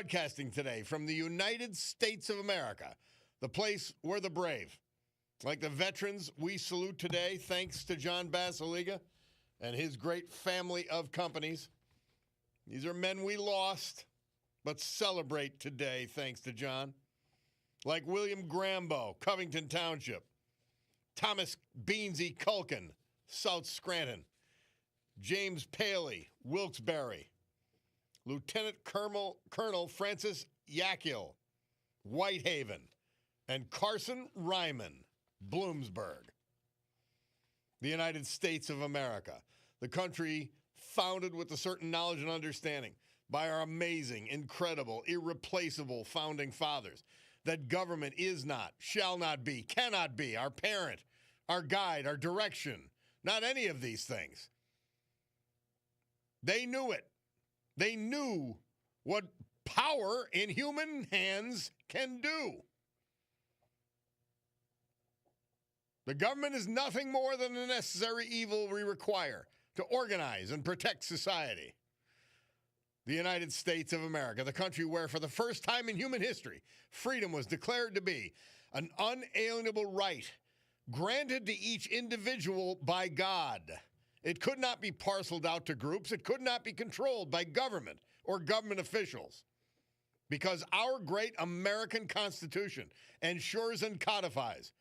Broadcasting today from the United States of America, the place where the brave, like the veterans we salute today, thanks to John Basiliga and his great family of companies. These are men we lost, but celebrate today, thanks to John. Like William Grambo, Covington Township. Thomas Beansy Culkin, South Scranton. James Paley, Wilkes-Barre. Lieutenant Colonel Francis Yakil, Whitehaven. And Carson Ryman, Bloomsburg. The United States of America, the country founded with a certain knowledge and understanding by our amazing, incredible, irreplaceable founding fathers, that government is not, shall not be, cannot be our parent, our guide, our direction, not any of these things. They knew it. They knew what power in human hands can do. The government is nothing more than the necessary evil we require to organize and protect society. The United States of America, the country where for the first time in human history, freedom was declared to be an unalienable right granted to each individual by God. It could not be parceled out to groups. It could not be controlled by government or government officials, because our great American Constitution ensures and codifies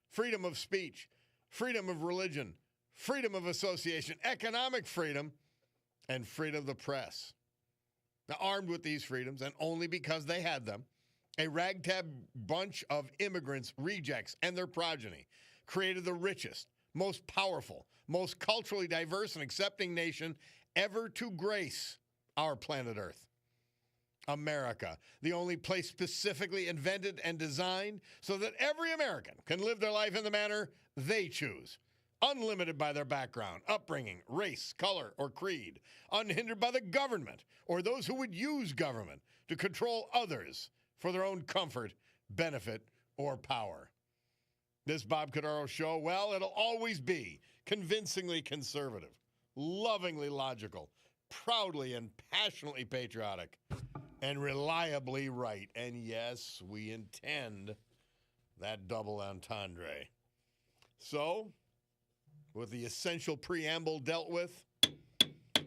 freedom of speech, freedom of religion, freedom of association, economic freedom, and freedom of the press. Now, armed with these freedoms, and only because they had them, a ragtag bunch of immigrants, rejects, and their progeny created the richest, most powerful, most culturally diverse and accepting nation ever to grace our planet Earth. America, the only place specifically invented and designed so that every American can live their life in the manner they choose, unlimited by their background, upbringing, race, color, or creed, unhindered by the government or those who would use government to control others for their own comfort, benefit, or power. This Bob Cordaro show, well, it'll always be convincingly conservative, lovingly logical, proudly and passionately patriotic, and reliably right. And yes, we intend that double entendre. So, with the essential preamble dealt with,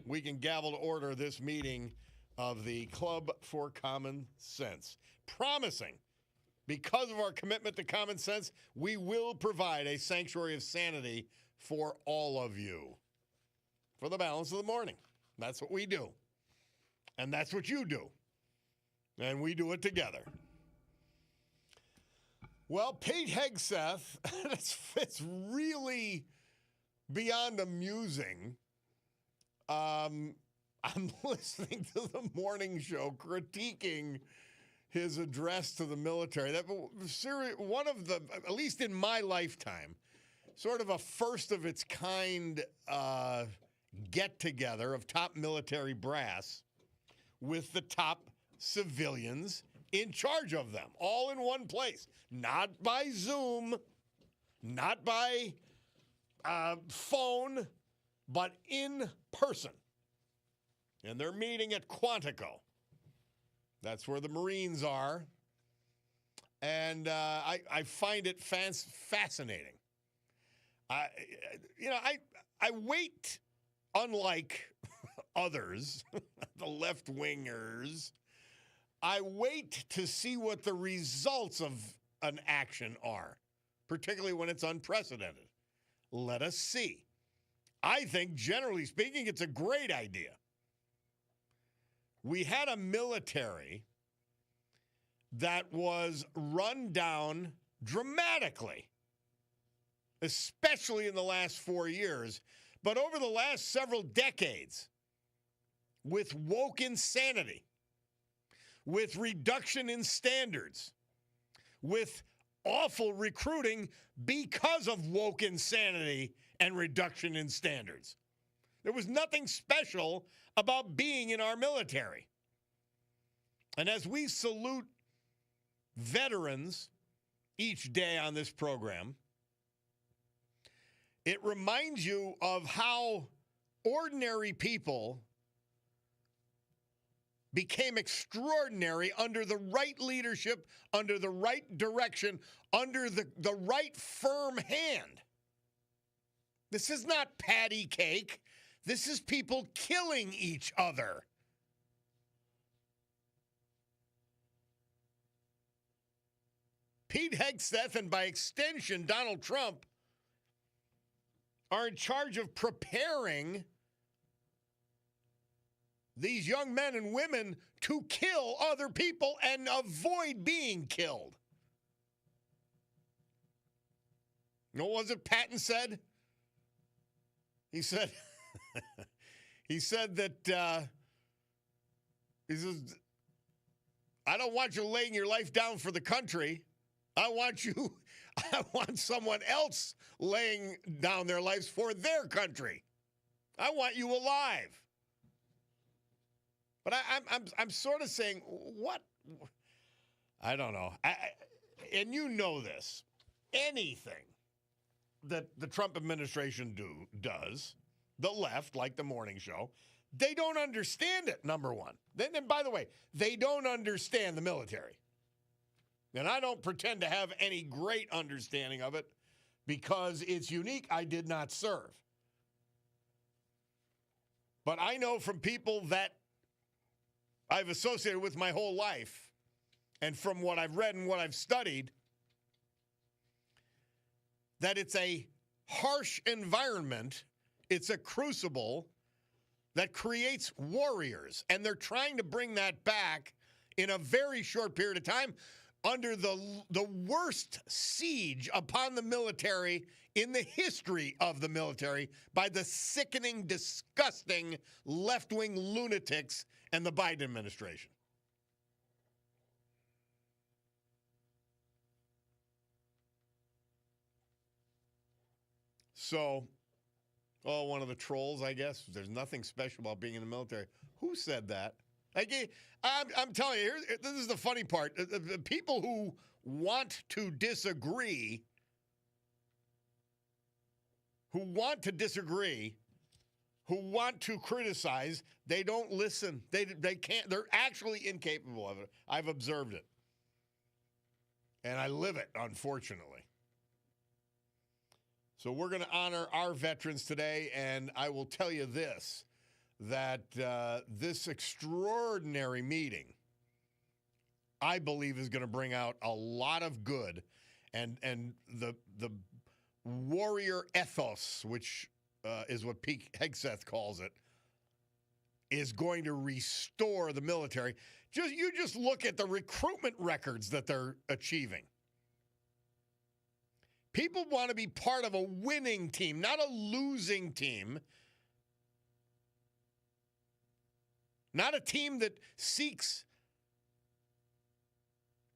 we can gavel to order this meeting of the Club for Common Sense, promising, because of our commitment to common sense, we will provide a sanctuary of sanity for all of you for the balance of the morning. That's what we do. And that's what you do. And we do it together. Well, Pete Hegseth, it's really beyond amusing. I'm listening to the morning show critiquing his address to the military. That one of the, at least in my lifetime, sort of a first of its kind get-together of top military brass with the top civilians in charge of them, all in one place. Not by Zoom, not by phone, but in person. And they're meeting at Quantico. That's where the Marines are. And I find it fascinating. I wait, unlike others, the left-wingers, I wait to see what the results of an action are, particularly when it's unprecedented. Let us see. I think, generally speaking, it's a great idea. We had a military that was run down dramatically, especially in the last 4 years, but over the last several decades, with woke insanity, with reduction in standards, with awful recruiting because of woke insanity and reduction in standards. There was nothing special about being in our military. And as we salute veterans each day on this program, it reminds you of how ordinary people became extraordinary under the right leadership, under the right direction, under the right firm hand. This is not patty cake. This is people killing each other. Pete Hegseth and by extension Donald Trump are in charge of preparing these young men and women to kill other people and avoid being killed. What was it Patton said? He said, he said that, he says, I don't want you laying your life down for the country. I want someone else laying down their lives for their country. I want you alive. But I'm sort of saying, what? I don't know. And you know this. Anything that the Trump administration does, the left, like the morning show, they don't understand it, number one. And by the way, they don't understand the military. And I don't pretend to have any great understanding of it because it's unique. I did not serve. But I know from people that I've associated with my whole life and from what I've read and what I've studied that it's a harsh environment. It's a crucible that creates warriors. And they're trying to bring that back in a very short period of time under the worst siege upon the military in the history of the military by the sickening, disgusting left-wing lunatics and the Biden administration. So, one of the trolls, I guess, there's nothing special about being in the military. Who said that? I'm telling you, this is the funny part. The people who want to disagree, who want to criticize, they don't listen. They can't. They're actually incapable of it. I've observed it. And I live it, unfortunately. So we're going to honor our veterans today, and I will tell you this, that this extraordinary meeting, I believe, is going to bring out a lot of good, and the warrior ethos, which is what Pete Hegseth calls it, is going to restore the military. You just look at the recruitment records that they're achieving. People want to be part of a winning team, not a losing team. Not a team that seeks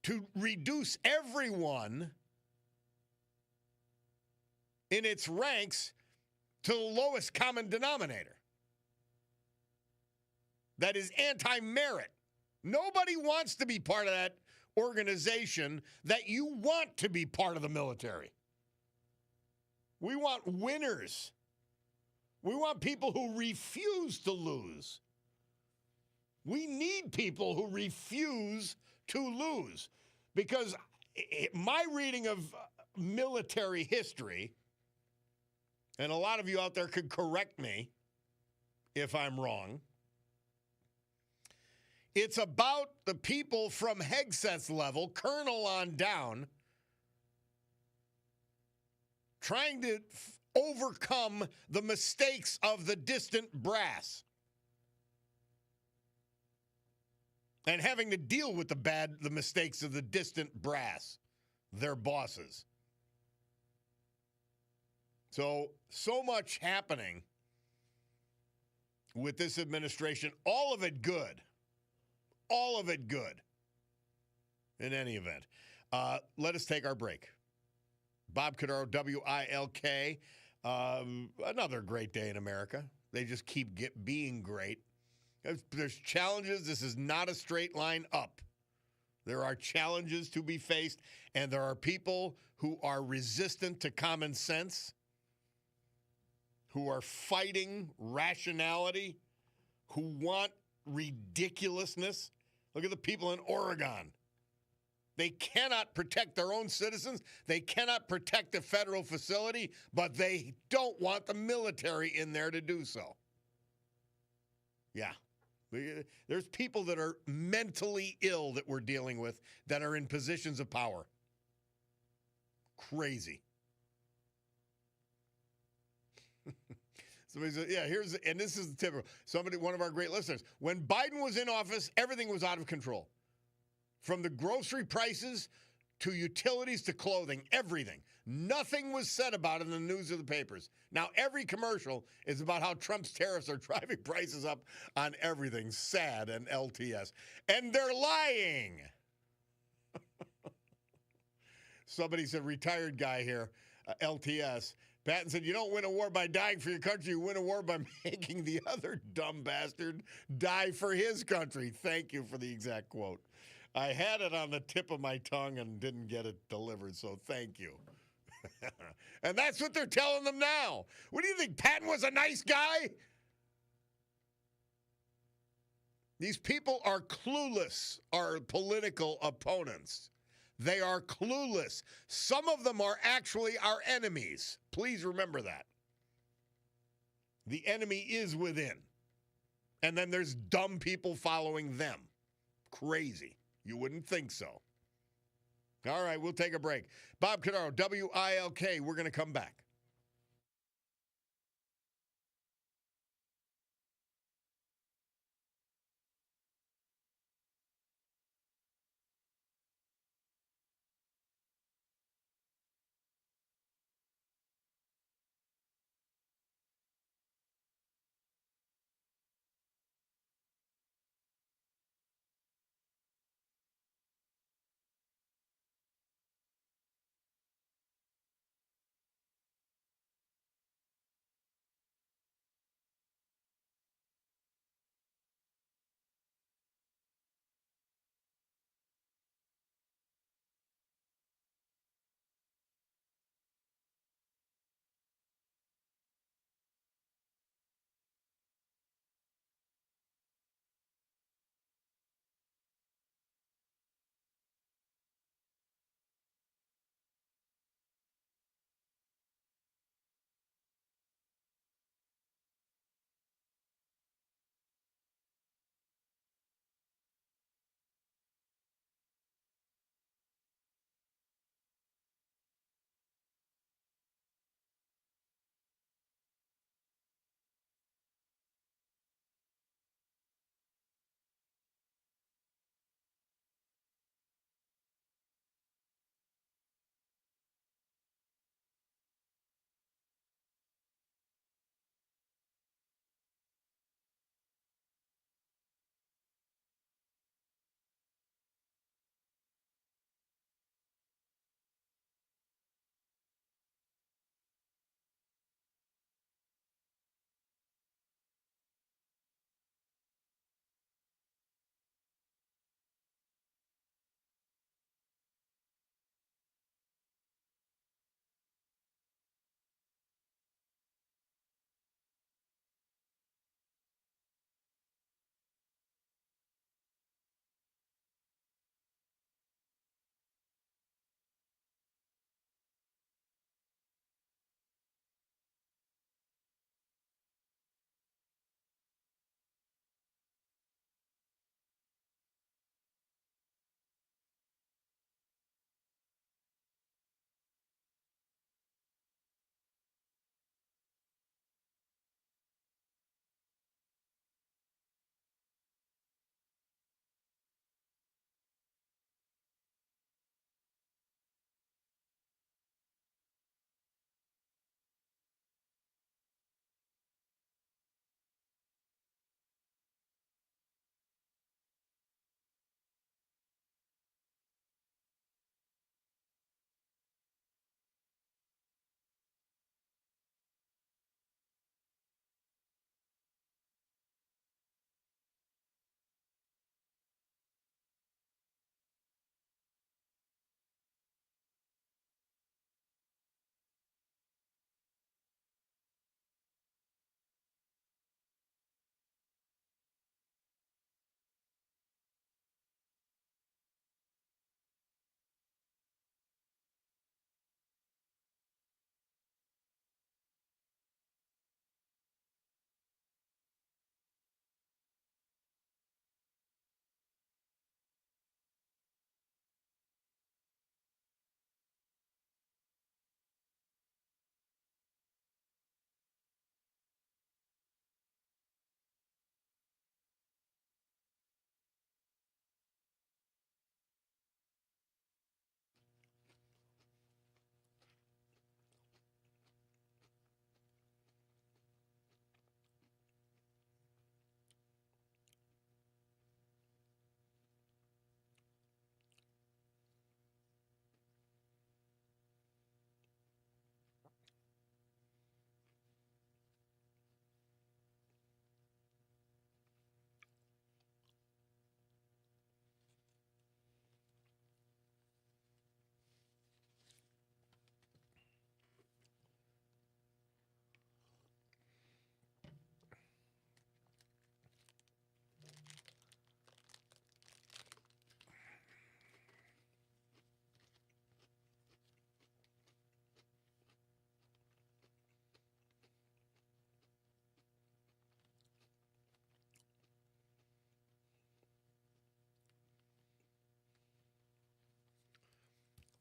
to reduce everyone in its ranks to the lowest common denominator. That is anti-merit. Nobody wants to be part of that organization that you want to be part of the military. We want winners. We want people who refuse to lose. We need people who refuse to lose, because my reading of military history, and a lot of you out there could correct me if I'm wrong, it's about the people from Hegseth's level, colonel on down, trying to overcome the mistakes of the distant brass and having to deal with the mistakes of the distant brass, their bosses. So much happening with this administration, all of it good. All of it good. In any event, let us take our break. Bob Cordaro, WILK. Another great day in America. They just keep being great. There's challenges. This is not a straight line up. There are challenges to be faced, and there are people who are resistant to common sense, who are fighting rationality, who want ridiculousness. Look at the people in Oregon. They cannot protect their own citizens. They cannot protect the federal facility, but they don't want the military in there to do so. Yeah. There's people that are mentally ill that we're dealing with that are in positions of power. Crazy. Somebody said, yeah, and this is the typical. One of our great listeners, when Biden was in office, everything was out of control. From the grocery prices to utilities to clothing, everything. Nothing was said about it in the news or the papers. Now, every commercial is about how Trump's tariffs are driving prices up on everything. Sad and LTS. And they're lying. Somebody said, retired guy here, LTS. Patton said, you don't win a war by dying for your country. You win a war by making the other dumb bastard die for his country. Thank you for the exact quote. I had it on the tip of my tongue and didn't get it delivered, so thank you. And that's what they're telling them now. What do you think, Patton was a nice guy? These people are clueless, our political opponents. They are clueless. Some of them are actually our enemies. Please remember that. The enemy is within. And then there's dumb people following them. Crazy. You wouldn't think so. All right, we'll take a break. Bob Cordaro, WILK. We're going to come back.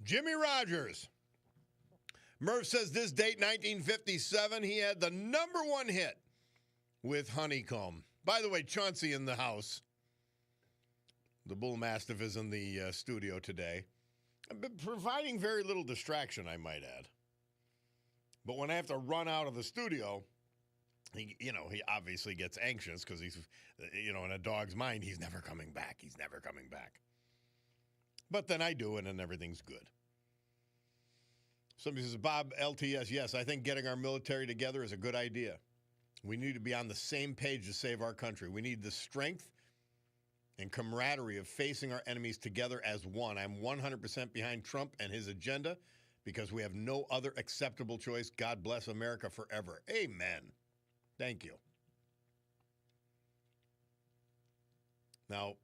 Jimmy Rogers. Murph says this date, 1957, he had the #1 hit with Honeycomb. By the way, Chauncey in the house. The Bull Mastiff is in the studio today. I've been providing very little distraction, I might add. But when I have to run out of the studio, he obviously gets anxious because he's, in a dog's mind, he's never coming back. He's never coming back. But then I do it and everything's good. Somebody says, Bob, LTS, yes, I think getting our military together is a good idea. We need to be on the same page to save our country. We need the strength and camaraderie of facing our enemies together as one. I'm 100% behind Trump and his agenda because we have no other acceptable choice. God bless America forever. Amen. Thank you. Now,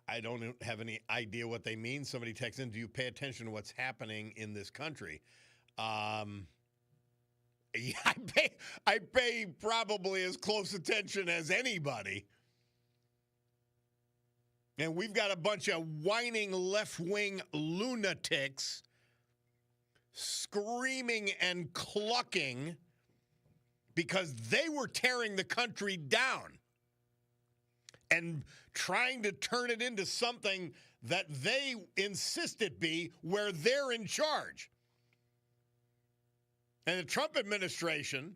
I don't have any idea what they mean. Somebody texts in, do you pay attention to what's happening in this country? Yeah, I pay probably as close attention as anybody. And we've got a bunch of whining left-wing lunatics screaming and clucking because they were tearing the country down and trying to turn it into something that they insist it be where they're in charge. And the Trump administration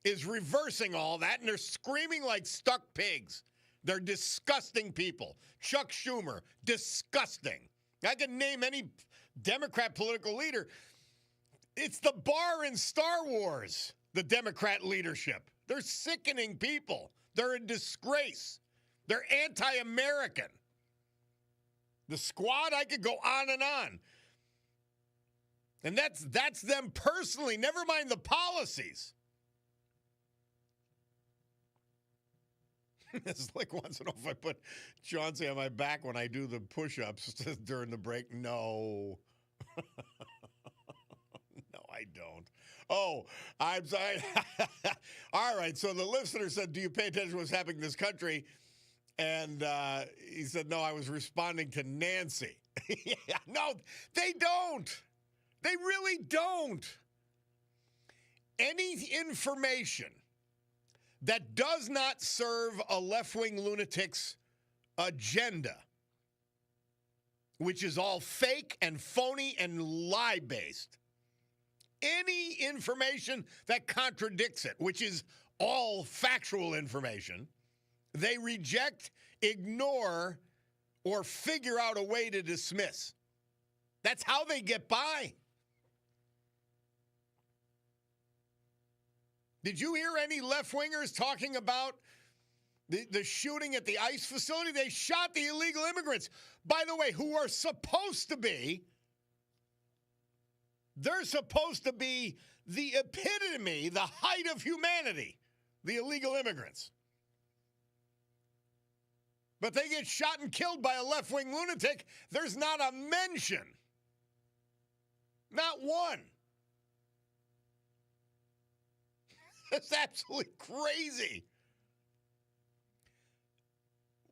is reversing all that, and they're screaming like stuck pigs. They're disgusting people. Chuck Schumer, disgusting. I can name any Democrat political leader. It's the bar in Star Wars, the Democrat leadership. They're sickening people. They're a disgrace. They're anti-American. The Squad, I could go on and on. And that's them personally, never mind the policies. It's like once in a while if I put Chauncey on my back when I do the push-ups during the break. No. No, I don't. Oh, I'm sorry. All right, so the listener said, do you pay attention to what's happening in this country? And he said, no, I was responding to Nancy. Yeah, no, they don't. They really don't. Any information that does not serve a left-wing lunatic's agenda, which is all fake and phony and lie-based, any information that contradicts it, which is all factual information, they reject, ignore, or figure out a way to dismiss. That's how they get by. Did you hear any left-wingers talking about the shooting at the ICE facility? They shot the illegal immigrants, by the way, who are supposed to be, they're supposed to be the epitome, the height of humanity, the illegal immigrants. But they get shot and killed by a left-wing lunatic. There's not a mention. Not one. It's absolutely crazy.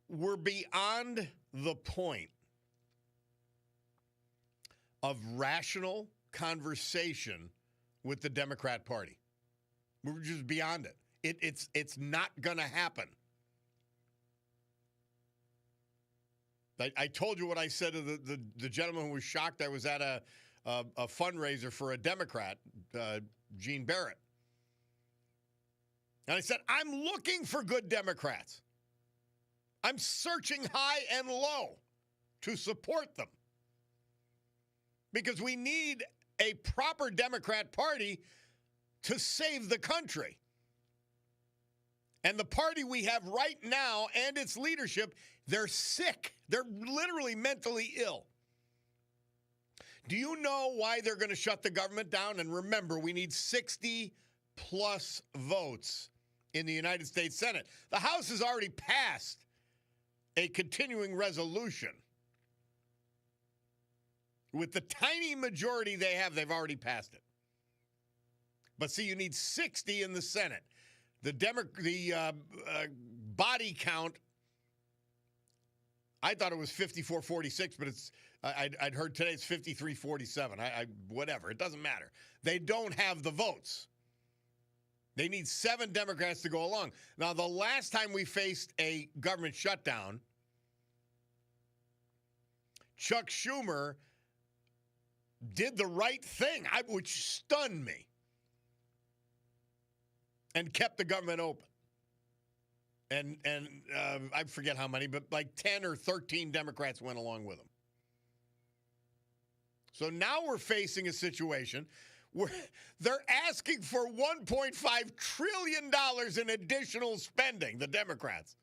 We're beyond the point of rational conversation with the Democrat Party. We're just beyond it. It's not going to happen. I told you what I said to the gentleman who was shocked. I was at a fundraiser for a Democrat, Gene Barrett. And I said, I'm looking for good Democrats. I'm searching high and low to support them. Because we need a proper Democrat Party to save the country. And the party we have right now and its leadership, they're sick. They're literally mentally ill. Do you know why they're going to shut the government down? And remember, we need 60 plus votes in the United States Senate. The House has already passed a continuing resolution. With the tiny majority they have, they've already passed it. But see, you need 60 in the Senate. The body count I thought it was 54-46, but I'd heard today it's 53-47. Whatever. It doesn't matter. They don't have the votes. They need 7 Democrats to go along. Now, the last time we faced a government shutdown, Chuck Schumer did the right thing, which stunned me, and kept the government open. And I forget how many, but like 10 or 13 Democrats went along with him. So now we're facing a situation where they're asking for $1.5 trillion in additional spending, the Democrats.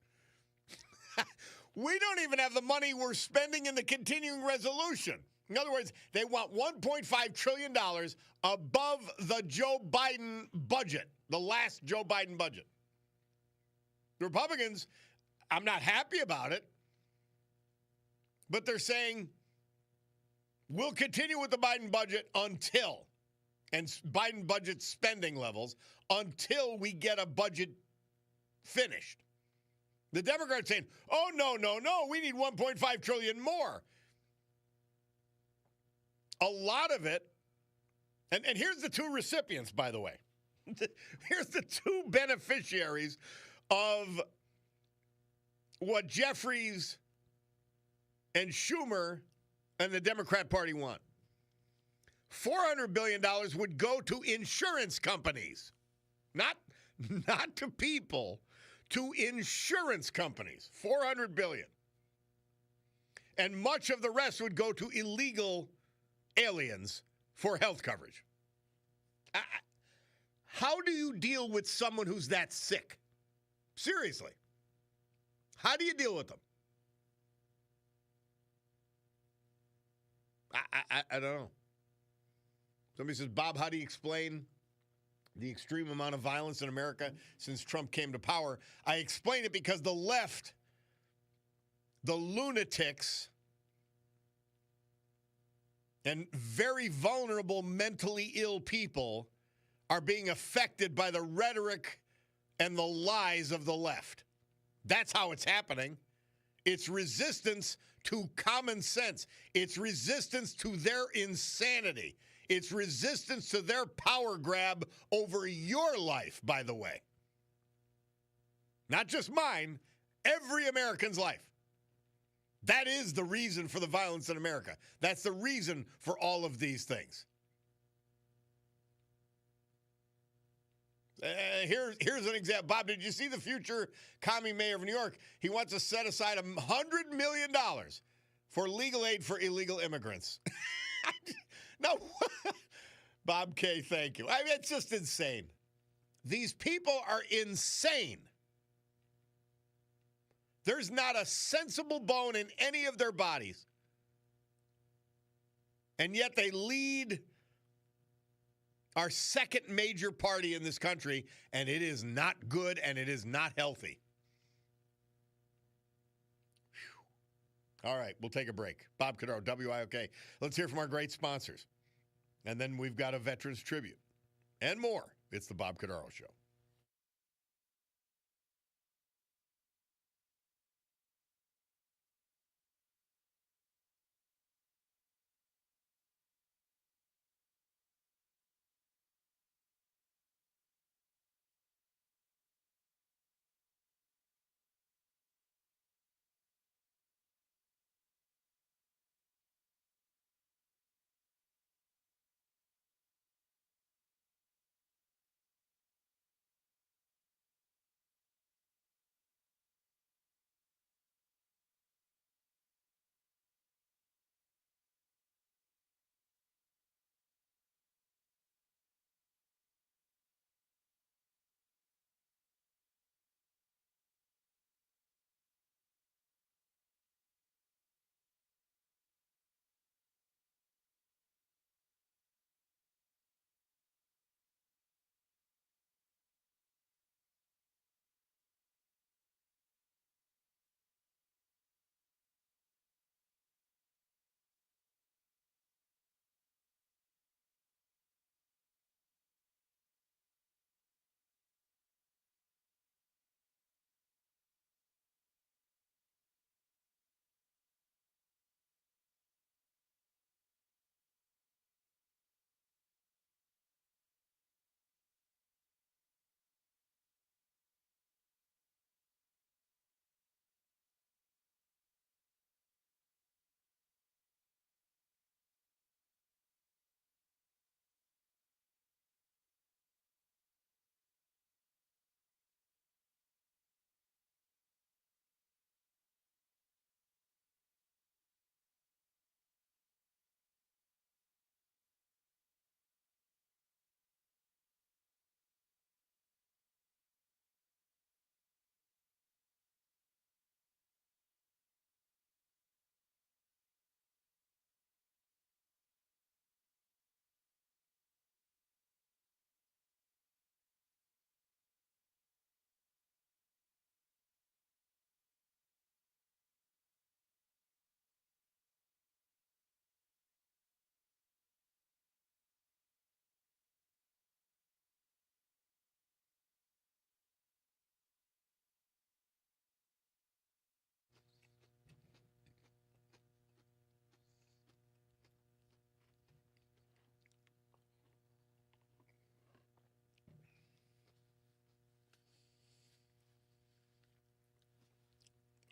We don't even have the money we're spending in the continuing resolution. In other words, they want $1.5 trillion above the Joe Biden budget, the last Joe Biden budget. The Republicans, I'm not happy about it, but they're saying we'll continue with the Biden budget until, and Biden budget spending levels, until we get a budget finished. The Democrats saying, oh, no, we need $1.5 trillion more. A lot of it, and here's the 2 recipients, by the way. Here's the 2 beneficiaries of what Jeffries and Schumer and the Democrat Party want. $400 billion would go to insurance companies, not to people, to insurance companies. $400 billion. And much of the rest would go to illegal aliens for health coverage. How do you deal with someone who's that sick? Seriously. How do you deal with them? I don't know. Somebody says, Bob, how do you explain the extreme amount of violence in America since Trump came to power? I explain it because the left, the lunatics, and very vulnerable mentally ill people are being affected by the rhetoric and the lies of the left. That's how it's happening. It's resistance to common sense. It's resistance to their insanity. It's resistance to their power grab over your life, by the way. Not just mine, every American's life. That is the reason for the violence in America. That's the reason for all of these things. Here's an example. Bob, did you see the future commie mayor of New York? He wants to set aside $100 million for legal aid for illegal immigrants. No, Bob K., thank you. I mean, it's just insane. These people are insane. There's not a sensible bone in any of their bodies. And yet they lead our second major party in this country, and it is not good and it is not healthy. Whew. All right, we'll take a break. Bob Cordaro, WILK. Let's hear from our great sponsors. And then we've got a Veterans Tribute and more. It's the Bob Cordaro Show.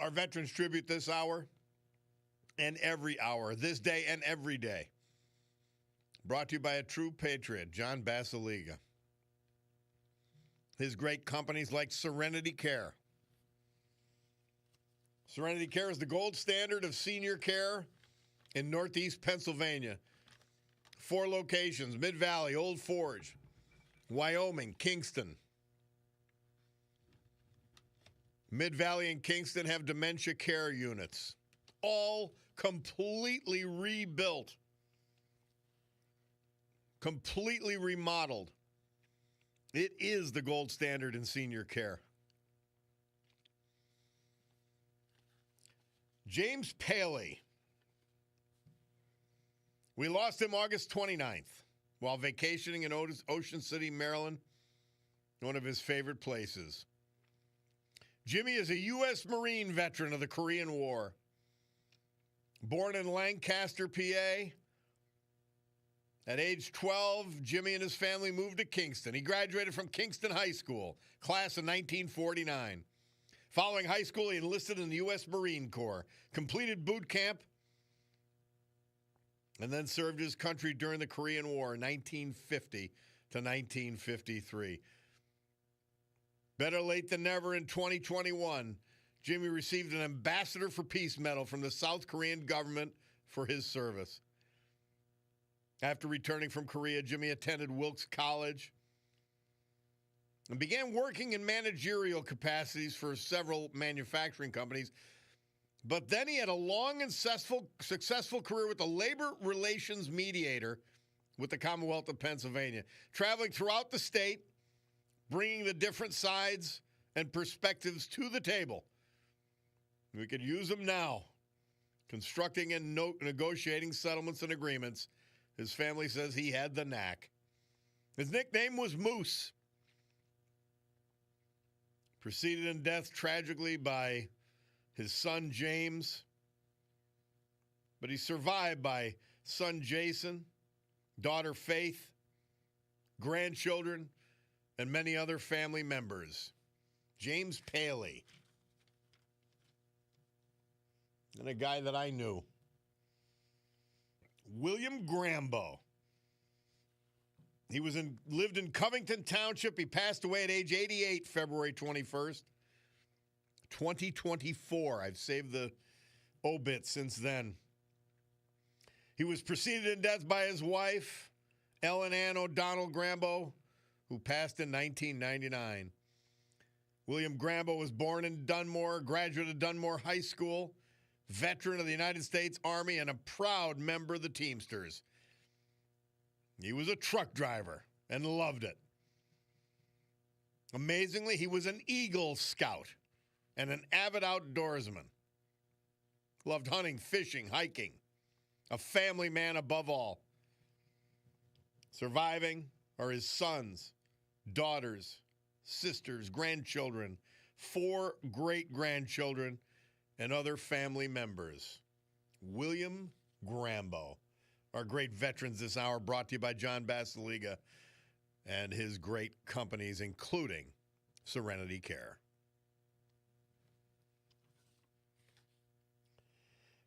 our Veterans Tribute this hour and every hour, this day and every day. Brought to you by a true patriot, John Basiliga. His great companies like Serenity Care. Serenity Care is the gold standard of senior care in Northeast Pennsylvania. 4 locations: Mid-Valley, Old Forge, Wyoming, Kingston. Mid-Valley and Kingston have dementia care units, all completely rebuilt, completely remodeled. It is the gold standard in senior care. James Paley. We lost him August 29th while vacationing in Ocean City, Maryland, one of his favorite places. Jimmy is a U.S. Marine veteran of the Korean War. Born in Lancaster, PA. At age 12, Jimmy and his family moved to Kingston. He graduated from Kingston High School, class of 1949. Following high school, he enlisted in the U.S. Marine Corps, completed boot camp, and then served his country during the Korean War, 1950 to 1953. Better late than never. In 2021, Jimmy received an Ambassador for Peace medal from the South Korean government for his service. After returning from Korea, Jimmy attended WILK College and began working in managerial capacities for several manufacturing companies. But then he had a long and successful career with the labor relations mediator with the Commonwealth of Pennsylvania, traveling throughout the state, bringing the different sides and perspectives to the table. We could use them now, constructing and negotiating settlements and agreements. His family says he had the knack. His nickname was Moose. Preceded in death tragically by his son James, but he survived by son Jason, daughter Faith, grandchildren, and many other family members. James Paley. And a guy that I knew, William Grambo. He lived in Covington Township. He passed away at age 88, February 21st, 2024. I've saved the obit since then. He was preceded in death by his wife, Ellen Ann O'Donnell Grambo, who passed in 1999. William Grambo was born in Dunmore, graduate of Dunmore High School, veteran of the United States Army, and a proud member of the Teamsters. He was a truck driver and loved it. Amazingly, he was an Eagle Scout and an avid outdoorsman. Loved hunting, fishing, hiking. A family man above all. Surviving are his sons, daughters, sisters, grandchildren, 4 great-grandchildren, and other family members. William Grambo. Our great veterans this hour, brought to you by John Basiliga and his great companies, including Serenity Care.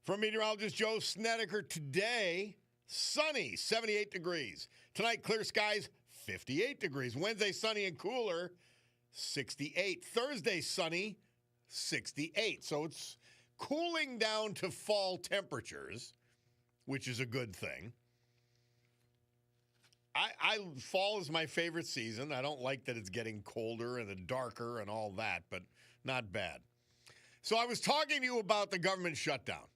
From meteorologist Joe Snedeker, today, sunny, 78 degrees. Tonight, clear skies, 58 degrees. Wednesday, sunny and cooler, 68. Thursday, sunny, 68. So it's cooling down to fall temperatures, which is a good thing. Fall is my favorite season. I don't like that it's getting colder and darker and all that, but not bad. So I was talking to you about the government shutdown.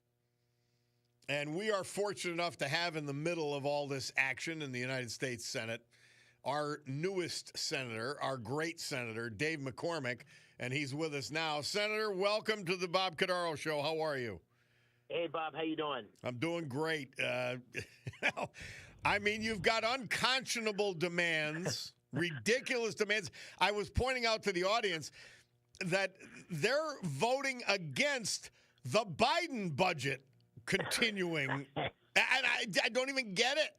And we are fortunate enough to have in the middle of all this action in the United States Senate our newest senator, our great senator, Dave McCormick, and he's with us now. Senator, welcome to the Bob Cordaro Show. How are you? Hey, Bob. How you doing? I'm doing great. I mean, you've got unconscionable demands, ridiculous demands. I was pointing out to the audience that they're voting against the Biden budget continuing, and I don't even get it.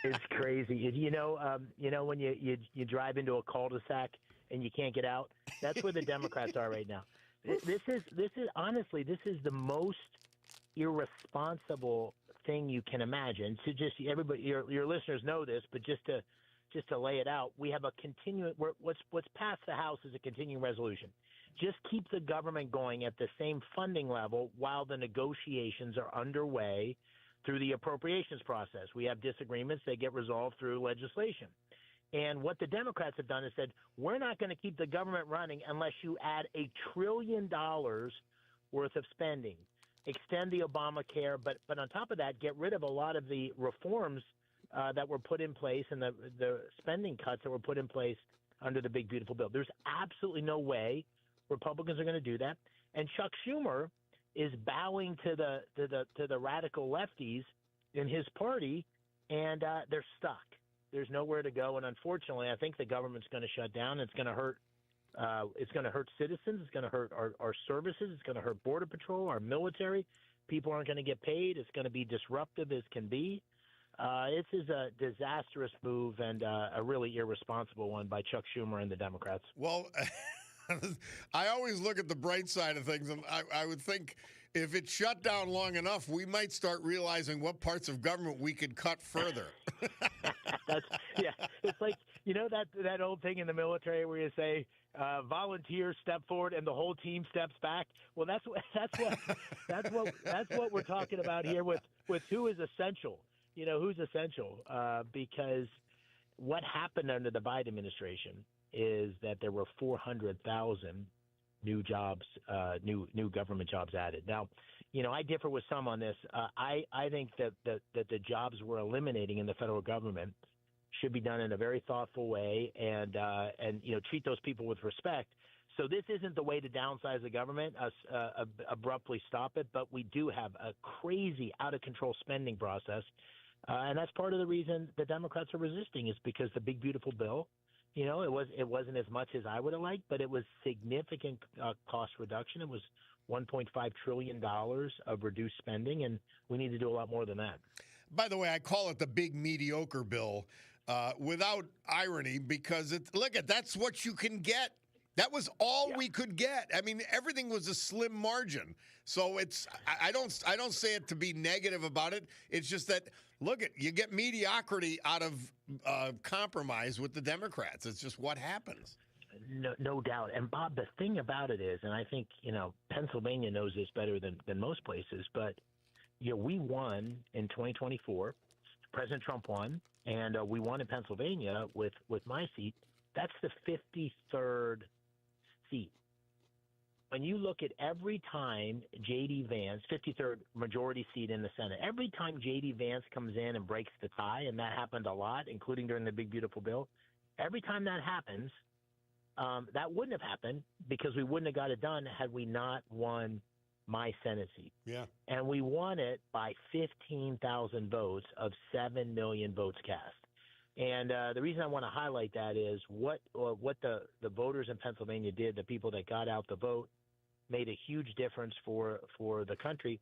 It's crazy. You know when you drive into a cul-de-sac and you can't get out? That's where the Democrats are right now. This is honestly, this is the most irresponsible thing you can imagine. To just everybody, your listeners know this, but just to lay it out, we have a continuing. What's passed the House is a continuing resolution. Just keep the government going at the same funding level while the negotiations are underway through the appropriations process. We have disagreements; they get resolved through legislation. And what the Democrats have done is said, we're not going to keep the government running unless you add $1 trillion worth of spending, extend the Obamacare, but on top of that, get rid of a lot of the reforms that were put in place and the spending cuts that were put in place under the big, beautiful bill. There's absolutely no way Republicans are going to do that. And Chuck Schumer is bowing to the radical lefties in his party, and they're stuck. There's nowhere to go, and unfortunately, I think the government's going to shut down. It's going to hurt. It's going to hurt citizens. It's going to hurt our services. It's going to hurt Border Patrol, our military. People aren't going to get paid. It's going to be disruptive as can be. This is a disastrous move and a really irresponsible one by Chuck Schumer and the Democrats. Well, I always look at the bright side of things, and I would think if it shut down long enough, we might start realizing what parts of government we could cut further. It's like, that old thing in the military where you say volunteers step forward and the whole team steps back. Well, that's what we're talking about here with who is essential. Who's essential? Because what happened under the Biden administration is that there were 400,000 new jobs, new government jobs added. Now, I differ with some on this. I think that the jobs we're eliminating in the federal government should be done in a very thoughtful way and treat those people with respect. So this isn't the way to downsize the government, abruptly stop it, but we do have a crazy, out-of-control spending process, and that's part of the reason the Democrats are resisting is because the big, beautiful bill, it wasn't as much as I would have liked, but it was significant cost reduction. It was $1.5 trillion of reduced spending, and we need to do a lot more than that. By the way, I call it the big mediocre bill without irony because that's what you can get. That was all we could get. I mean, everything was a slim margin. So I don't say it to be negative about it. It's just that you get mediocrity out of compromise with the Democrats. It's just what happens. No doubt. And Bob, the thing about it is, and I think Pennsylvania knows this better than most places, but we won in 2024. President Trump won, and we won in Pennsylvania with my seat. That's the 53rd seat. When you look at every time J.D. Vance, 53rd majority seat in the Senate, every time J.D. Vance comes in and breaks the tie, and that happened a lot, including during the big, beautiful bill, every time that happens, that wouldn't have happened because we wouldn't have got it done had we not won my Senate seat. Yeah. And we won it by 15,000 votes of 7 million votes cast. And the reason I want to highlight that is what the voters in Pennsylvania did, the people that got out the vote, made a huge difference for the country.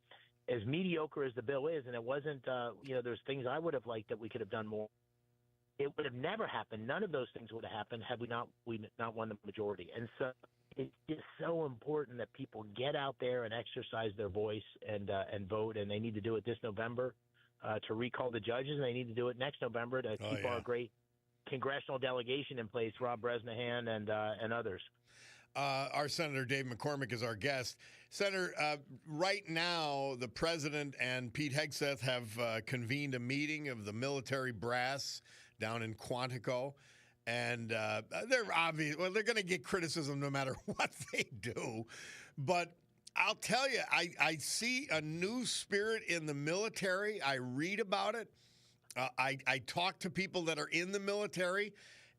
As mediocre as the bill is, and it wasn't, there's things I would have liked that we could have done more. It would have never happened. None of those things would have happened had we not won the majority. And so it's just so important that people get out there and exercise their voice and vote. And they need to do it this November to recall the judges, and they need to do it next November to keep our great congressional delegation in place, Rob Bresnahan and others. Our Senator Dave McCormick is our guest. Senator, right now, the president and Pete Hegseth have convened a meeting of the military brass down in Quantico. And they're going to get criticism no matter what they do. But I'll tell you, I see a new spirit in the military. I read about it. I talk to people that are in the military,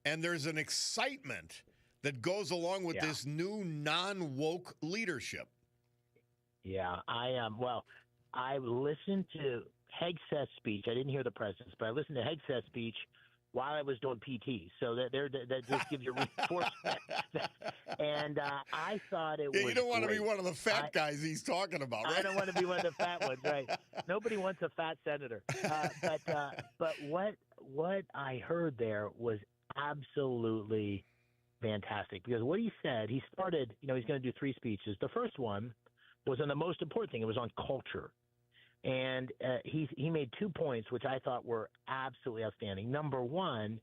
and there's an excitement that goes along with this new non-woke leadership. Yeah, I listened to Hegseth's speech. I didn't hear the president's, but I listened to Hegseth's speech while I was doing PT. So that just gives you reinforcement. And I thought it was You don't want great. to be one of the fat guys he's talking about, right? I don't want to be one of the fat ones, right? Nobody wants a fat senator. But what I heard there was absolutely fantastic because what he said, he started, he's going to do 3 speeches. The first one was on the most important thing. It was on culture. And he made 2 points, which I thought were absolutely outstanding. Number one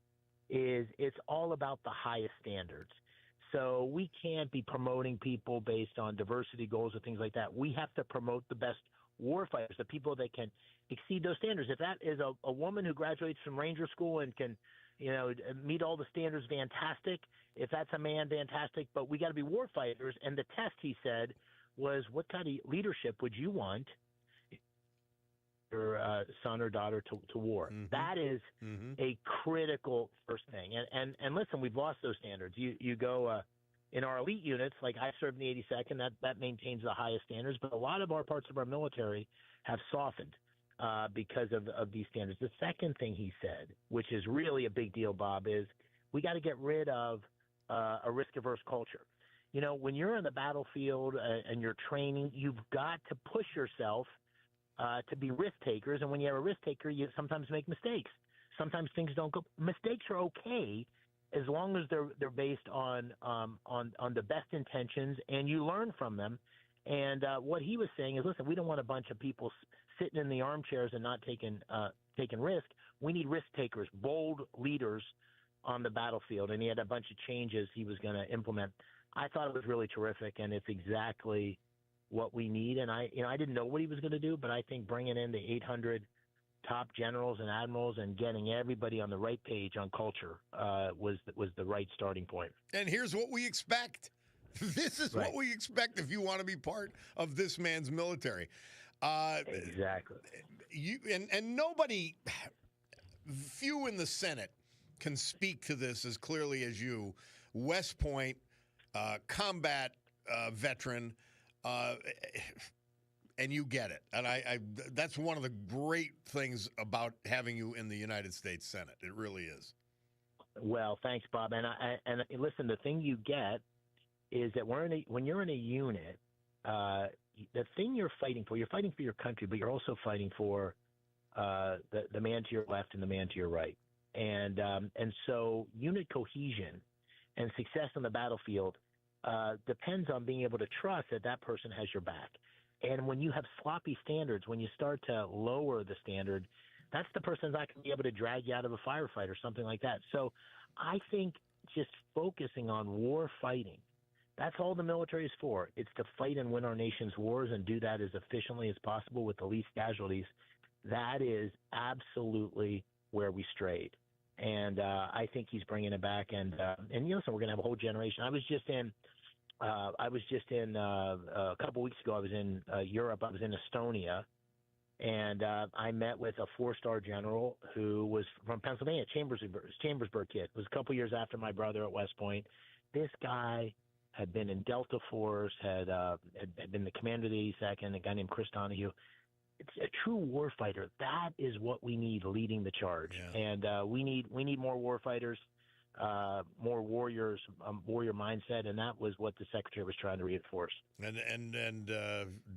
is it's all about the highest standards. So we can't be promoting people based on diversity goals or things like that. We have to promote the best warfighters, the people that can exceed those standards. If that is a woman who graduates from Ranger School and can, meet all the standards, fantastic. If that's a man, fantastic. But we got to be warfighters. And the test, he said, was what kind of leadership would you want your son or daughter to war? Mm-hmm. That is a critical first thing. And listen, we've lost those standards. You go in our elite units, like I served in the 82nd, that maintains the highest standards. But a lot of our parts of our military have softened because of these standards. The second thing he said, which is really a big deal, Bob, is we got to get rid of a risk-averse culture. When you're in the battlefield and you're training, you've got to push yourself to be risk takers. And when you have a risk taker, you sometimes make mistakes. Sometimes things don't go. Mistakes are okay as long as they're based on the best intentions and you learn from them. And what he was saying is, listen, we don't want a bunch of people sitting in the armchairs and not taking risk. We need risk takers, bold leaders on the battlefield. And he had a bunch of changes he was going to implement. I thought it was really terrific, and it's exactly what we need. And I didn't know what he was going to do, but I think bringing in the 800 top generals and admirals and getting everybody on the right page on culture was the right starting point. And here's what we expect. This is what we expect if you want to be part of this man's military. Exactly. And nobody, few in the Senate can speak to this as clearly as you. West Point, combat veteran, and you get it. And I that's one of the great things about having you in the United States Senate. It really is. Well, thanks, Bob. And listen, the thing you get is that when you're in a unit, the thing you're fighting for your country, but you're also fighting for the man to your left and the man to your right. And so unit cohesion and success on the battlefield depends on being able to trust that person has your back. And when you have sloppy standards, when you start to lower the standard, that's the person that's not going to be able to drag you out of a firefight or something like that. So I think just focusing on war fighting, that's all the military is for. It's to fight and win our nation's wars and do that as efficiently as possible with the least casualties. That is absolutely where we strayed. And I think he's bringing it back. And so we're going to have a whole generation. I was just in a couple weeks ago. I was in Europe. I was in Estonia, and I met with a 4-star general who was from Pennsylvania, Chambersburg kid. It was a couple years after my brother at West Point. This guy had been in Delta Force, had been the commander of the 82nd, a guy named Chris Donahue. It's a true war fighter. That is what we need leading the charge. Yeah. And we need more war fighters, more warriors, warrior mindset, and that was what the secretary was trying to reinforce. And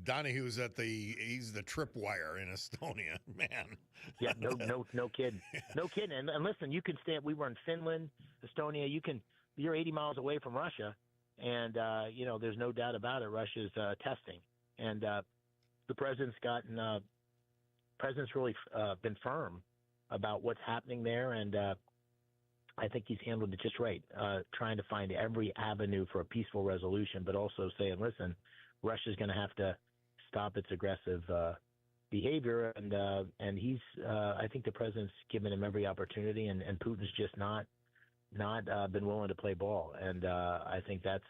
Donahue is he's the tripwire in Estonia, man. Yeah, no kidding, no kidding. And listen, you can stand. We were in Finland, Estonia. You're 80 miles away from Russia, and there's no doubt about it. Russia's testing, and the president's really been firm about what's happening there, and I think he's handled it just right, trying to find every avenue for a peaceful resolution, but also saying, listen, Russia's going to have to stop its aggressive behavior, and he's I think the president's given him every opportunity, and Putin's just not been willing to play ball, and I think that's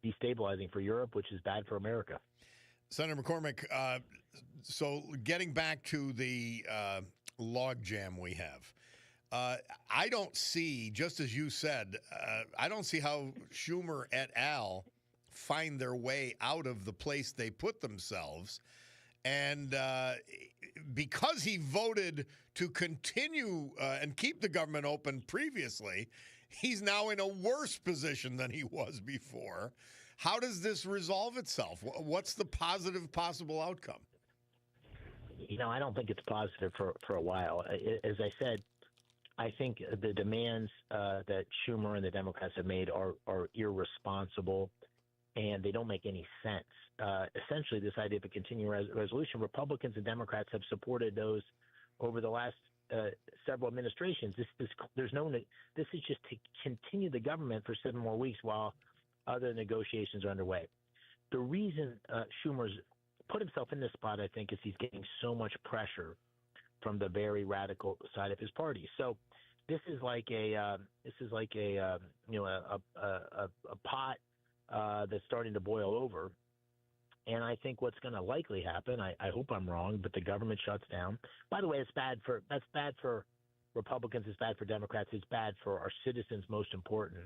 destabilizing for Europe, which is bad for America. Senator McCormick, so getting back to the logjam we have, I don't see, just as you said, I don't see how Schumer et al. Find their way out of the place they put themselves. And because he voted to continue and keep the government open previously, he's now in a worse position than he was before. How does this resolve itself? What's the positive possible outcome? I don't think it's positive for a while. As I said, I think the demands that Schumer and the Democrats have made are irresponsible, and they don't make any sense. Essentially, this idea of a continuing resolution, Republicans and Democrats have supported those over the last several administrations. This is just to continue the government for 7 more weeks while other negotiations are underway. The reason Schumer's put himself in this spot, I think, is he's getting so much pressure from the very radical side of his party. So this is like a pot that's starting to boil over. And I think what's going to likely happen, I hope I'm wrong, but the government shuts down. By the way, that's bad for Republicans, it's bad for Democrats, it's bad for our citizens, most important.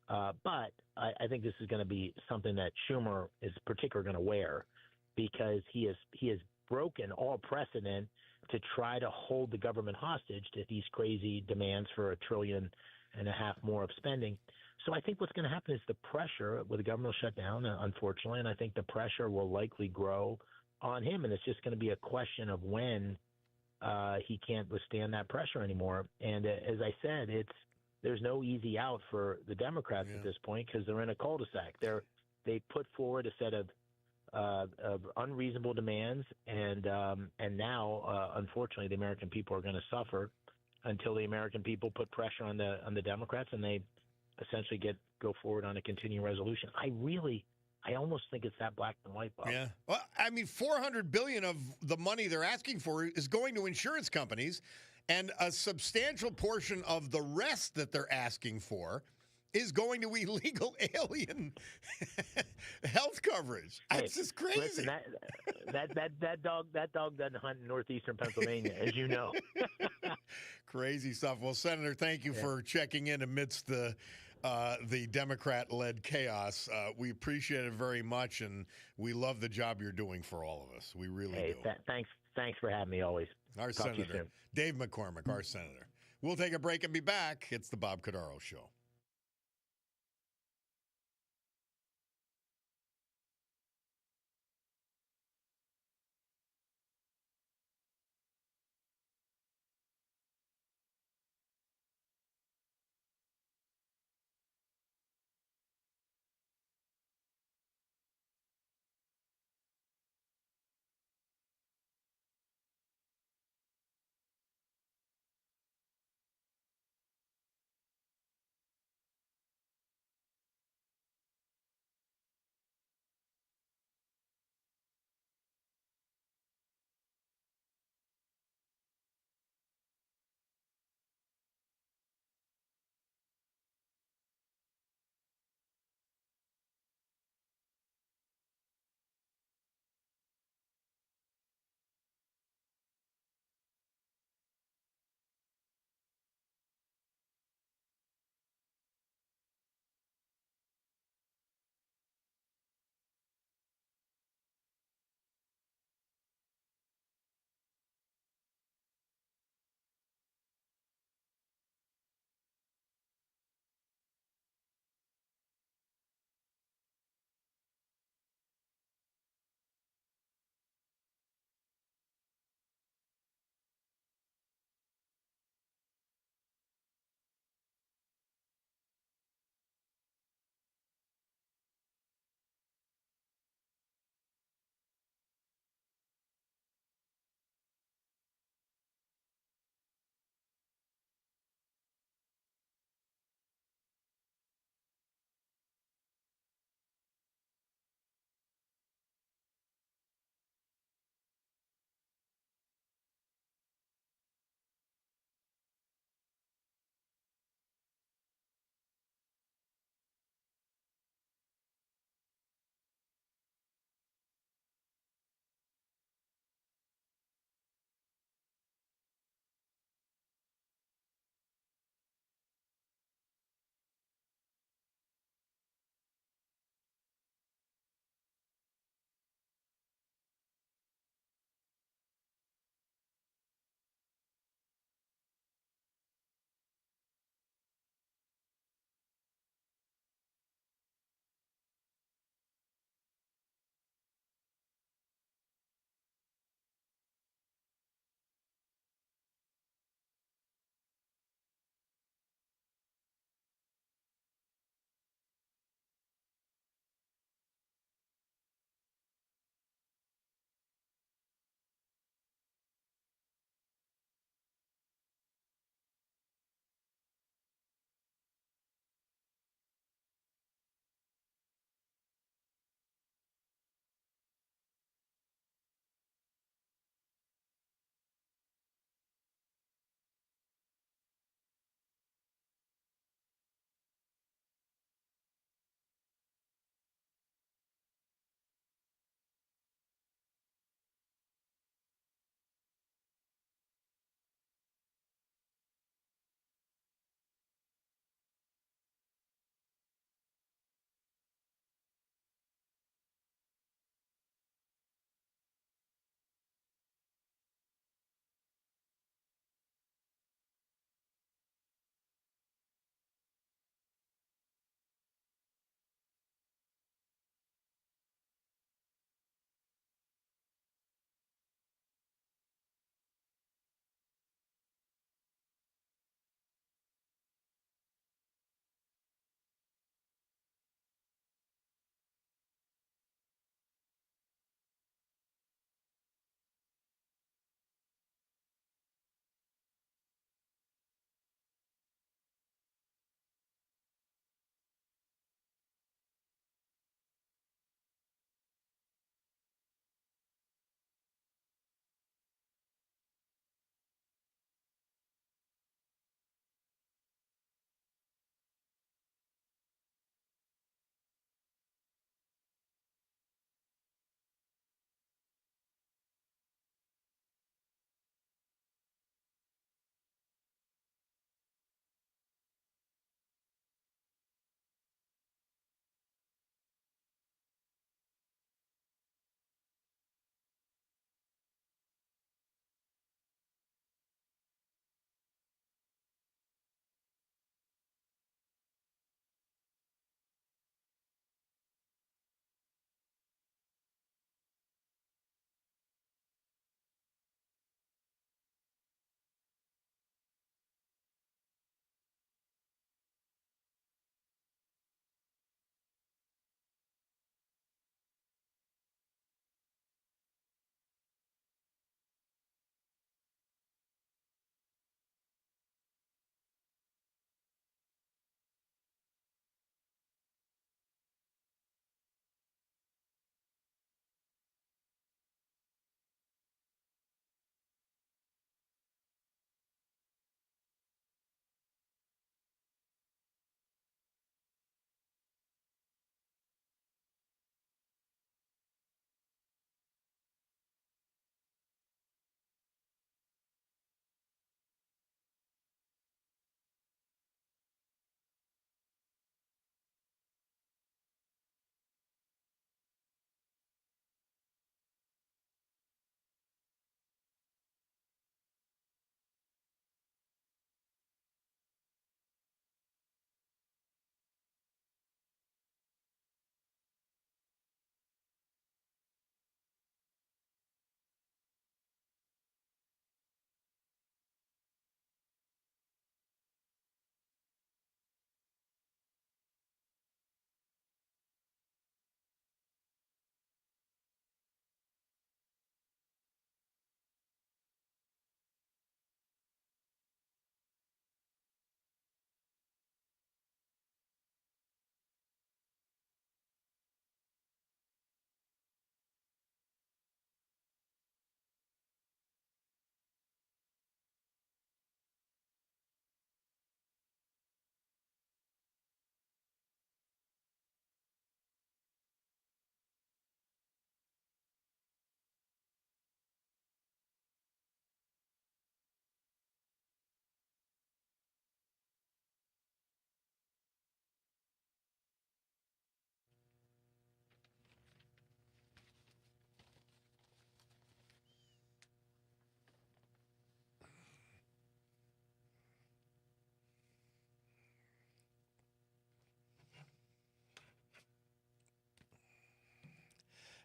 But I think this is going to be something that Schumer is particularly going to wear, because he has broken all precedent to try to hold the government hostage to these crazy demands for $1.5 trillion more of spending. So I think what's going to happen is the pressure with the government will shut down, unfortunately, and I think the pressure will likely grow on him, and it's just going to be a question of when he can't withstand that pressure anymore. And as I said, there's no easy out for the Democrats at this point, because they're in a cul-de-sac. They put forward a set of unreasonable demands, and now, unfortunately, the American people are going to suffer until the American people put pressure on the Democrats, and they essentially go forward on a continuing resolution. I almost think it's that black and white, Bob. Yeah. Well, I mean, $400 billion of the money they're asking for is going to insurance companies, and a substantial portion of the rest that they're asking for is going to illegal alien health coverage. It's just crazy. Listen, that dog doesn't hunt in northeastern Pennsylvania, as you know. Crazy stuff. Well, Senator, thank you for checking in amidst the Democrat-led chaos. We appreciate it very much, and we love the job you're doing for all of us. We really do. Thanks for having me always. Our Talk to you Senator, soon. Dave McCormick, our Senator. We'll take a break and be back. It's the Bob Cordaro Show.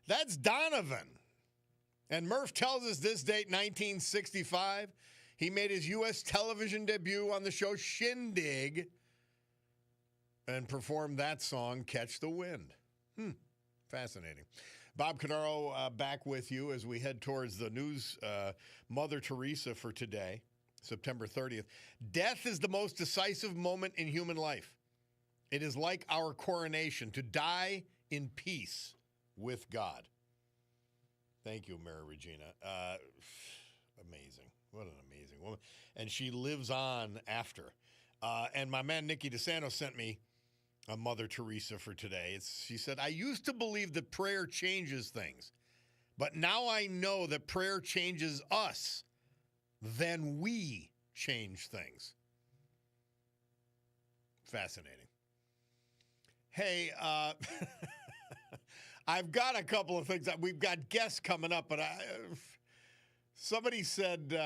That's Donovan. And Murph tells us this date, 1965, he made his U.S. television debut on the show Shindig and performed that song, Catch the Wind. Fascinating. Bob Cordaro back with you as we head towards the news. Mother Teresa for today, September 30th. Death is the most decisive moment in human life. It is like our coronation, to die in peace with God. Thank you, Mary Regina. Amazing. What an amazing woman. And she lives on after. And my man, Nicky DeSanto, sent me a Mother Teresa for today. She said, I used to believe that prayer changes things, but now I know that prayer changes us. Then we change things. Fascinating. Hey, I've got a couple of things. We've got guests coming up, but somebody said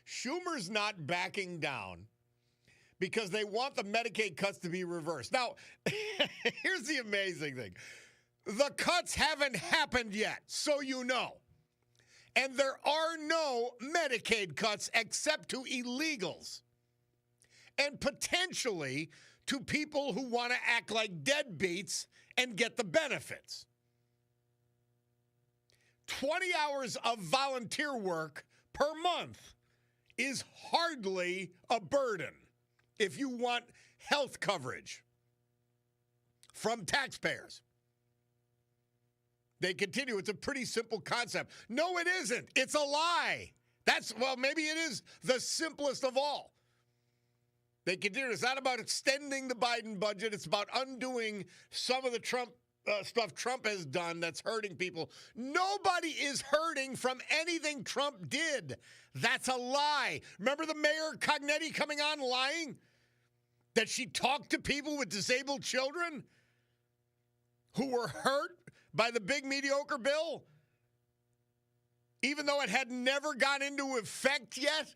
Schumer's not backing down because they want the Medicaid cuts to be reversed. Now, here's the amazing thing. The cuts haven't happened yet, so you know. And there are no Medicaid cuts except to illegals and potentially to people who want to act like deadbeats and get the benefits. 20 hours of volunteer work per month is hardly a burden if you want health coverage from taxpayers. They continue. It's a pretty simple concept. No, it isn't. It's a lie. Maybe it is the simplest of all. They continue. It's not about extending the Biden budget. It's about undoing some of the Trump stuff Trump has done that's hurting people. Nobody is hurting from anything Trump did. That's a lie. Remember the Mayor Cognetti coming on lying? That she talked to people with disabled children who were hurt by the big mediocre bill, even though it had never gone into effect yet,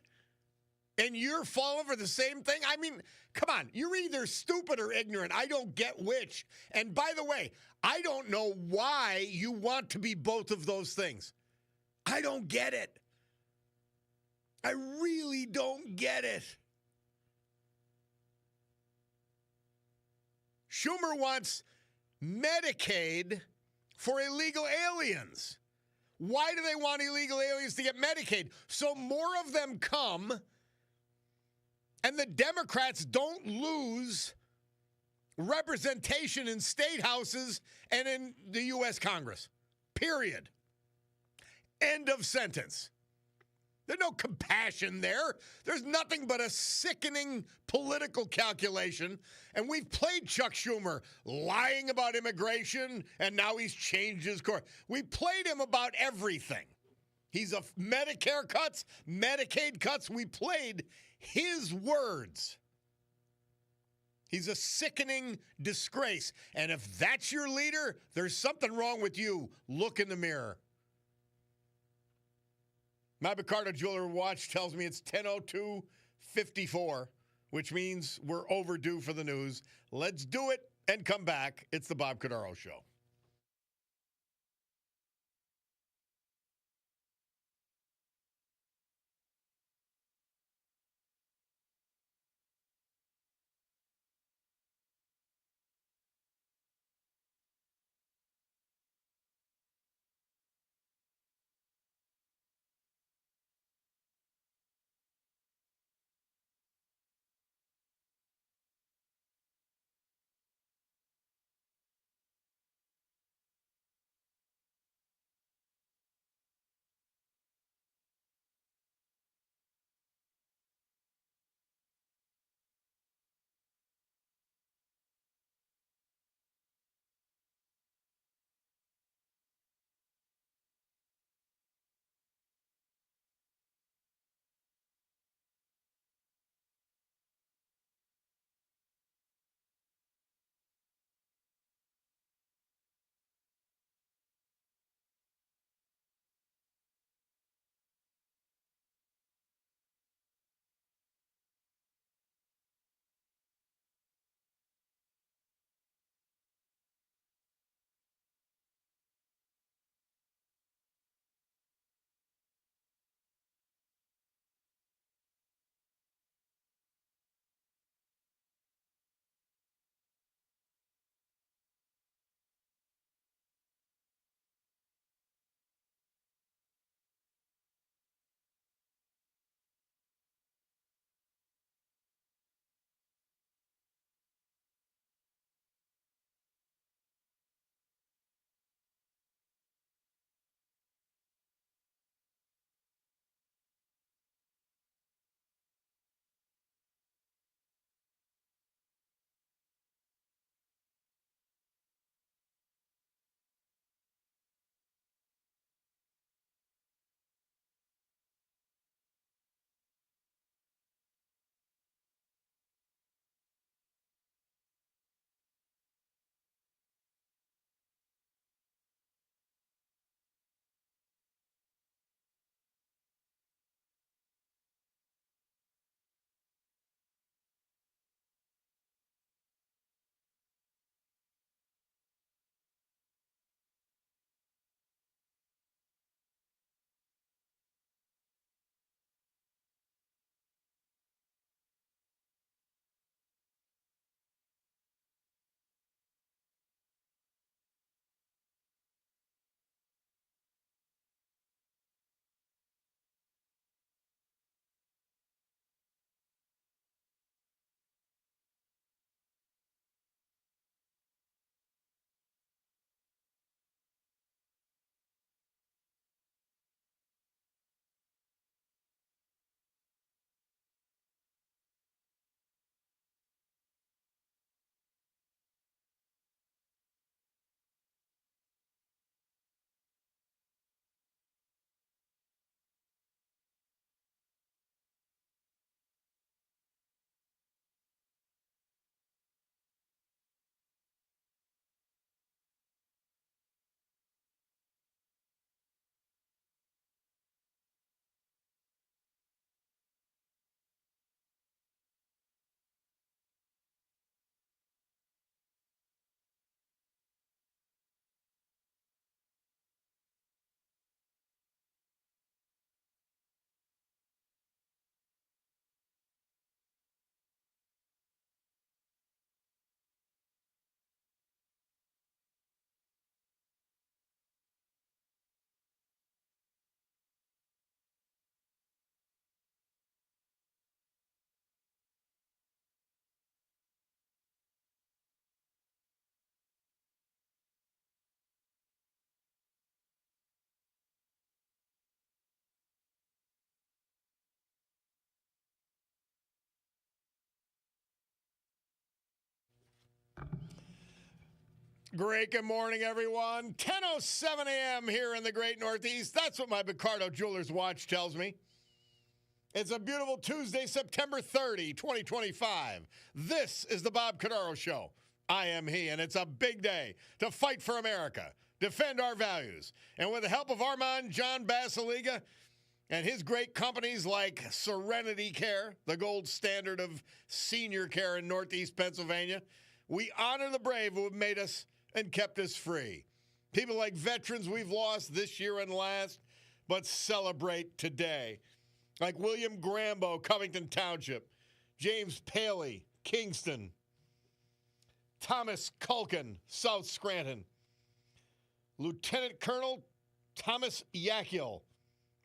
and you're falling for the same thing? I mean, come on. You're either stupid or ignorant. I don't get which. And by the way, I don't know why you want to be both of those things. I don't get it. I really don't get it. Schumer wants Medicaid for illegal aliens. Why do they want illegal aliens to get Medicaid? So more of them come, and the Democrats don't lose representation in state houses and in the U.S. Congress. Period. End of sentence. There's no compassion there. There's nothing but a sickening political calculation. And we've played Chuck Schumer lying about immigration, and now he's changed his course. We played him about everything. He's a Medicare cuts, Medicaid cuts. We played his words. He's a sickening disgrace. And if that's your leader, there's something wrong with you. Look in the mirror. My Picardo Jeweler watch tells me it's 10:02:54, which means we're overdue for the news. Let's do it and come back. It's the Bob Cordaro Show. Great good morning, everyone. 10:07 a.m. here in the great Northeast. That's what my Cordaro Jewelers watch tells me. It's a beautiful Tuesday, September 30, 2025. This is the Bob Cordaro Show. I am he, and it's a big day to fight for America, defend our values, and with the help of Armand John Basiliga and his great companies like Serenity Care, the gold standard of senior care in Northeast Pennsylvania, we honor the brave who have made us and kept us free. People like veterans we've lost this year and last, but celebrate today. Like William Grambo, Covington Township, James Paley, Kingston, Thomas Culkin, South Scranton, Lieutenant Colonel Thomas Yakiel,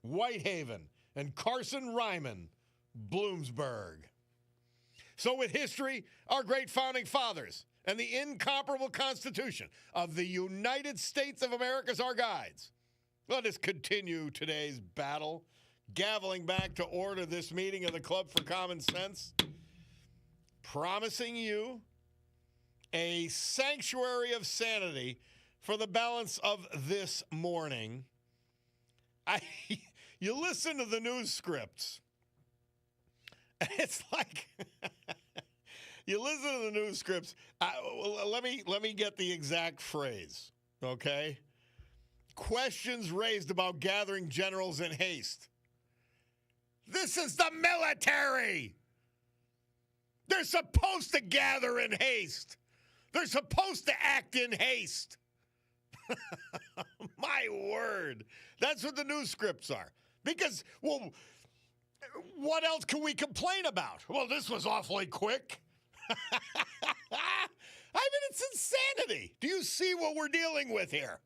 Whitehaven, and Carson Ryman, Bloomsburg. So with history, our great founding fathers, and the incomparable Constitution of the United States of America as our guides, let us continue today's battle, gaveling back to order this meeting of the Club for Common Sense, promising you a sanctuary of sanity for the balance of this morning. You listen to the news scripts. It's like you listen to the news scripts. Let me get the exact phrase, okay? Questions raised about gathering generals in haste. This is the military. They're supposed to gather in haste. They're supposed to act in haste. My word. That's what the news scripts are. Because, well, what else can we complain about? Well, this was awfully quick. I mean, it's insanity. Do you see what we're dealing with here?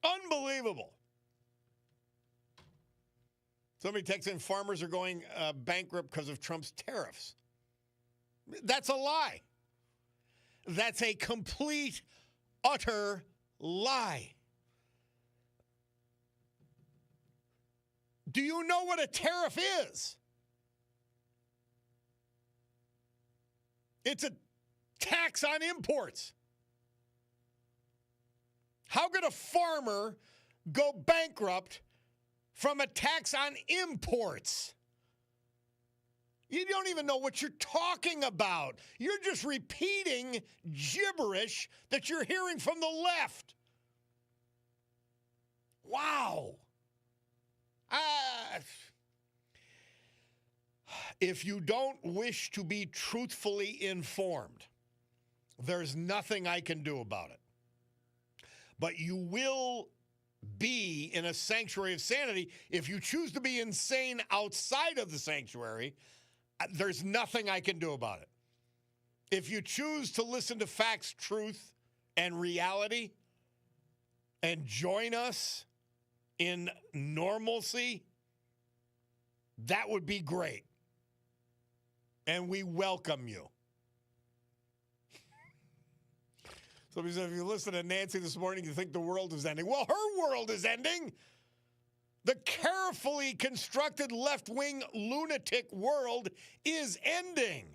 Unbelievable. Somebody texts in farmers are going bankrupt because of Trump's tariffs. That's a lie. That's a complete, utter lie. Do you know what a tariff is? It's a tax on imports. How could a farmer go bankrupt from a tax on imports? You don't even know what you're talking about. You're just repeating gibberish that you're hearing from the left. Wow. If you don't wish to be truthfully informed, there's nothing I can do about it. But you will be in a sanctuary of sanity. If you choose to be insane outside of the sanctuary, there's nothing I can do about it. If you choose to listen to facts, truth, and reality, and join us in normalcy, that would be great. And we welcome you. Somebody said, if you listen to Nancy this morning, you think the world is ending. Well, her world is ending. The carefully constructed left-wing lunatic world is ending.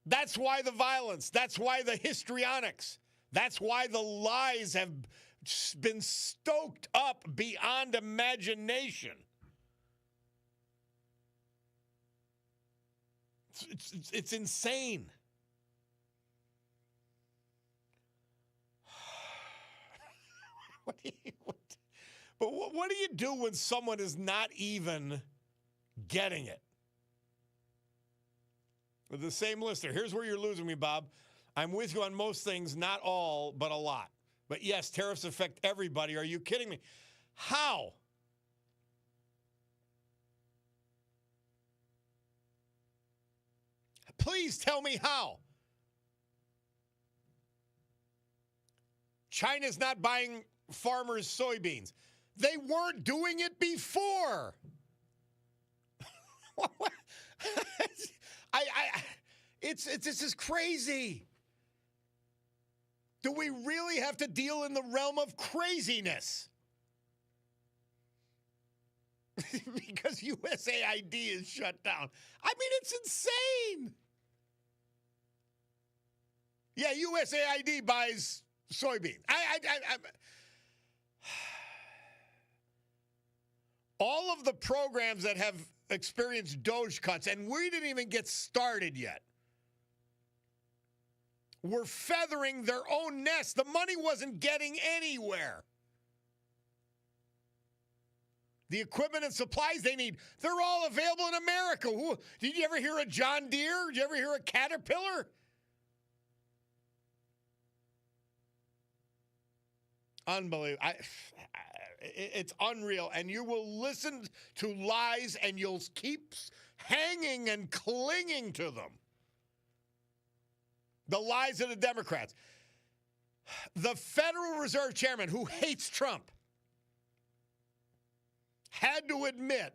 That's why the violence. That's why the histrionics. That's why the lies have been stoked up beyond imagination. It's insane. What do you do when someone is not even getting it? With the same listener, here's where you're losing me, Bob. I'm with you on most things, not all, but a lot. But yes, tariffs affect everybody. Are you kidding me? How? Please tell me how. China's not buying farmers' soybeans. They weren't doing it before. This is crazy. Do we really have to deal in the realm of craziness? Because USAID is shut down. I mean, it's insane. Yeah, USAID buys soybeans. All of the programs that have experienced Doge cuts, and we didn't even get started yet, were feathering their own nest. The money wasn't getting anywhere. The equipment and supplies they need, they're all available in America. Did you ever hear of John Deere? Did you ever hear of Caterpillar? Unbelievable. It's unreal. And you will listen to lies and you'll keep hanging and clinging to them. The lies of the Democrats. The Federal Reserve Chairman, who hates Trump, had to admit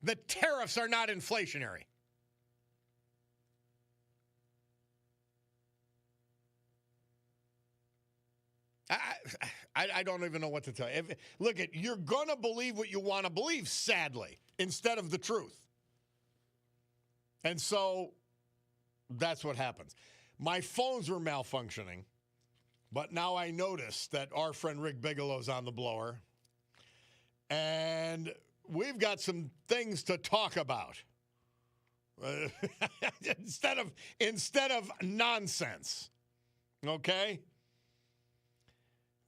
that tariffs are not inflationary. I don't even know what to tell you. Look, you're going to believe what you want to believe, sadly, instead of the truth. And so that's what happens. My phones were malfunctioning, but now I notice that our friend Rick Bigelow's on the blower. And we've got some things to talk about instead of nonsense. Okay?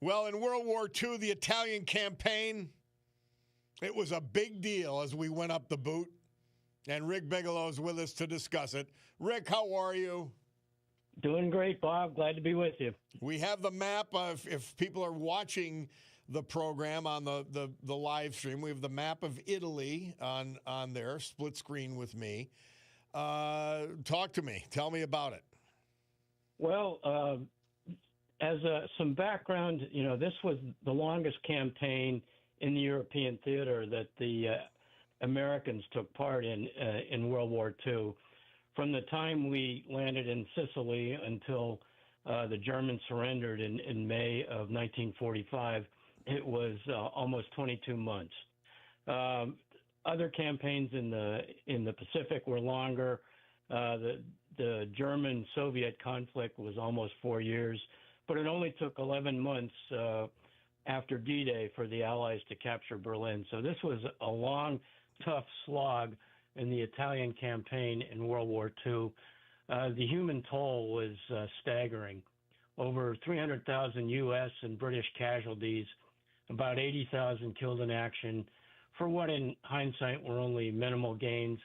Well, in World War II, the Italian campaign, it was a big deal as we went up the boot. And Rick Bigelow's with us to discuss it. Rick, how are you? Doing great, Bob. Glad to be with you. We have the map of, if people are watching the program on the live stream, we have the map of Italy on there, split screen with me. Talk to me. Tell me about it. Well, as some background, this was the longest campaign in the European theater that the Americans took part in World War II. From the time we landed in Sicily until the Germans surrendered in May of 1945, it was almost 22 months. Other campaigns in the Pacific were longer. The German-Soviet conflict was almost 4 years, but it only took 11 months after D-Day for the Allies to capture Berlin. So this was a long, tough slog in the Italian campaign in World War II. The human toll was staggering. Over 300,000 U.S. and British casualties, about 80,000 killed in action, for what in hindsight were only minimal gains.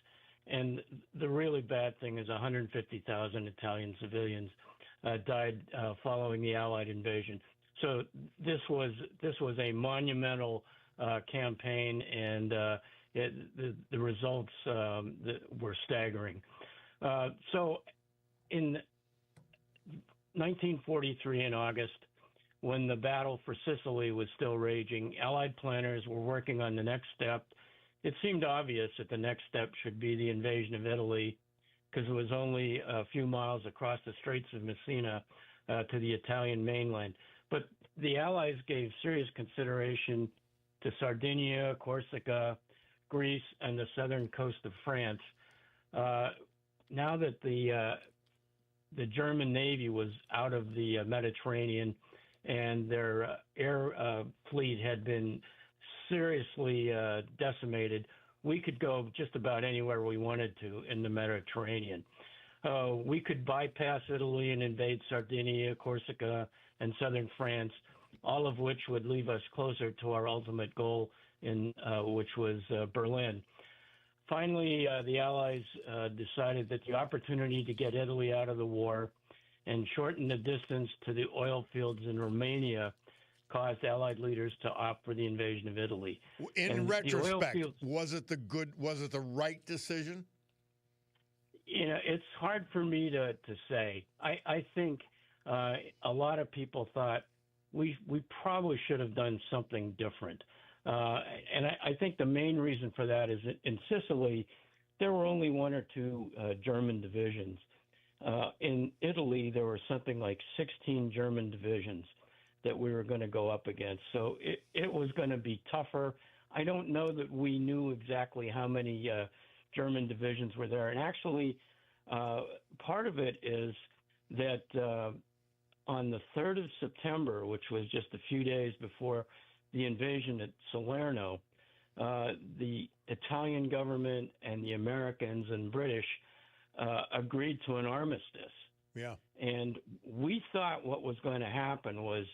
And the really bad thing is 150,000 Italian civilians died following the Allied invasion. So this was a monumental campaign, and the results were staggering. So in 1943 in August, when the battle for Sicily was still raging, Allied planners were working on the next step. It seemed obvious that the next step should be the invasion of Italy, because it was only a few miles across the Straits of Messina to the Italian mainland. But the Allies gave serious consideration to Sardinia, Corsica, Greece, and the southern coast of France. Now that the German Navy was out of the Mediterranean and their air fleet had been seriously decimated, we could go just about anywhere we wanted to in the Mediterranean. We could bypass Italy and invade Sardinia, Corsica, and southern France, all of which would leave us closer to our ultimate goal, which was Berlin. Finally, the Allies decided that the opportunity to get Italy out of the war and shorten the distance to the oil fields in Romania caused Allied leaders to opt for the invasion of Italy. In retrospect, was it the right decision? It's hard for me to say. I think a lot of people thought we probably should have done something different. And I think the main reason for that is that in Sicily, there were only one or two German divisions. In Italy, there were something like 16 German divisions that we were going to go up against. So it was going to be tougher. I don't know that we knew exactly how many German divisions were there. And actually, part of it is that on the 3rd of September, which was just a few days before the invasion at Salerno, the Italian government and the Americans and British agreed to an armistice. Yeah. And we thought what was going to happen was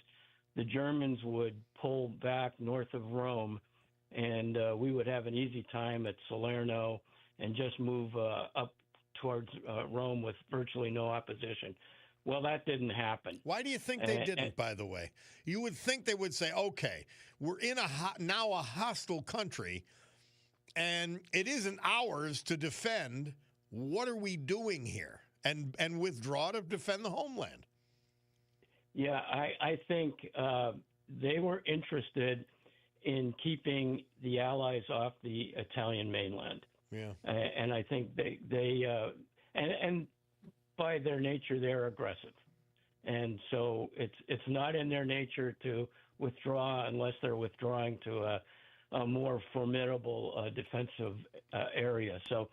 the Germans would pull back north of Rome, and we would have an easy time at Salerno and just move up towards Rome with virtually no opposition. Well, that didn't happen. Why do you think they didn't, by the way? You would think they would say, okay, we're in now a hostile country, and it isn't ours to defend. What are we doing here? And withdraw to defend the homeland. Yeah, I think they were interested in keeping the Allies off the Italian mainland. Yeah. And I think they and by their nature, they're aggressive. And so it's not in their nature to withdraw unless they're withdrawing to a more formidable defensive area. So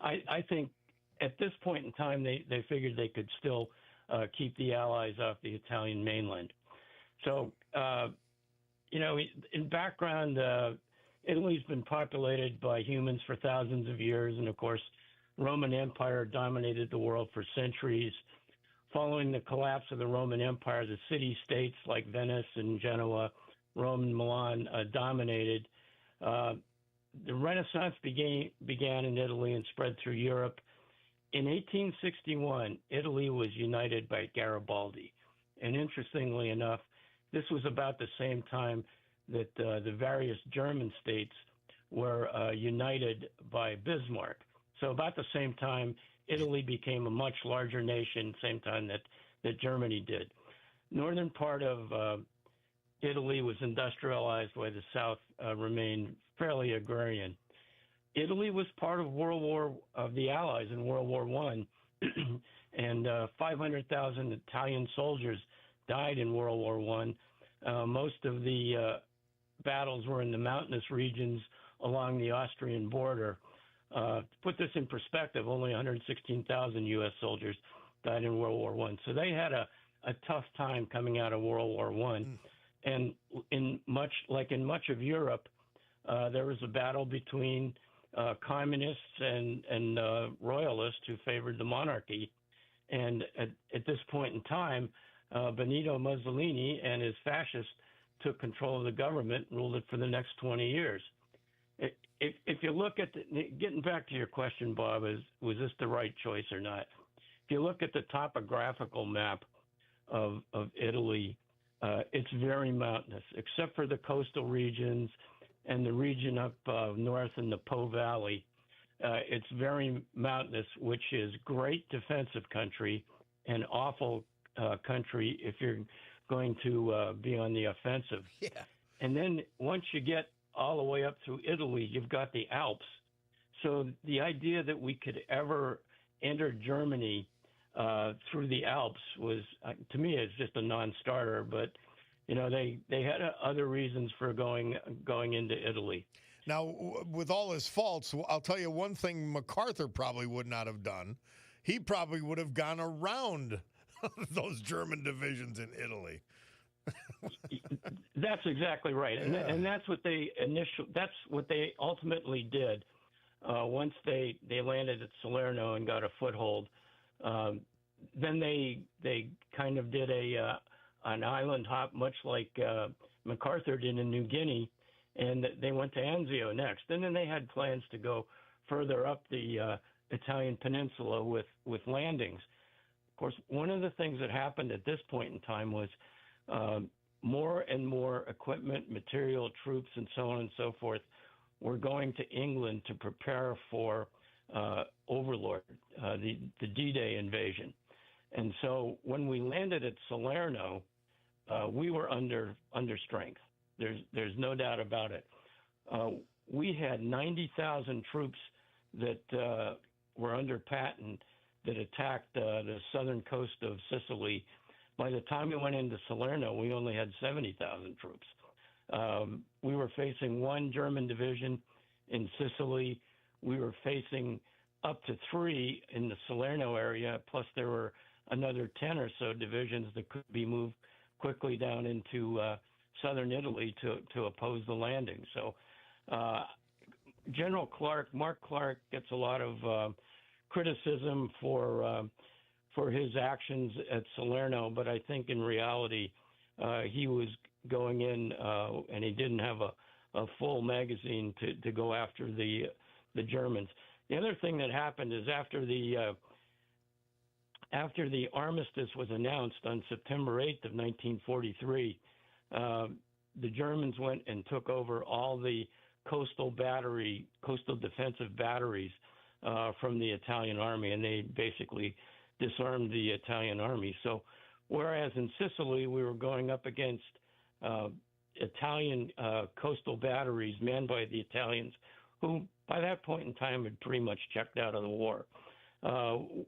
I think at this point in time, they figured they could still keep the Allies off the Italian mainland. So, in background, Italy's been populated by humans for thousands of years. And of course, Roman Empire dominated the world for centuries. Following the collapse of the Roman Empire, the city-states like Venice and Genoa, Rome and Milan dominated. The Renaissance began in Italy and spread through Europe. In 1861, Italy was united by Garibaldi. And interestingly enough, this was about the same time that the various German states were united by Bismarck. So about the same time, Italy became a much larger nation, same time that Germany did. Northern part of Italy was industrialized, while the south remained fairly agrarian. Italy was part of the Allies in World War I, and 500,000 Italian soldiers died in World War I. Most of the battles were in the mountainous regions along the Austrian border. To put this in perspective, only 116,000 U.S. soldiers died in World War I. So they had a tough time coming out of World War I. And in much of Europe, there was a battle between communists and royalists who favored the monarchy. And at this point in time, Benito Mussolini and his fascists took control of the government and ruled it for the next 20 years. If you look at getting back to your question, Bob, was this the right choice or not? If you look at the topographical map of Italy, it's very mountainous, except for the coastal regions and the region up north in the Po Valley. It's very mountainous, which is great defensive country and awful country if you're going to be on the offensive. Yeah. And then once you get all the way up through Italy, you've got the Alps. So the idea that we could ever enter Germany through the Alps was, to me, it's just a non-starter. But they had other reasons for going into Italy. Now, with all his faults, I'll tell you one thing MacArthur probably would not have done. He probably would have gone around those German divisions in Italy. That's exactly right, and that's what they ultimately did. Once they landed at Salerno and got a foothold, then they kind of did an island hop, much like MacArthur did in New Guinea, and they went to Anzio next. And then they had plans to go further up the Italian peninsula with landings. Of course, one of the things that happened at this point in time was more and more equipment, material, troops, and so on and so forth were going to England to prepare for Overlord, the D-Day invasion. And so when we landed at Salerno, we were under strength. There's no doubt about it. We had 90,000 troops that were under Patton that attacked the southern coast of Sicily. By the time we went into Salerno, we only had 70,000 troops. We were facing one German division in Sicily. We were facing up to three in the Salerno area, plus there were another 10 or so divisions that could be moved quickly down into southern Italy to oppose the landing. So General Mark Clark, gets a lot of criticism for his actions at Salerno, but I think in reality he was going in and he didn't have a full magazine to go after the Germans. The other thing that happened is after the armistice was announced on September 8th of 1943, the Germans went and took over all the coastal defensive batteries from the Italian army, and they basically disarmed the Italian army. So whereas in Sicily we were going up against Italian coastal batteries manned by the Italians, who by that point in time had pretty much checked out of the war,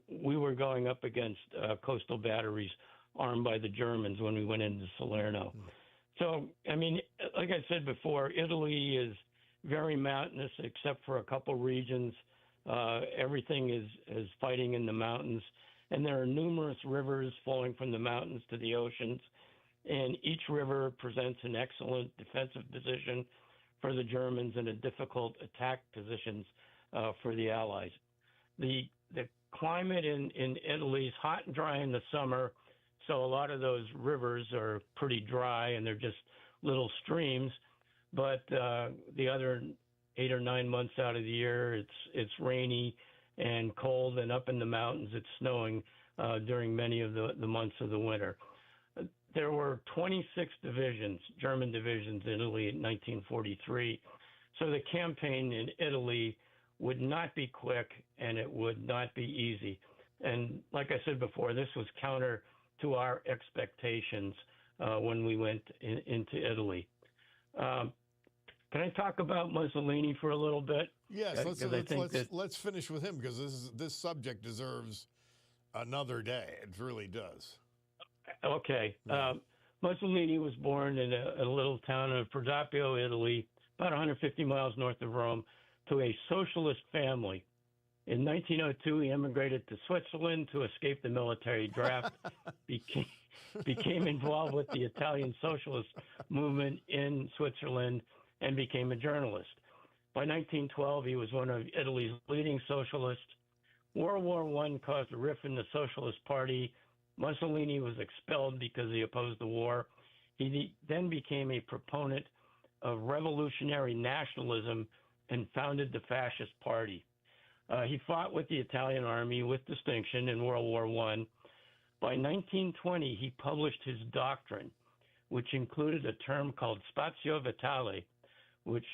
we were going up against coastal batteries armed by the Germans when we went into Salerno. So, I mean, like I said before, Italy is very mountainous except for a couple regions. Everything is fighting in the mountains, and there are numerous rivers flowing from the mountains to the oceans, and each river presents an excellent defensive position for the Germans and a difficult attack positions for the Allies. The climate in Italy is hot and dry in the summer, so a lot of those rivers are pretty dry and they're just little streams. But the other 8 or 9 months out of the year, it's rainy and cold, and up in the mountains it's snowing during many of the months of the winter. There were 26 divisions, German divisions in Italy in 1943. So the campaign in Italy would not be quick and it would not be easy. And like I said before, this was counter to our expectations when we went into Italy. Can I talk about Mussolini for a little bit? Yes, let's finish with him, because this subject deserves another day. It really does. Okay. Yeah. Mussolini was born in a little town of Prodapio, Italy, about 150 miles north of Rome, to a socialist family. In 1902, he emigrated to Switzerland to escape the military draft, became involved with the Italian socialist movement in Switzerland, and became a journalist. By 1912, he was one of Italy's leading socialists. World War I caused a rift in the Socialist Party. Mussolini was expelled because he opposed the war. He then became a proponent of revolutionary nationalism and founded the Fascist Party. He fought with the Italian army with distinction in World War I. By 1920, he published his doctrine, which included a term called Spazio Vitale, which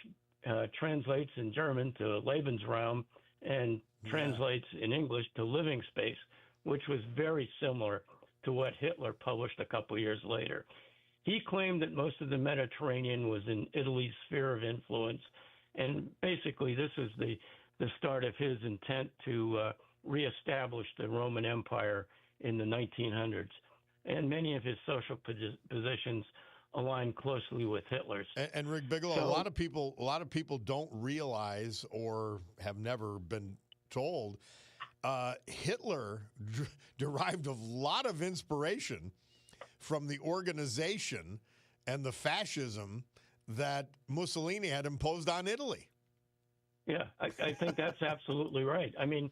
translates in German to Lebensraum and translates in English to living space, which was very similar to what Hitler published a couple years later. He claimed that most of the Mediterranean was in Italy's sphere of influence, and basically this was the start of his intent to reestablish the Roman Empire in the 1900s. And many of his social positions aligned closely with Hitler's. And Rick Bigelow, so, a lot of people don't realize, or have never been told, Hitler derived a lot of inspiration from the organization and the fascism that Mussolini had imposed on Italy. Yeah, I think that's absolutely right. I mean,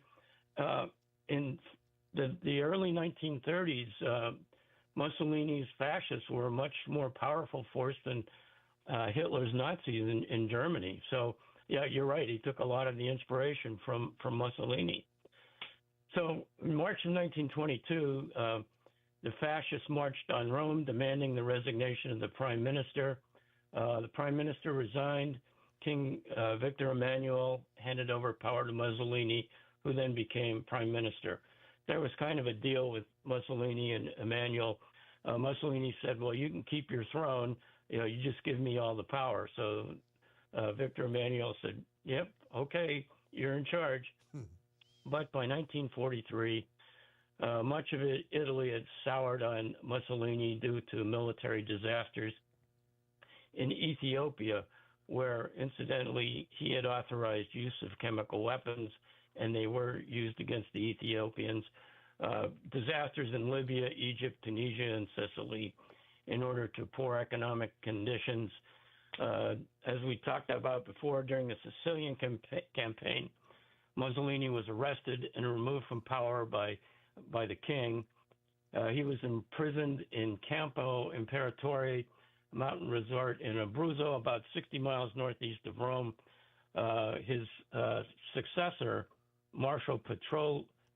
in the early 1930s, Mussolini's fascists were a much more powerful force than Hitler's Nazis in Germany. So, yeah, you're right. He took a lot of the inspiration from Mussolini. So in March of 1922, the fascists marched on Rome, demanding the resignation of the prime minister. The prime minister resigned. King Victor Emmanuel handed over power to Mussolini, who then became prime minister. There was kind of a deal with Mussolini and Emmanuel. Mussolini said, well, you can keep your throne. You just give me all the power. So Victor Emmanuel said, yep, okay, you're in charge. But by 1943, much of Italy had soured on Mussolini due to military disasters in Ethiopia, where, incidentally, he had authorized use of chemical weapons, and they were used against the Ethiopians. disasters in Libya, Egypt, Tunisia, and Sicily in order to poor economic conditions. As we talked about before, during the Sicilian campaign, Mussolini was arrested and removed from power by the king. He was imprisoned in Campo Imperatore, a mountain resort in Abruzzo, about 60 miles northeast of Rome. His successor, Marshal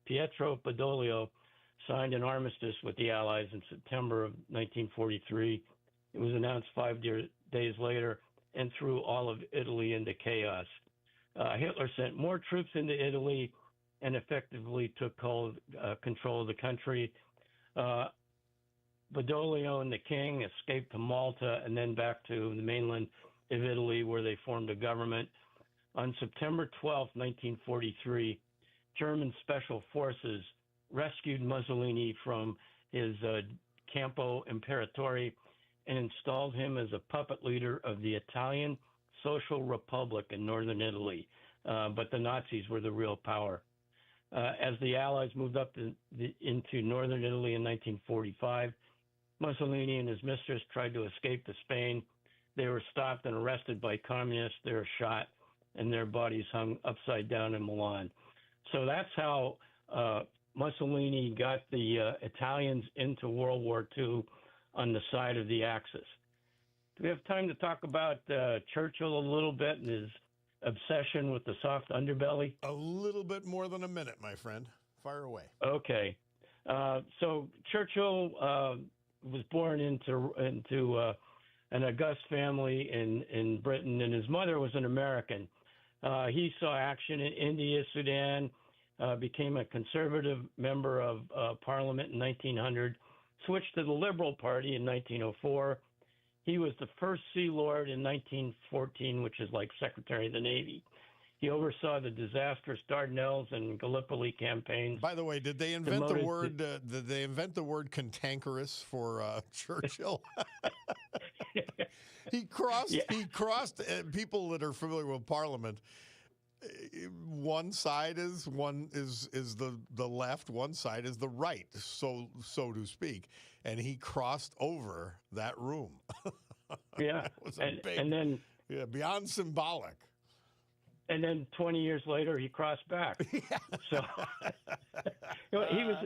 Pietro Badoglio, signed an armistice with the Allies in September of 1943. It was announced 5 days later and threw all of Italy into chaos. Hitler sent more troops into Italy and effectively took control of the country. Badoglio and the king escaped to Malta and then back to the mainland of Italy, where they formed a government. On September 12, 1943, German special forces rescued Mussolini from his Campo Imperatore and installed him as a puppet leader of the Italian Social Republic in northern Italy. But the Nazis were the real power. As the Allies moved up into northern Italy in 1945, Mussolini and his mistress tried to escape to Spain. They were stopped and arrested by communists. They were shot, and their bodies hung upside down in Milan. So that's how Mussolini got the Italians into World War II on the side of the Axis. Do we have time to talk about Churchill a little bit and his obsession with the soft underbelly? A little bit more than a minute, my friend. Fire away. Okay. So Churchill was born into an august family in Britain, and his mother was an American. He saw action in India, Sudan, became a conservative member of Parliament in 1900, switched to the Liberal Party in 1904. He was the first Sea Lord in 1914, which is like Secretary of the Navy. He oversaw the disastrous Dardanelles and Gallipoli campaigns. By the way, did they invent the word? Did they invent the word cantankerous for Churchill? He crossed. Yeah. He crossed. People that are familiar with Parliament, one side is the left, one side is the right, so to speak, and he crossed over that room. Yeah, and then beyond symbolic. And then 20 years later, he crossed back. Yeah. So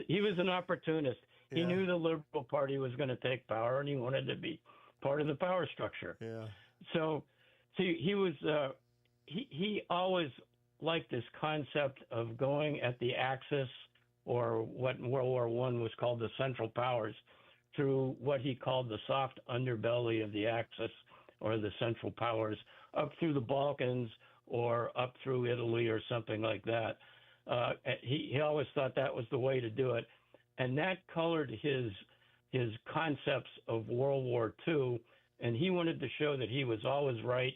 he was an opportunist. He knew the Liberal Party was going to take power, and he wanted to be part of the power structure. Yeah. So he was he always liked this concept of going at the axis, or what in World War I was called the Central Powers, through what he called the soft underbelly of the Axis, or the Central Powers, up through the Balkans or up through Italy or something like that. He always thought that was the way to do it, and that colored his concepts of World War II. And he wanted to show that he was always right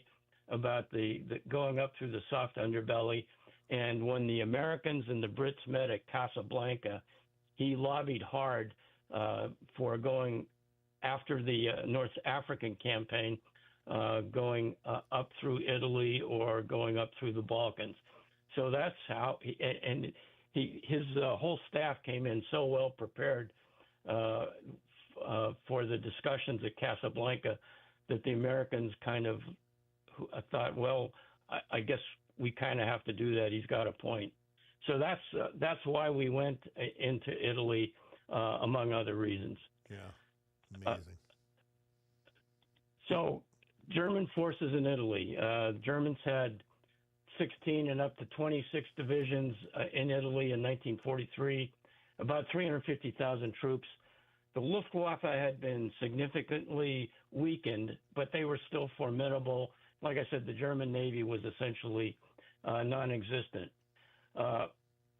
about the going up through the soft underbelly. And when the Americans and the Brits met at Casablanca, he lobbied hard for going after the North African campaign, going up through Italy or going up through the Balkans. So that's how his whole staff came in so well prepared for the discussions at Casablanca that the Americans kind of thought, well, I guess we kind of have to do that. He's got a point. So that's why we went into Italy, among other reasons. Yeah, amazing. So German forces in Italy. Germans had 16 and up to 26 divisions in Italy in 1943, about 350,000 troops. The Luftwaffe had been significantly weakened, but they were still formidable. Like I said, the German Navy was essentially non-existent.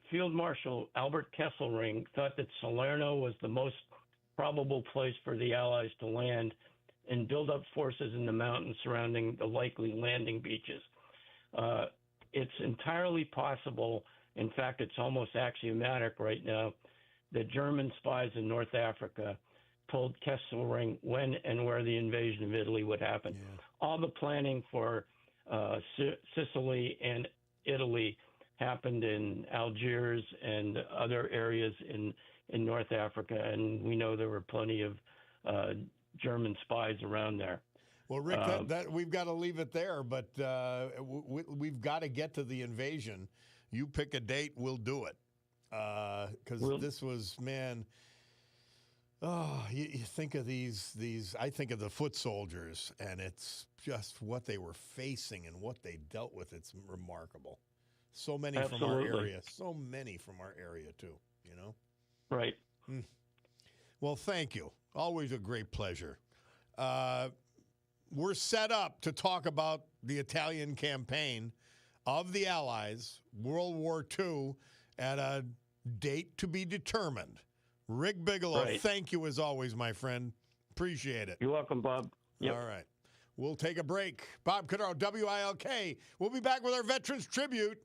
Field Marshal Albert Kesselring thought that Salerno was the most probable place for the Allies to land and build up forces in the mountains surrounding the likely landing beaches. It's entirely possible, in fact, it's almost axiomatic right now, that German spies in North Africa told Kesselring when and where the invasion of Italy would happen. Yeah. All the planning for Sicily and Italy happened in Algiers and other areas in North Africa, and we know there were plenty of German spies around there. Well, Rick, that we've got to leave it there, but we've got to get to the invasion. You pick a date, we'll do it. Because this was, man, you think of these, I think of the foot soldiers, and it's just what they were facing and what they dealt with. It's remarkable. So many from our area. So many from our area, too, you know? Right. Well, thank you. Always a great pleasure. We're set up to talk about the Italian campaign of the Allies, World War II, at a date to be determined. Rick Bigelow, Thank you as always, my friend. Appreciate it. You're welcome, Bob. Yep. All right. We'll take a break. Bob Cordaro, WILK. We'll be back with our Veterans Tribute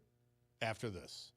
after this.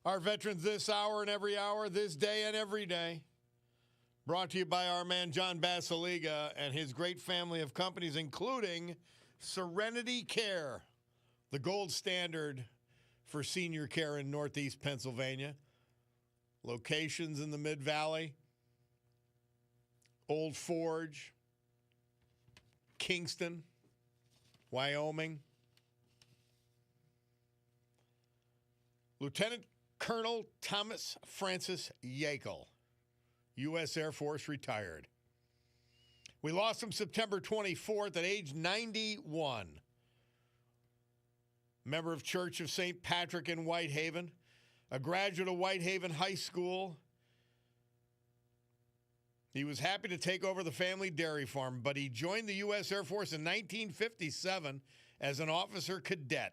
Our veterans this hour and every hour, this day and every day. Brought to you by our man John Basiliga and his great family of companies, including Serenity Care, the gold standard for senior care in Northeast Pennsylvania. Locations in the Mid-Valley, Old Forge, Kingston, Wyoming. Lieutenant Colonel Thomas Francis Yakel, U.S. Air Force, retired. We lost him September 24th at age 91. Member of Church of St. Patrick in Whitehaven, a graduate of Whitehaven High School. He was happy to take over the family dairy farm, but he joined the U.S. Air Force in 1957 as an officer cadet.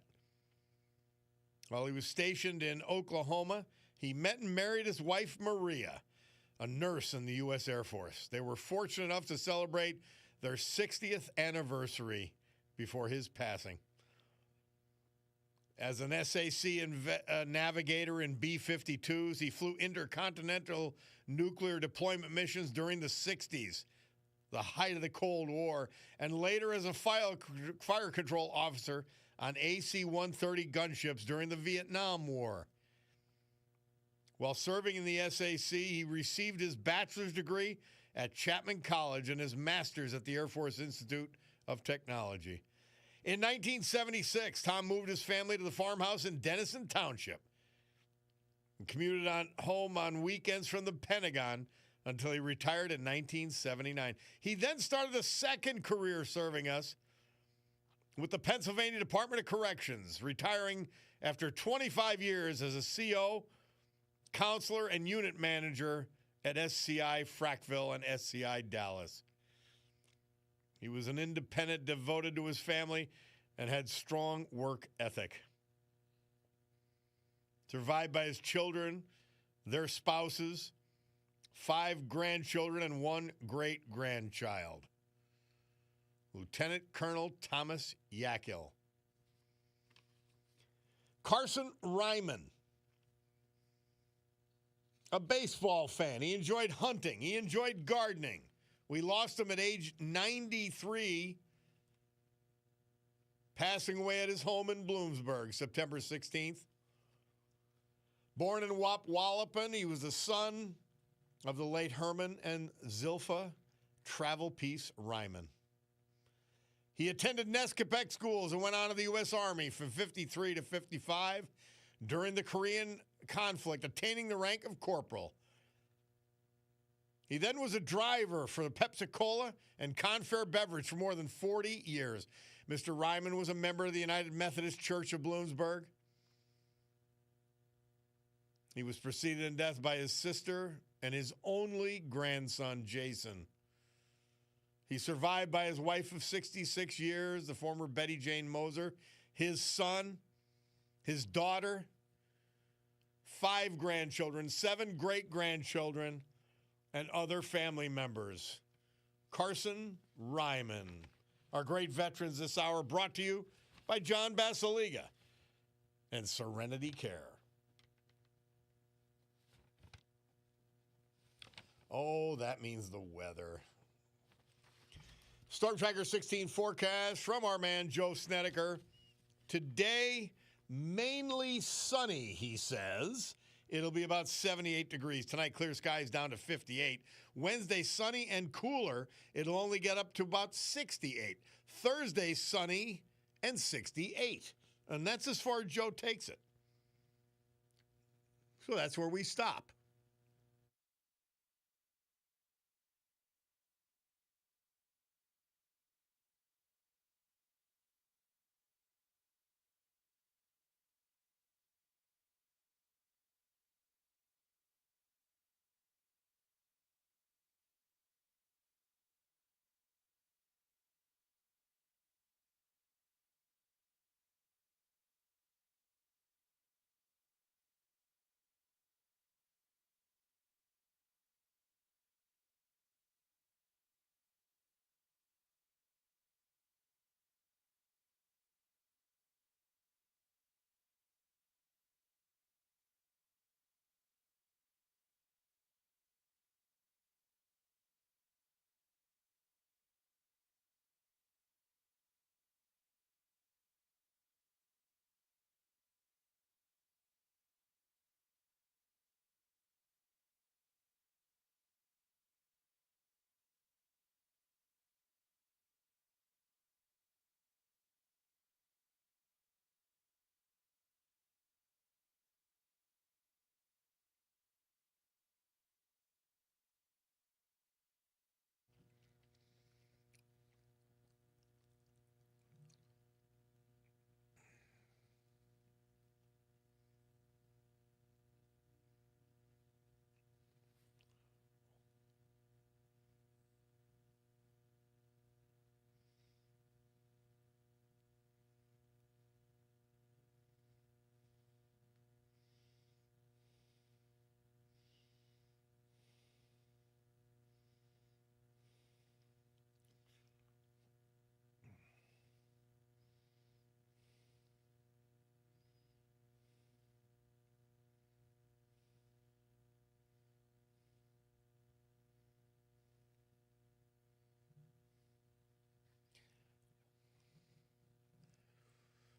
While he was stationed in Oklahoma, he met and married his wife, Maria, a nurse in the U.S. Air Force. They were fortunate enough to celebrate their 60th anniversary before his passing. As an SAC navigator in B-52s, he flew intercontinental nuclear deployment missions during the 60s, the height of the Cold War, and later as a fire control officer on AC-130 gunships during the Vietnam War. While serving in the SAC, he received his bachelor's degree at Chapman College and his master's at the Air Force Institute of Technology. In 1976, Tom moved his family to the farmhouse in Denison Township and commuted home on weekends from the Pentagon until he retired in 1979. He then started a second career serving us with the Pennsylvania Department of Corrections, retiring after 25 years as a CO, counselor, and unit manager at SCI Frackville and SCI Dallas. He was an independent, devoted to his family, and had strong work ethic. Survived by his children, their spouses, 5 grandchildren, and 1 great-grandchild. Lieutenant Colonel Thomas Yakel. Carson Ryman, a baseball fan. He enjoyed hunting. He enjoyed gardening. We lost him at age 93, passing away at his home in Bloomsburg, September 16th. Born in Wapwallopin, he was the son of the late Herman and Zilpha Travel Peace Ryman. He attended Nescopec schools and went on to the U.S. Army from 53 to 55 during the Korean conflict, attaining the rank of corporal. He then was a driver for the Pepsi-Cola and Confair beverage for more than 40 years. Mr. Ryman was a member of the United Methodist Church of Bloomsburg. He was preceded in death by his sister and his only grandson, Jason. He's survived by his wife of 66 years, the former Betty Jane Moser, his son, his daughter, 5 grandchildren, 7 great-grandchildren, and other family members. Carson Ryman. Our great veterans this hour, brought to you by John Basiliga and Serenity Care. Oh, that means the weather. Storm Tracker 16 forecast from our man Joe Snedeker. Today, mainly sunny, he says. It'll be about 78 degrees. Tonight, clear skies down to 58. Wednesday, sunny and cooler. It'll only get up to about 68. Thursday, sunny and 68. And that's as far as Joe takes it. So that's where we stop.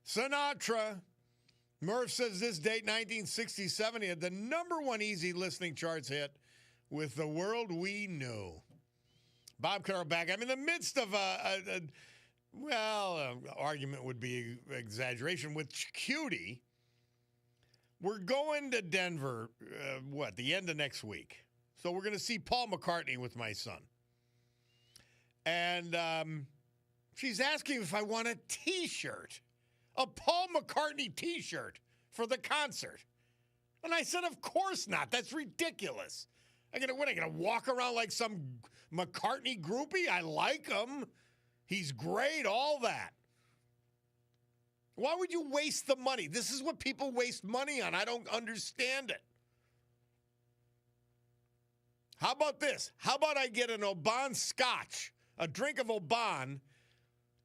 Sinatra. Murph says this date, 1967, he had the number 1 easy listening charts hit with The World We Knew. Bob Cordaro back. I'm in the midst of argument would be exaggeration with Cutie. We're going to Denver, the end of next week. So we're going to see Paul McCartney with my son. And she's asking if I want a T-shirt, a Paul McCartney T-shirt for the concert. And I said, of course not. That's ridiculous. I going to walk around like some McCartney groupie? I like him. He's great, all that. Why would you waste the money? This is what people waste money on. I don't understand it. How about this? How about I get an Oban scotch, a drink of Oban,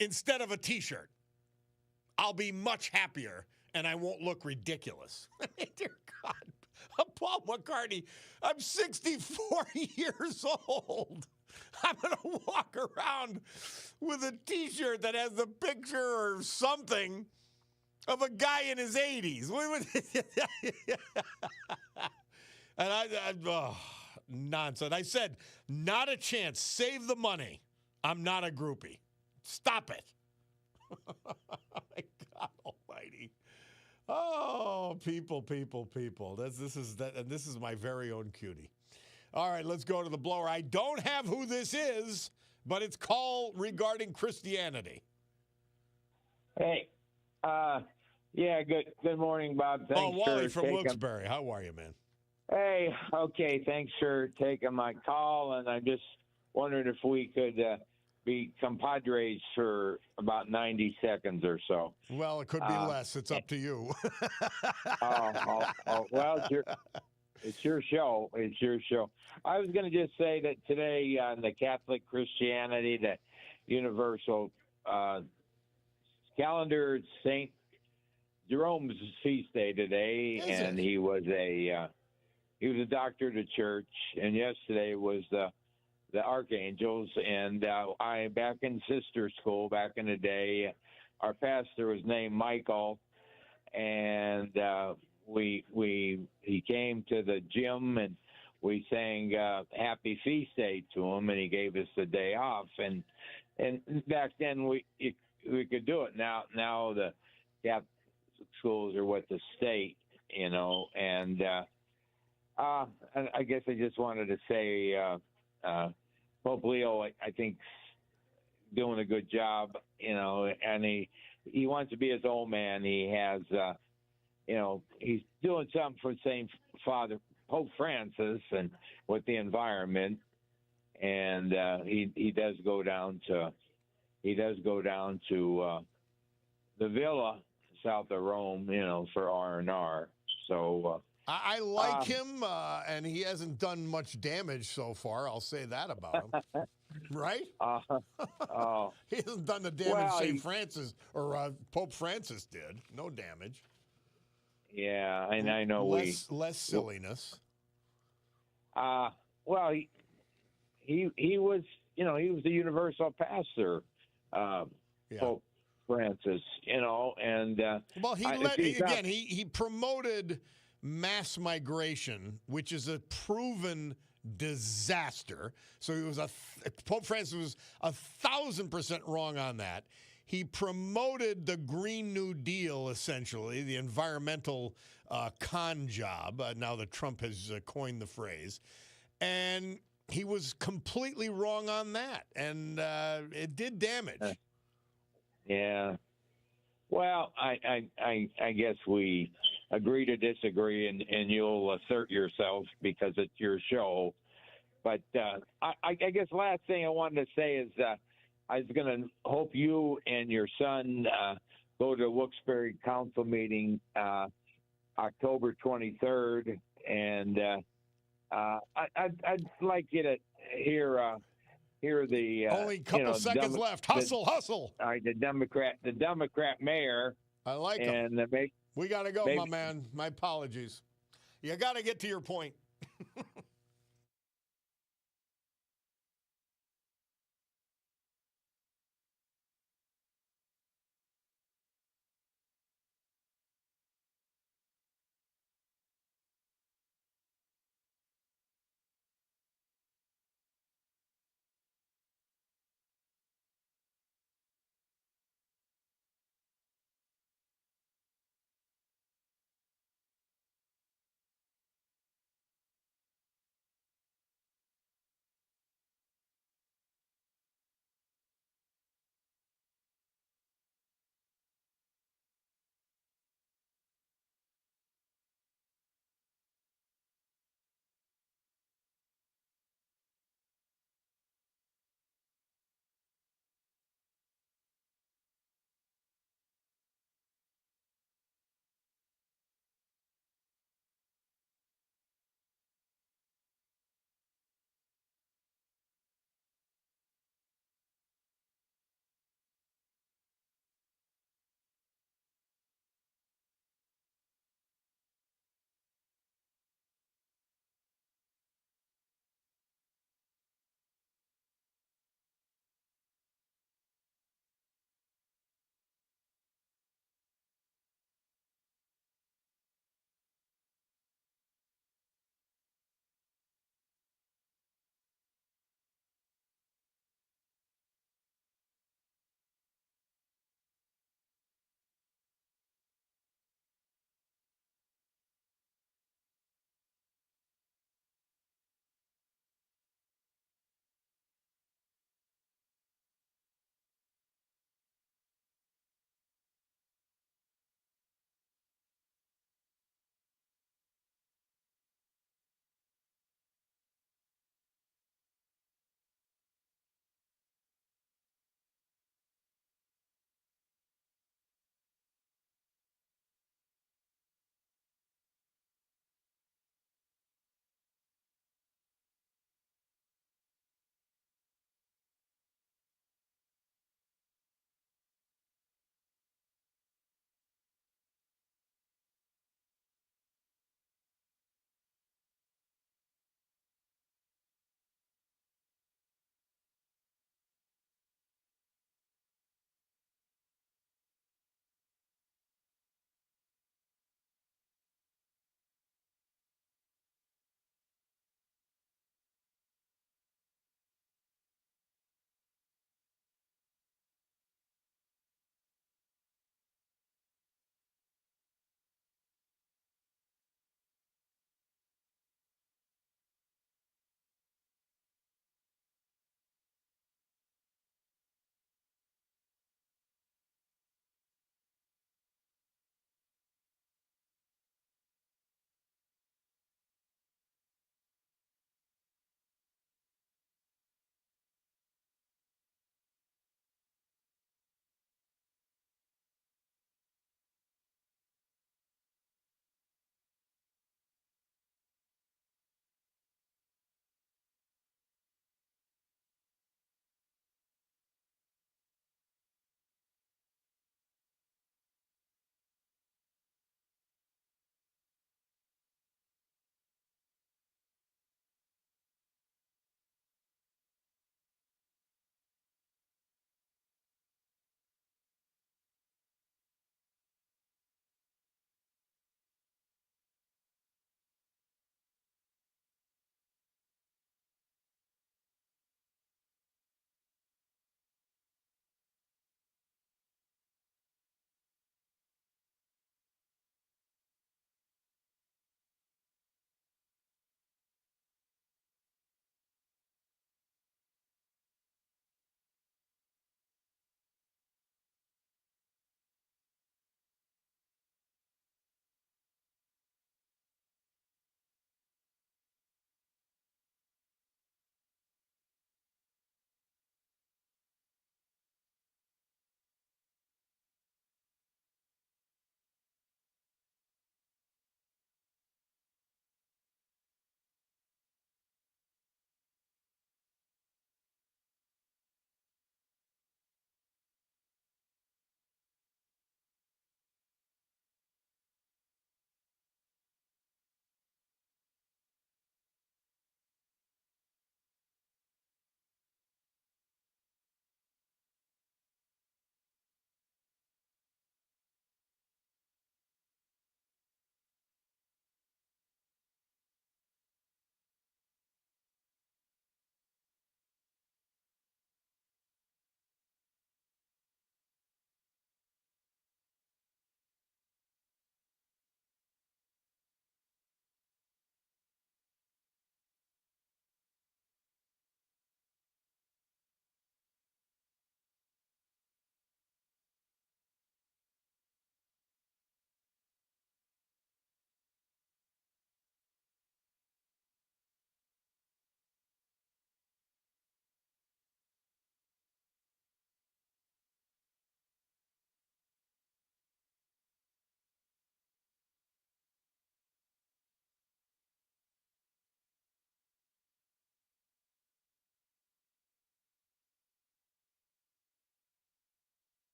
instead of a T-shirt? I'll be much happier, and I won't look ridiculous. Dear God. Paul McCartney, I'm 64 years old. I'm going to walk around with a T-shirt that has the picture or something of a guy in his 80s. And nonsense. I said, not a chance. Save the money. I'm not a groupie. Stop it. My God almighty. Oh, people. This is my very own Cutie. All right, let's go to the blower. I don't have who this is, but it's call regarding Christianity. Hey, good morning, Bob. Thanks Wally from Wilkes-Barre. How are you, man? Hey, okay, thanks for taking my call, and I'm just wondering if we could be compadres for about 90 seconds or so. Well, it could be less. It's up to you. Well, it's your show. It's your show. I was going to just say that today on the Catholic Christianity, the universal calendar, St. Jerome's feast day today, and he was a doctor of the church, and yesterday was the archangels, and I back in sister school back in the day, our pastor was named Michael, and he came to the gym and we sang Happy Feast Day to him, and he gave us the day off, and back then we could do it. Now the Catholic schools are with the state, and I guess I just wanted to say Pope Leo, I think, doing a good job, and he wants to be his own man. He has, he's doing something for St. Father Pope Francis and with the environment, and he does go down to the villa south of Rome, for R&R. So. I like him, and he hasn't done much damage so far. I'll say that about him. Right? He hasn't done the damage St. Francis or Pope Francis did. No damage. Yeah, and I know less silliness. Well, he was, he was the universal pastor, Pope Francis, and well, he promoted mass migration, which is a proven disaster. So Pope Francis was 1,000% wrong on that. He promoted the Green New Deal, essentially, the environmental con job. Now that Trump has coined the phrase. And he was completely wrong on that. And it did damage. Yeah. Well, I guess we agree to disagree, and you'll assert yourself because it's your show. But I guess last thing I wanted to say is I was going to hope you and your son go to Wilkes-Barre Council meeting October 23rd, and I'd like you to hear the only a couple seconds left. Hustle. All right, the Democrat mayor. I like him. We got to go, my man. My apologies. You got to get to your point.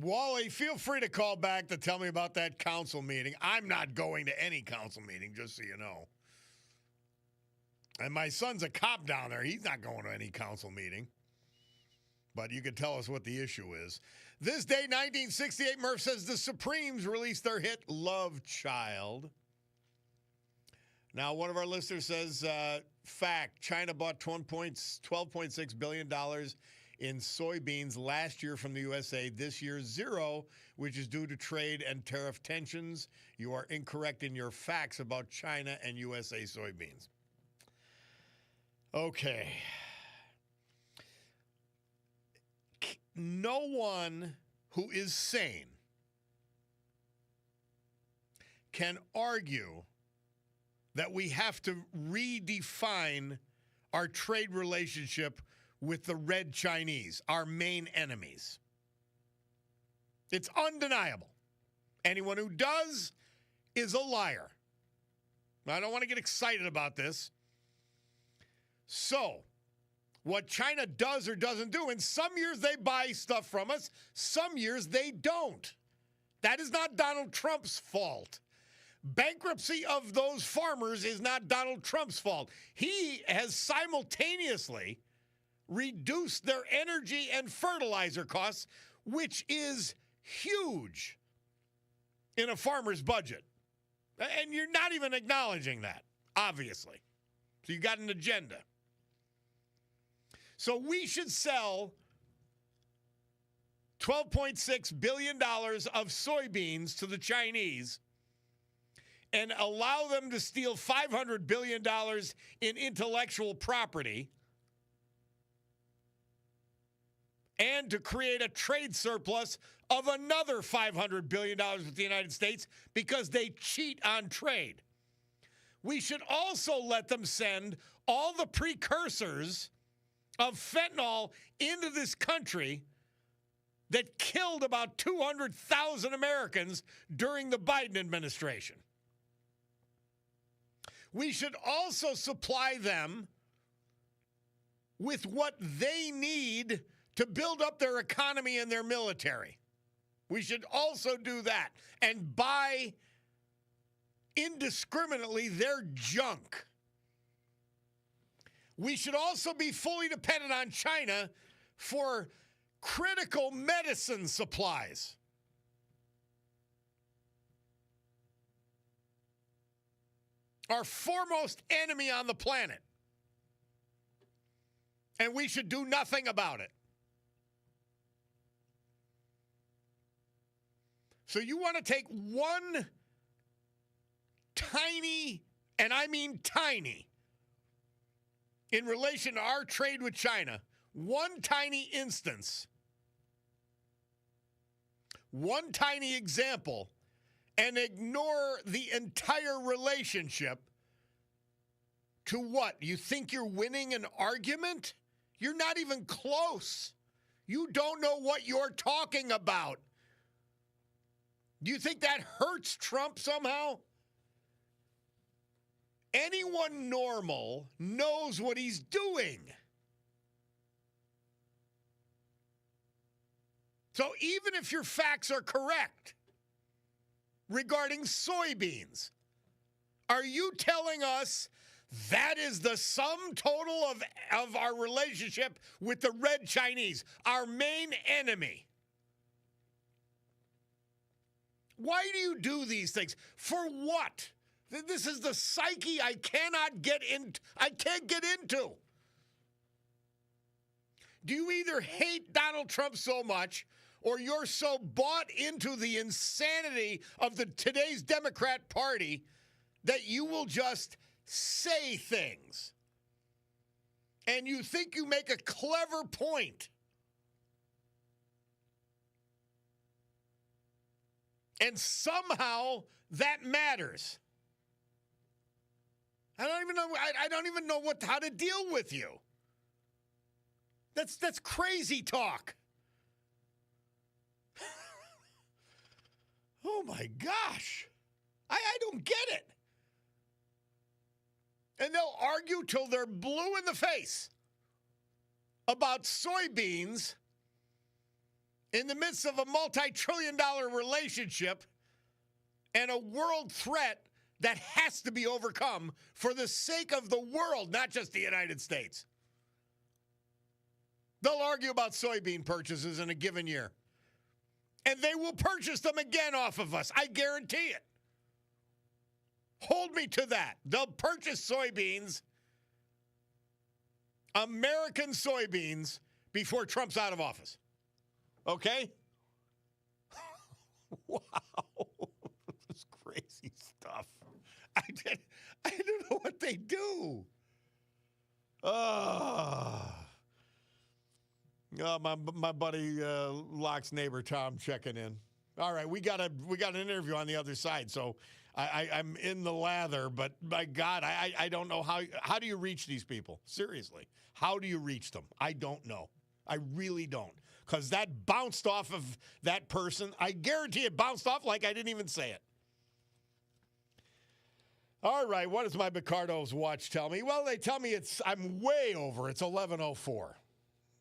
Wally, feel free to call back to tell me about that council meeting. I'm not going to any council meeting, just so you know. And my son's a cop down there. He's not going to any council meeting. But you can tell us what the issue is. This day, 1968, Murph says the Supremes released their hit Love Child. Now, one of our listeners says, fact, China bought $12.6 billion in soybeans last year from the USA. This year, zero, which is due to trade and tariff tensions. You are incorrect in your facts about China and USA soybeans. Okay. No one who is sane can argue that we have to redefine our trade relationship with the Red Chinese, our main enemies. It's undeniable. Anyone who does is a liar. I don't want to get excited about this. So, what China does or doesn't do, in some years they buy stuff from us, some years they don't. That is not Donald Trump's fault. Bankruptcy of those farmers is not Donald Trump's fault. He has simultaneously reduced their energy and fertilizer costs, which is huge in a farmer's budget. And you're not even acknowledging that, obviously. So you got an agenda. So we should sell $12.6 billion of soybeans to the Chinese and allow them to steal $500 billion in intellectual property and to create a trade surplus of another $500 billion with the United States because they cheat on trade. We should also let them send all the precursors of fentanyl into this country that killed about 200,000 Americans during the Biden administration. We should also supply them with what they need to build up their economy and their military. We should also do that and buy indiscriminately their junk. We should also be fully dependent on China for critical medicine supplies. Our foremost enemy on the planet. And we should do nothing about it. So you want to take one tiny, and I mean tiny, in relation to our trade with China, one tiny instance, one tiny example, and ignore the entire relationship to what? You think you're winning an argument? You're not even close. You don't know what you're talking about. Do you think that hurts Trump somehow? Anyone normal knows what he's doing. So even if your facts are correct regarding soybeans, are you telling us that is the sum total of our relationship with the Red Chinese, our main enemy? Why do you do these things? For what? This is the psyche I can't get into. Do you either hate Donald Trump so much or you're so bought into the insanity of today's Democrat Party that you will just say things and you think you make a clever point and somehow that matters? I don't even know how to deal with you. That's crazy talk. Oh my gosh. I don't get it. And they'll argue till they're blue in the face about soybeans in the midst of a multi-trillion-dollar relationship and a world threat that has to be overcome for the sake of the world, not just the United States. They'll argue about soybean purchases in a given year. And they will purchase them again off of us. I guarantee it. Hold me to that. They'll purchase soybeans, American soybeans, before Trump's out of office. Okay? Wow. This is crazy stuff. I don't know what they do. My buddy Locke's neighbor Tom checking in. All right, we got an interview on the other side, so I'm in the lather. But my God, I don't know how do you reach these people? Seriously, how do you reach them? I don't know. I really don't, because that bounced off of that person. I guarantee it bounced off like I didn't even say it. All right, what does my Picardo's watch tell me? Well, they tell me I'm way over. It's 11:04.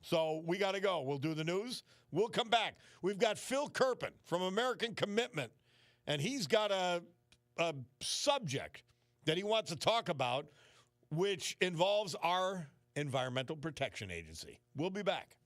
So we got to go. We'll do the news. We'll come back. We've got Phil Kerpen from American Commitment, and he's got a subject that he wants to talk about, which involves our Environmental Protection Agency. We'll be back.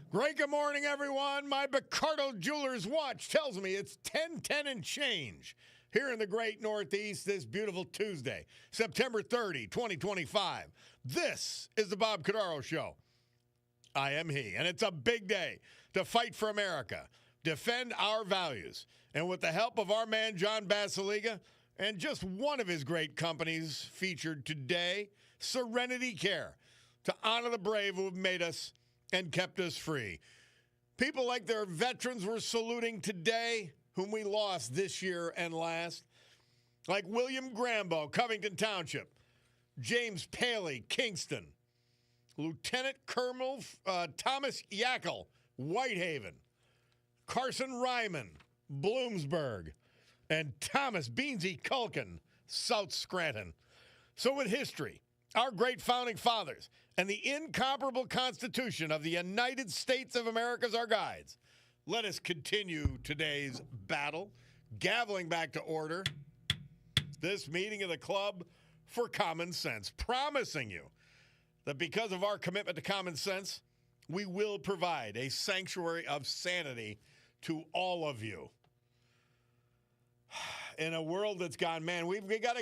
Great good morning, everyone. My Picardo Jewelers watch tells me it's 10:10 and change here in the great Northeast this beautiful Tuesday, September 30, 2025. This is the Bob Cordaro Show. I am he, and it's a big day to fight for America, defend our values, and with the help of our man John Basiliga and just one of his great companies featured today, Serenity Care, to honor the brave who have made us and kept us free. People like their veterans we're saluting today, whom we lost this year and last, like William Grambo, Covington Township, James Paley, Kingston, Lieutenant Colonel Thomas Yackel, Whitehaven, Carson Ryman, Bloomsburg, and Thomas Beansy Culkin, South Scranton. So with history, our great founding fathers, and the incomparable Constitution of the United States of America as our guides, let us continue today's battle, gaveling back to order this meeting of the Club for Common Sense, promising you that because of our commitment to common sense, we will provide a sanctuary of sanity to all of you. In a world that's gone, man, we got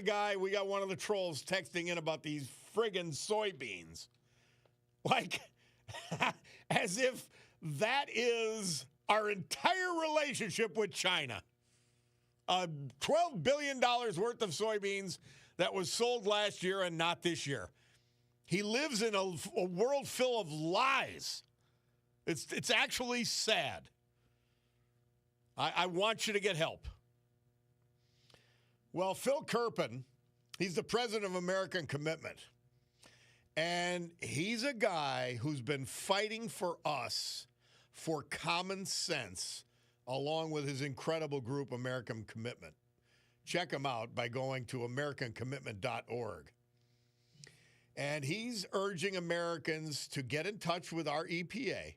one of the trolls texting in about these friggin' soybeans. Like, as if that is our entire relationship with China. $12 billion worth of soybeans that was sold last year and not this year. He lives in a world full of lies. It's actually sad. I want you to get help. Well, Phil Kerpen, he's the president of American Commitment. And he's a guy who's been fighting for us for common sense, along with his incredible group, American Commitment. Check him out by going to americancommitment.org. And he's urging Americans to get in touch with our EPA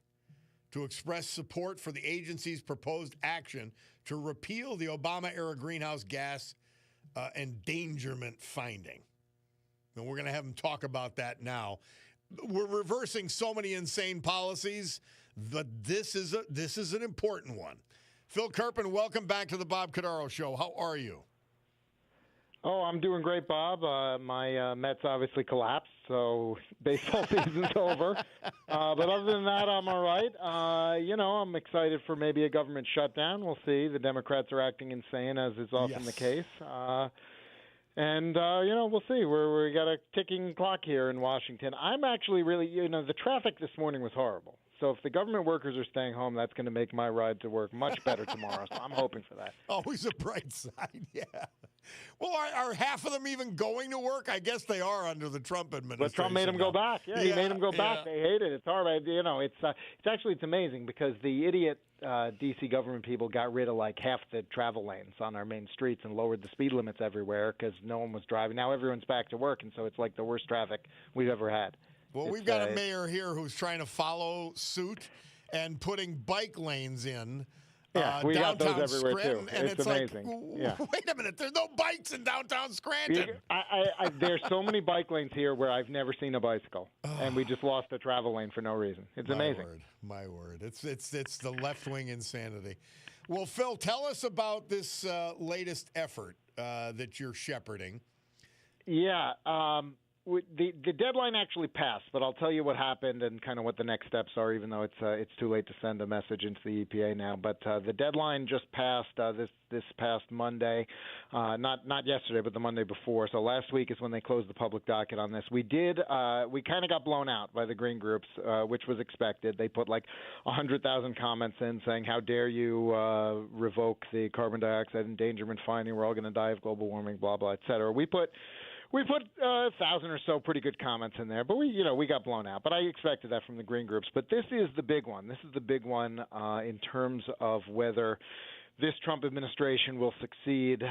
to express support for the agency's proposed action to repeal the Obama-era greenhouse gas endangerment finding. And we're going to have him talk about that now. We're reversing so many insane policies, but this is an important one. Phil Kerpen, welcome back to the Bob Cordaro Show. How are you? Oh, I'm doing great, Bob. My Mets obviously collapsed, so baseball season's over. But other than that, I'm all right. I'm excited for maybe a government shutdown. We'll see. The Democrats are acting insane, as is often the case. We'll see. We got a ticking clock here in Washington. I'm actually really, the traffic this morning was horrible. So if the government workers are staying home, that's going to make my ride to work much better tomorrow. So I'm hoping for that. Always a bright side, yeah. Well, are half of them even going to work? I guess they are under the Trump administration. But Trump made them go back. Yeah, he made them go back. They hate it. It's hard. It's amazing because the idiot D.C. government people got rid of like half the travel lanes on our main streets and lowered the speed limits everywhere because no one was driving. Now everyone's back to work, and so it's like the worst traffic we've ever had. Well, we've got a mayor here who's trying to follow suit and putting bike lanes in. We got those everywhere Scranton, too. And it's amazing. Wait a minute, there's no bikes in downtown Scranton. There's so many bike lanes here where I've never seen a bicycle, and we just lost a travel lane for no reason. It's amazing. My word. It's the left-wing insanity. Well, Phil, tell us about this latest effort that you're shepherding. Yeah. The deadline actually passed, but I'll tell you what happened and kind of what the next steps are, even though it's too late to send a message into the EPA now. But the deadline just passed this past Monday, not yesterday, but the Monday before. So last week is when they closed the public docket on this. We kind of got blown out by the green groups, which was expected. They put like 100,000 comments in saying, "How dare you revoke the carbon dioxide endangerment finding? We're all going to die of global warming, blah blah, et cetera." We put 1,000 or so pretty good comments in there, but we got blown out. But I expected that from the green groups. But this is the big one. This is the big one in terms of whether this Trump administration will succeed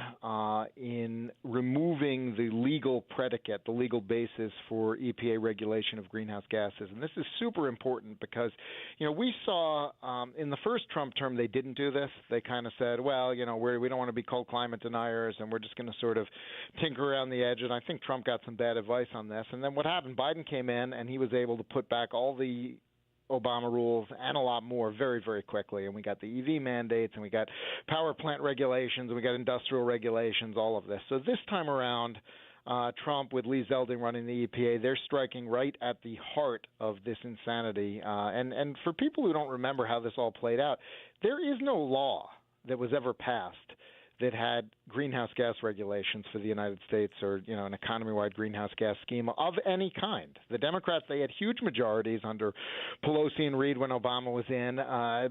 in removing the legal predicate, the legal basis for EPA regulation of greenhouse gases. And this is super important because, we saw in the first Trump term they didn't do this. They kind of said, well, we don't want to be called climate deniers, and we're just going to sort of tinker around the edge. And I think Trump got some bad advice on this. And then what happened? Biden came in, and he was able to put back all the Obama rules and a lot more very, very quickly. And we got the EV mandates, and we got power plant regulations, and we got industrial regulations, all of this. So this time around, Trump, with Lee Zeldin running the EPA, they're striking right at the heart of this insanity. And for people who don't remember how this all played out, there is no law that was ever passed that had greenhouse gas regulations for the United States, or an economy-wide greenhouse gas scheme of any kind. The Democrats, they had huge majorities under Pelosi and Reid when Obama was in,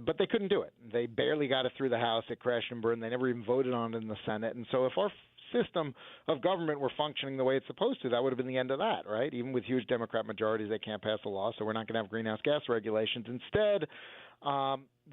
but they couldn't do it. They barely got it through the House. It crashed and burned. They never even voted on it in the Senate. And so if our system of government were functioning the way it's supposed to, that would have been the end of that, right? Even with huge Democrat majorities, they can't pass a law, so we're not going to have greenhouse gas regulations. Instead,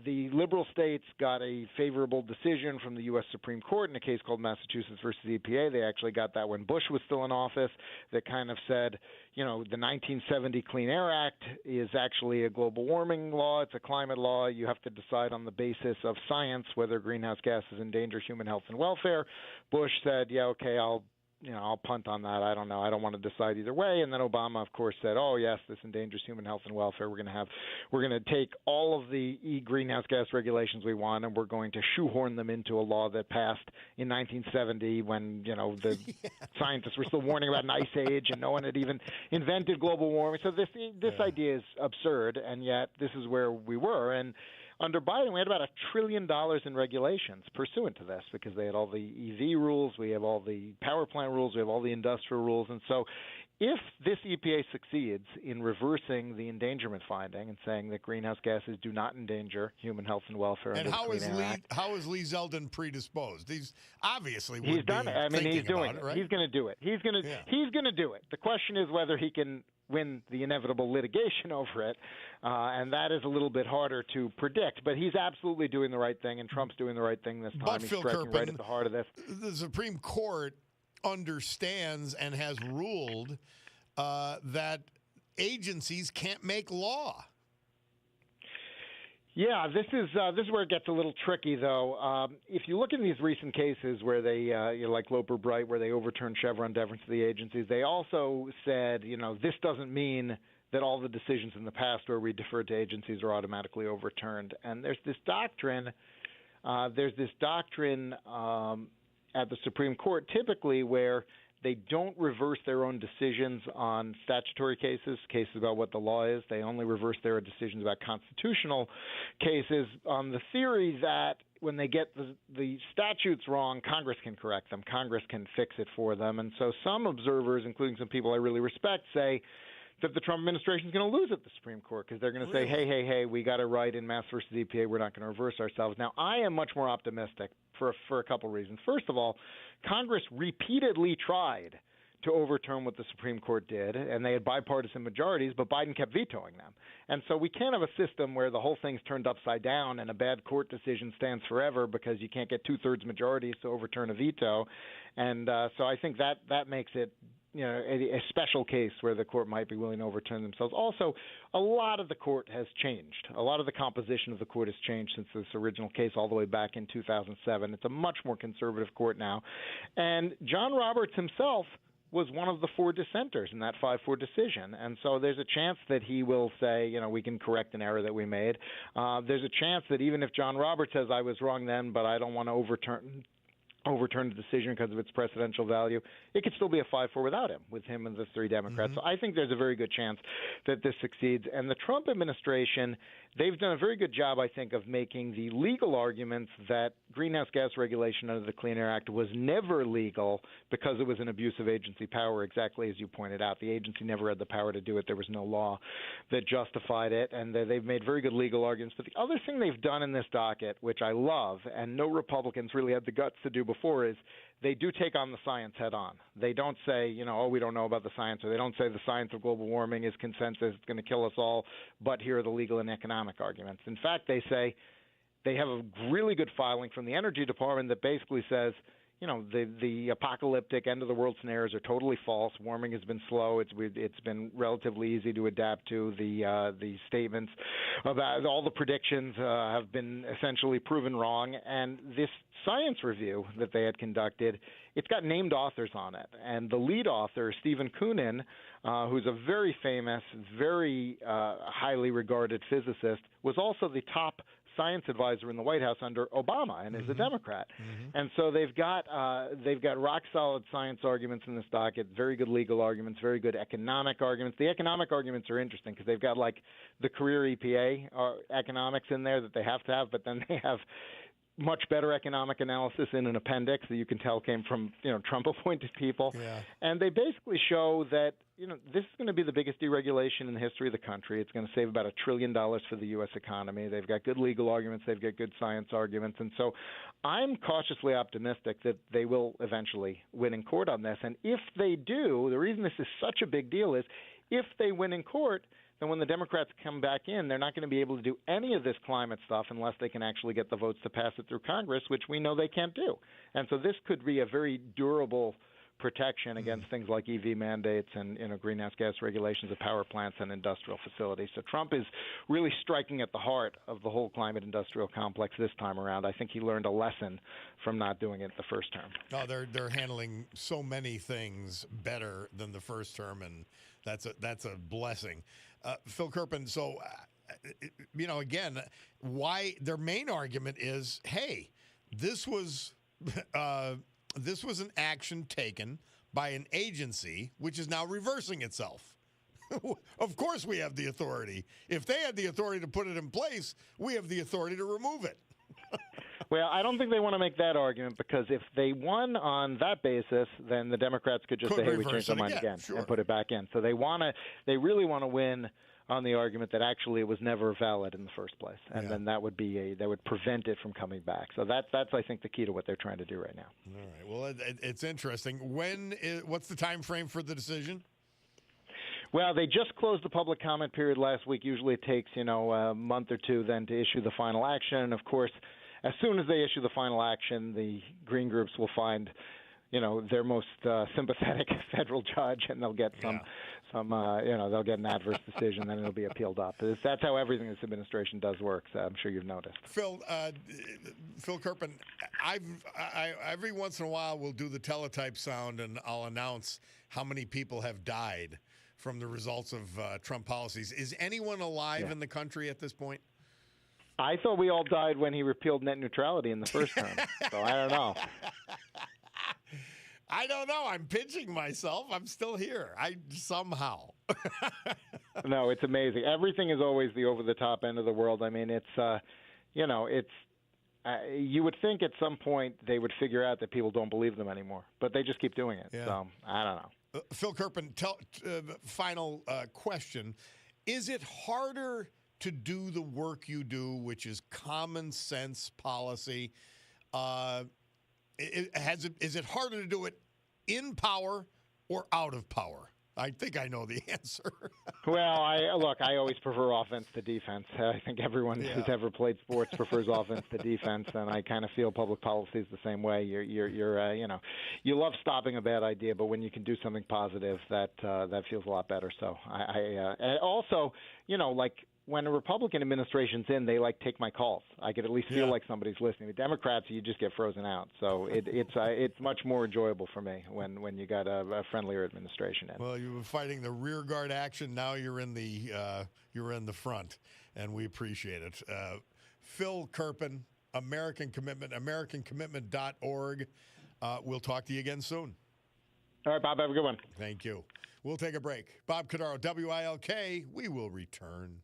the liberal states got a favorable decision from the U.S. Supreme Court in a case called Massachusetts versus EPA. They actually got that when Bush was still in office, that kind of said, the 1970 Clean Air Act is actually a global warming law. It's a climate law. You have to decide on the basis of science whether greenhouse gases endanger human health and welfare. Bush said, yeah, okay, I'll punt on that. I don't know. I don't want to decide either way. And then Obama, of course, said, oh, yes, this endangers human health and welfare. We're going to take all of the greenhouse gas regulations we want, and we're going to shoehorn them into a law that passed in 1970 when, the scientists were still warning about an ice age and no one had even invented global warming. So this idea is absurd, and yet this is where we were. And under Biden, we had about $1 trillion in regulations pursuant to this, because they had all the EV rules, we have all the power plant rules, we have all the industrial rules. And so if this EPA succeeds in reversing the endangerment finding and saying that greenhouse gases do not endanger human health and welfare, and how is Lee Zeldin predisposed? He's obviously he's done it. I mean, he's doing it. Right? He's going to do it. He's going to do it. The question is whether he can win the inevitable litigation over it, and that is a little bit harder to predict. But he's absolutely doing the right thing, and Trump's doing the right thing this time. But he's Phil striking Kerpen, right at the heart of this. The Supreme Court understands and has ruled that agencies can't make law. Yeah, this is where it gets a little tricky, though. If you look in these recent cases where they, like Loper Bright, where they overturned Chevron deference to the agencies, they also said, this doesn't mean that all the decisions in the past where we deferred to agencies are automatically overturned. And there's this doctrine. At the Supreme Court, typically, where they don't reverse their own decisions on statutory cases about what the law is. They only reverse their decisions about constitutional cases on the theory that when they get the statutes wrong, Congress can correct them. Congress can fix it for them. And so some observers, including some people I really respect, say that the Trump administration is going to lose at the Supreme Court, because they're going to say, hey, we got it right in Mass versus EPA. We're not going to reverse ourselves. Now, I am much more optimistic for a couple reasons. First of all, Congress repeatedly tried to overturn what the Supreme Court did, and they had bipartisan majorities, but Biden kept vetoing them. And so we can't have a system where the whole thing's turned upside down and a bad court decision stands forever because you can't get two-thirds majorities to overturn a veto. And so I think that makes it a special case where the court might be willing to overturn themselves. Also, a lot of the court has changed. A lot of the composition of the court has changed since this original case all the way back in 2007. It's a much more conservative court now. And John Roberts himself was one of the 4 dissenters in that 5-4 decision. And so there's a chance that he will say, we can correct an error that we made. There's a chance that even if John Roberts says I was wrong then, but I don't want to overturn the decision because of its precedential value, it could still be a 5-4 without him, with him and the 3 Democrats. So I think there's a very good chance that this succeeds. And the Trump administration, they've done a very good job, I think, of making the legal arguments that greenhouse gas regulation under the Clean Air Act was never legal because it was an abuse of agency power, exactly as you pointed out. The agency never had the power to do it. There was no law that justified it, and they've made very good legal arguments. But the other thing they've done in this docket, which I love, and no Republicans really had the guts to do before, is they do take on the science head on. They don't say, we don't know about the science, or they don't say the science of global warming is consensus, it's going to kill us all, but here are the legal and economic arguments. In fact, they say they have a really good filing from the Energy Department that basically says, the apocalyptic end of the world scenarios are totally false. Warming has been slow. It's been relatively easy to adapt to. The statements about all the predictions have been essentially proven wrong. And this science review that they had conducted, it's got named authors on it. And the lead author, Stephen Koonin, who's a very famous, very highly regarded physicist, was also the top science advisor in the White House under Obama, and is a Democrat. And so they've got rock solid science arguments in this docket, very good legal arguments, very good economic arguments. The economic arguments are interesting because they've got like the career EPA economics in there that they have to have, but then they have much better economic analysis in an appendix that you can tell came from Trump appointed people. Yeah. And they basically show that this is going to be the biggest deregulation in the history of the country. It's going to save about $1 trillion for the U.S. economy. They've got good legal arguments. They've got good science arguments. And so I'm cautiously optimistic that they will eventually win in court on this. And if they do, the reason this is such a big deal is if they win in court, then when the Democrats come back in, they're not going to be able to do any of this climate stuff unless they can actually get the votes to pass it through Congress, which we know they can't do. And so this could be a very durable protection against things like EV mandates and greenhouse gas regulations of power plants and industrial facilities. So Trump is really striking at the heart of the whole climate industrial complex this time around. I think he learned a lesson from not doing it the first term. Oh, they're handling so many things better than the first term, and that's a blessing. Phil Kerpen, so again, why their main argument is, hey, this was an action taken by an agency which is now reversing itself. Of course we have the authority. If they had the authority to put it in place, we have the authority to remove it. Well, I don't think they want to make that argument because if they won on that basis, then the Democrats could just say, hey, we changed our mind again sure. and put it back in. So they really want to win on the argument that actually it was never valid in the first place, and then that would prevent it from coming back. So that's I think the key to what they're trying to do right now. All right. Well, it's interesting. What's the time frame for the decision? Well, they just closed the public comment period last week. Usually it takes a month or two then to issue the final action. And of course, as soon as they issue the final action, the green groups will find their most sympathetic federal judge, and they'll get they'll get an adverse decision, then it'll be appealed up. That's how everything this administration does work. So I'm sure you've noticed. Phil Kerpen, I every once in a while we'll do the teletype sound, and I'll announce how many people have died from the results of Trump policies. Is anyone alive in the country at this point? I thought we all died when he repealed net neutrality in the first term, so I don't know. I don't know. I'm pinching myself. I'm still here. Somehow. No, it's amazing. Everything is always the over-the-top end of the world. I mean, it's you would think at some point they would figure out that people don't believe them anymore, but they just keep doing it. Yeah. So I don't know. Phil Kerpen, final question. Is it harder to do the work you do, which is common sense policy? Is it harder to do it in power or out of power? I think I know the answer. Well, I always prefer offense to defense. I think everyone who's ever played sports prefers offense to defense, and I kind of feel public policy is the same way. You love stopping a bad idea, but when you can do something positive, that feels a lot better. So I also, like when a Republican administration's in, they take my calls. I could at least feel like somebody's listening. The Democrats, you just get frozen out. So it's much more enjoyable for me when you got a friendlier administration in. Well, you were fighting the rear guard action. Now you're in the front, and we appreciate it. Phil Kerpen, American Commitment, AmericanCommitment.org. We'll talk to you again soon. All right, Bob. Have a good one. Thank you. We'll take a break. Bob Cordaro, WILK. We will return.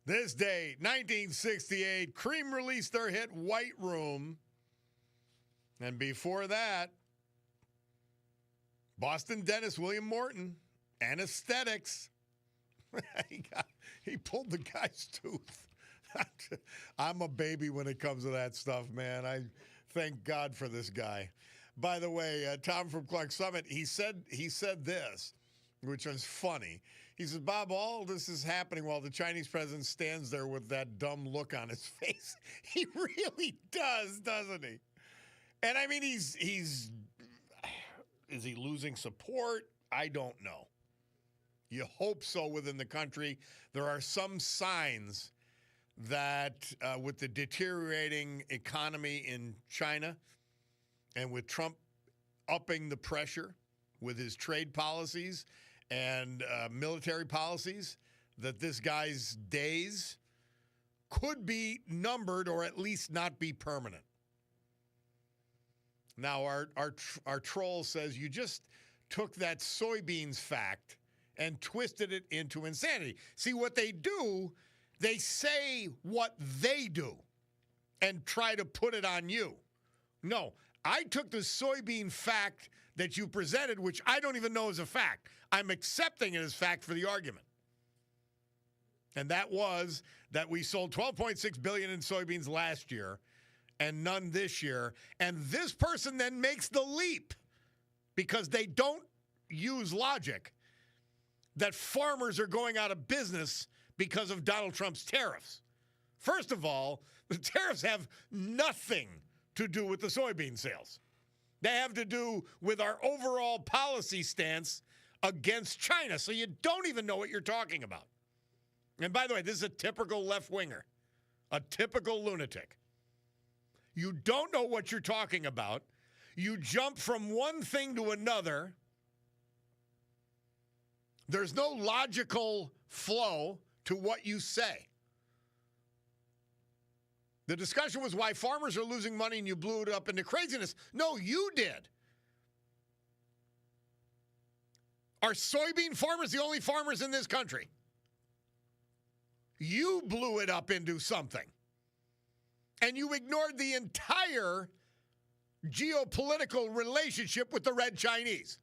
This date, 1968, Cream released their hit White Room. And before that, Boston dentist William Morton, Anesthetics. He pulled the guy's tooth. I'm a baby when it comes to that stuff, man. I thank God for this guy. By the way, Tom from Clark Summit, he said this, which was funny. He says, Bob, all this is happening while the Chinese president stands there with that dumb look on his face. He really does, doesn't he? And I mean, is he losing support? I don't know. You hope so within the country. There are some signs that with the deteriorating economy in China and with Trump upping the pressure with his trade policies and military policies, that this guy's days could be numbered or at least not be permanent. Now, our troll says you just took that soybeans fact and twisted it into insanity. See, what they do, they say what they do and try to put it on you. No, I took the soybean fact that you presented, which I don't even know is a fact. I'm accepting it as fact for the argument. And that was that we sold $12.6 billion in soybeans last year and none this year. And this person then makes the leap because they don't use logic that farmers are going out of business because of Donald Trump's tariffs. First of all, the tariffs have nothing to do with the soybean sales. They have to do with our overall policy stance against China. So you don't even know what you're talking about. And by the way, this is a typical left-winger, a typical lunatic. You don't know what you're talking about. You jump from one thing to another. There's no logical flow to what you say. The discussion was why farmers are losing money and you blew it up into craziness. No, you did. Are soybean farmers the only farmers in this country? You blew it up into something. And you ignored the entire geopolitical relationship with the Red Chinese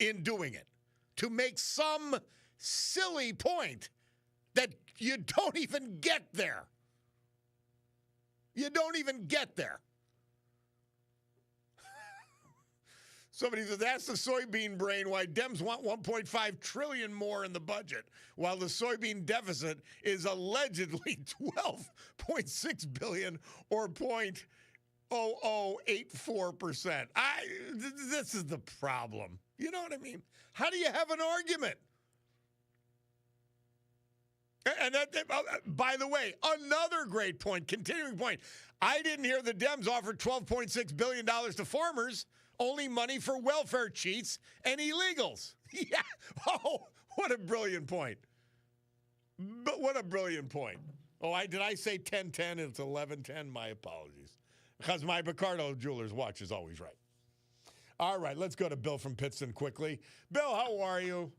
in doing it to make some silly point that you don't even get there. You don't even get there. Somebody says, that's the soybean brain why Dems want $1.5 trillion more in the budget, while the soybean deficit is allegedly $12.6 billion or 0.0084%. This is the problem. You know what I mean? How do you have an argument? And by the way, another great point, continuing point. I didn't hear the Dems offer $12.6 billion to farmers, only money for welfare cheats and illegals. Yeah. Oh, what a brilliant point. But what a brilliant point. Oh, did I say 10-10? It's 11-10. My apologies. Because my Picardo Jewelers watch is always right. All right, let's go to Bill from Pittston quickly. Bill, how are you?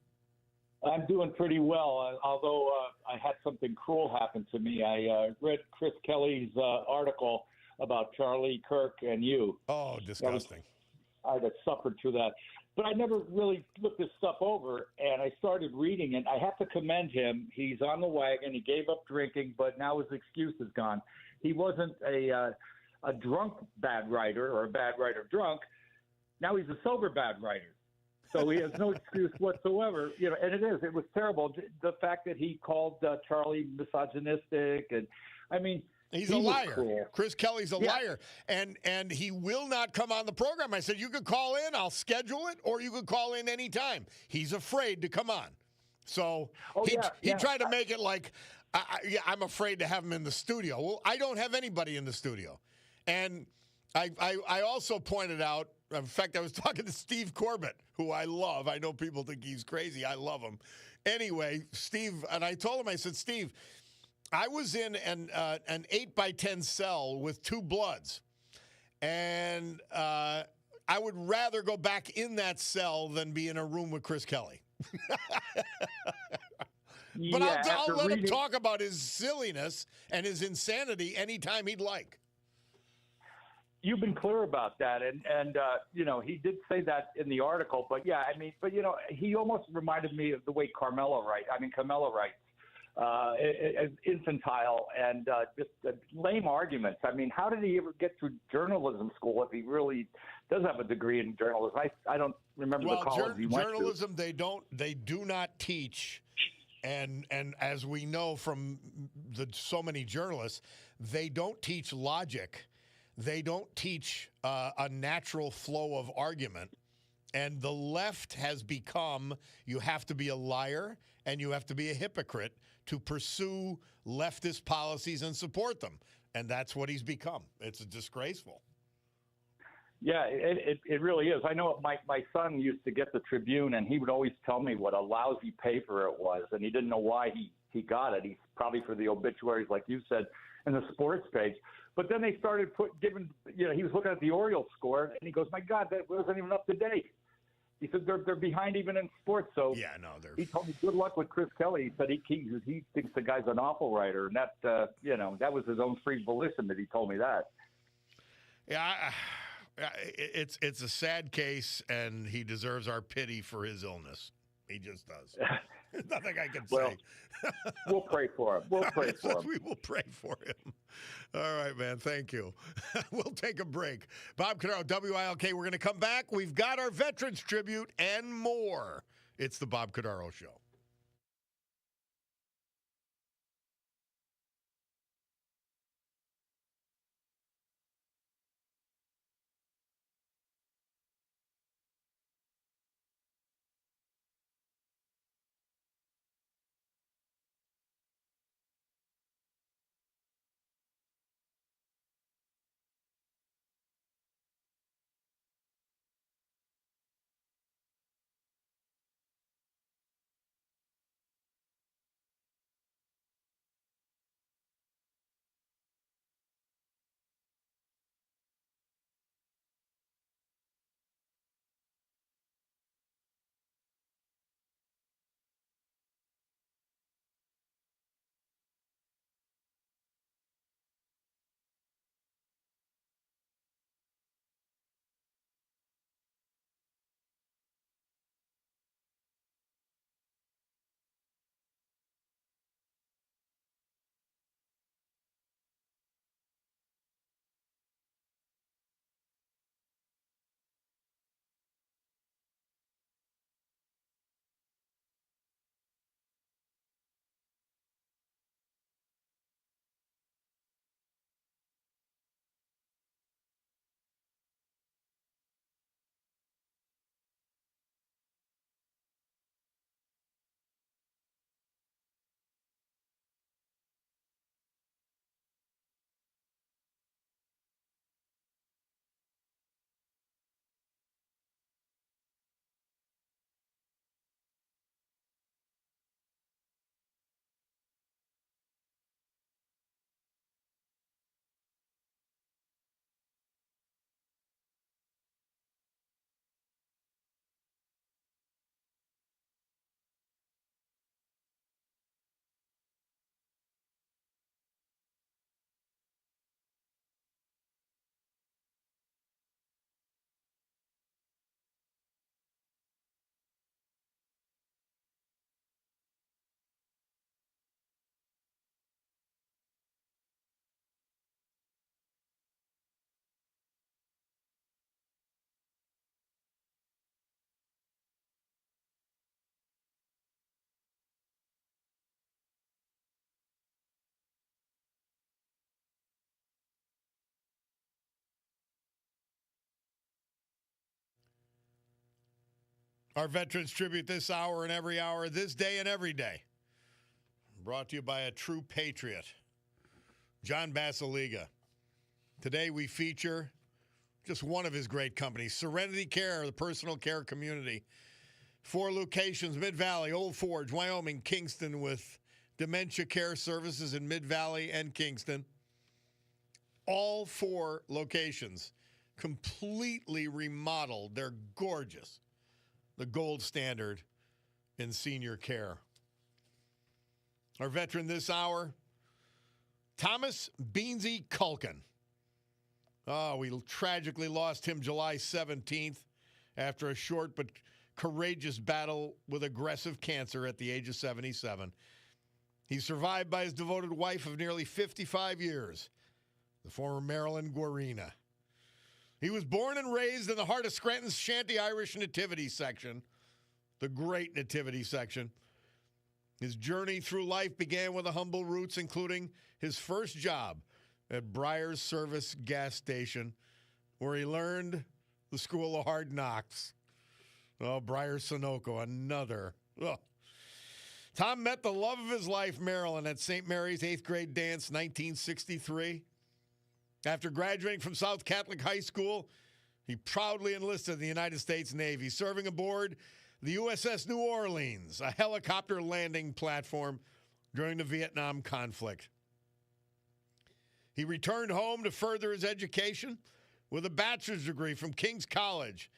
I'm doing pretty well, although I had something cruel happen to me. I read Chris Kelly's article about Charlie Kirk and you. Oh, disgusting. I'd have suffered through that. But I never really looked this stuff over, and I started reading it. I have to commend him. He's on the wagon. He gave up drinking, but now his excuse is gone. He wasn't a drunk bad writer or a bad writer drunk. Now he's a sober bad writer. So he has no excuse whatsoever, and it was terrible. The fact that he called Charlie misogynistic, and I mean, he's a liar. Cool. Chris Kelly's a liar, and he will not come on the program. I said, you could call in, I'll schedule it, or you could call in anytime. He's afraid to come on. So he tried to make it like, I'm afraid to have him in the studio. Well, I don't have anybody in the studio. And I also pointed out, in fact, I was talking to Steve Corbett, who I love. I know people think he's crazy. I love him. Anyway, Steve, and I told him, I said, Steve, I was in an 8x10 cell with two bloods, and I would rather go back in that cell than be in a room with Chris Kelly. But Yeah, I'll after let him reading- talk about his silliness and his insanity anytime he'd like. You've been clear about that, and he did say that in the article. But yeah, I mean, he almost reminded me of the way Carmela writes. Infantile and just lame arguments. I mean, how did he ever get through journalism school if he really does have a degree in journalism? I don't remember the college he went to. Journalism, they do not teach, and as we know from so many journalists, they don't teach logic. They don't teach a natural flow of argument. And the left has become, you have to be a liar and you have to be a hypocrite to pursue leftist policies and support them. And that's what he's become. It's disgraceful. Yeah, it really is. I know my son used to get the Tribune, and he would always tell me what a lousy paper it was, and he didn't know why he got it. He's probably for the obituaries, like you said, and the sports page. But then they started giving, he was looking at the Orioles score, and he goes, "My God, that wasn't even up to date." He said they're behind even in sports. So yeah, no, he told me good luck with Chris Kelly. He said he thinks the guy's an awful writer, and that that was his own free volition that he told me that. Yeah, it's a sad case, and he deserves our pity for his illness. He just does. There's nothing I can say. We'll pray for him. We'll pray for him. We will pray for him. All right, man. Thank you. We'll take a break. Bob Cordaro, WILK. We're going to come back. We've got our Veterans Tribute and more. It's the Bob Cordaro Show. Our Veterans Tribute this hour and every hour, this day and every day. Brought to you by a true patriot, John Basiliga. Today we feature just one of his great companies, Serenity Care, the personal care community. 4 locations, Mid-Valley, Old Forge, Wyoming, Kingston, with dementia care services in Mid-Valley and Kingston. All 4 locations completely remodeled. They're gorgeous. The gold standard in senior care. Our veteran this hour, Thomas Beansy Culkin. Oh, we tragically lost him July 17th after a short but courageous battle with aggressive cancer at the age of 77. He's survived by his devoted wife of nearly 55 years, the former Marilyn Guarina. He was born and raised in the heart of Scranton's Shanty Irish Nativity section, the great Nativity section. His journey through life began with humble roots, including his first job at Briar's Service gas station, where he learned the school of hard knocks. Oh, Briar Sunoco, another. Oh. Tom met the love of his life, Marilyn, at St. Mary's 8th grade dance, 1963. After graduating from South Catholic High School, he proudly enlisted in the United States Navy, serving aboard the USS New Orleans, a helicopter landing platform during the Vietnam conflict. He returned home to further his education with a bachelor's degree from King's College.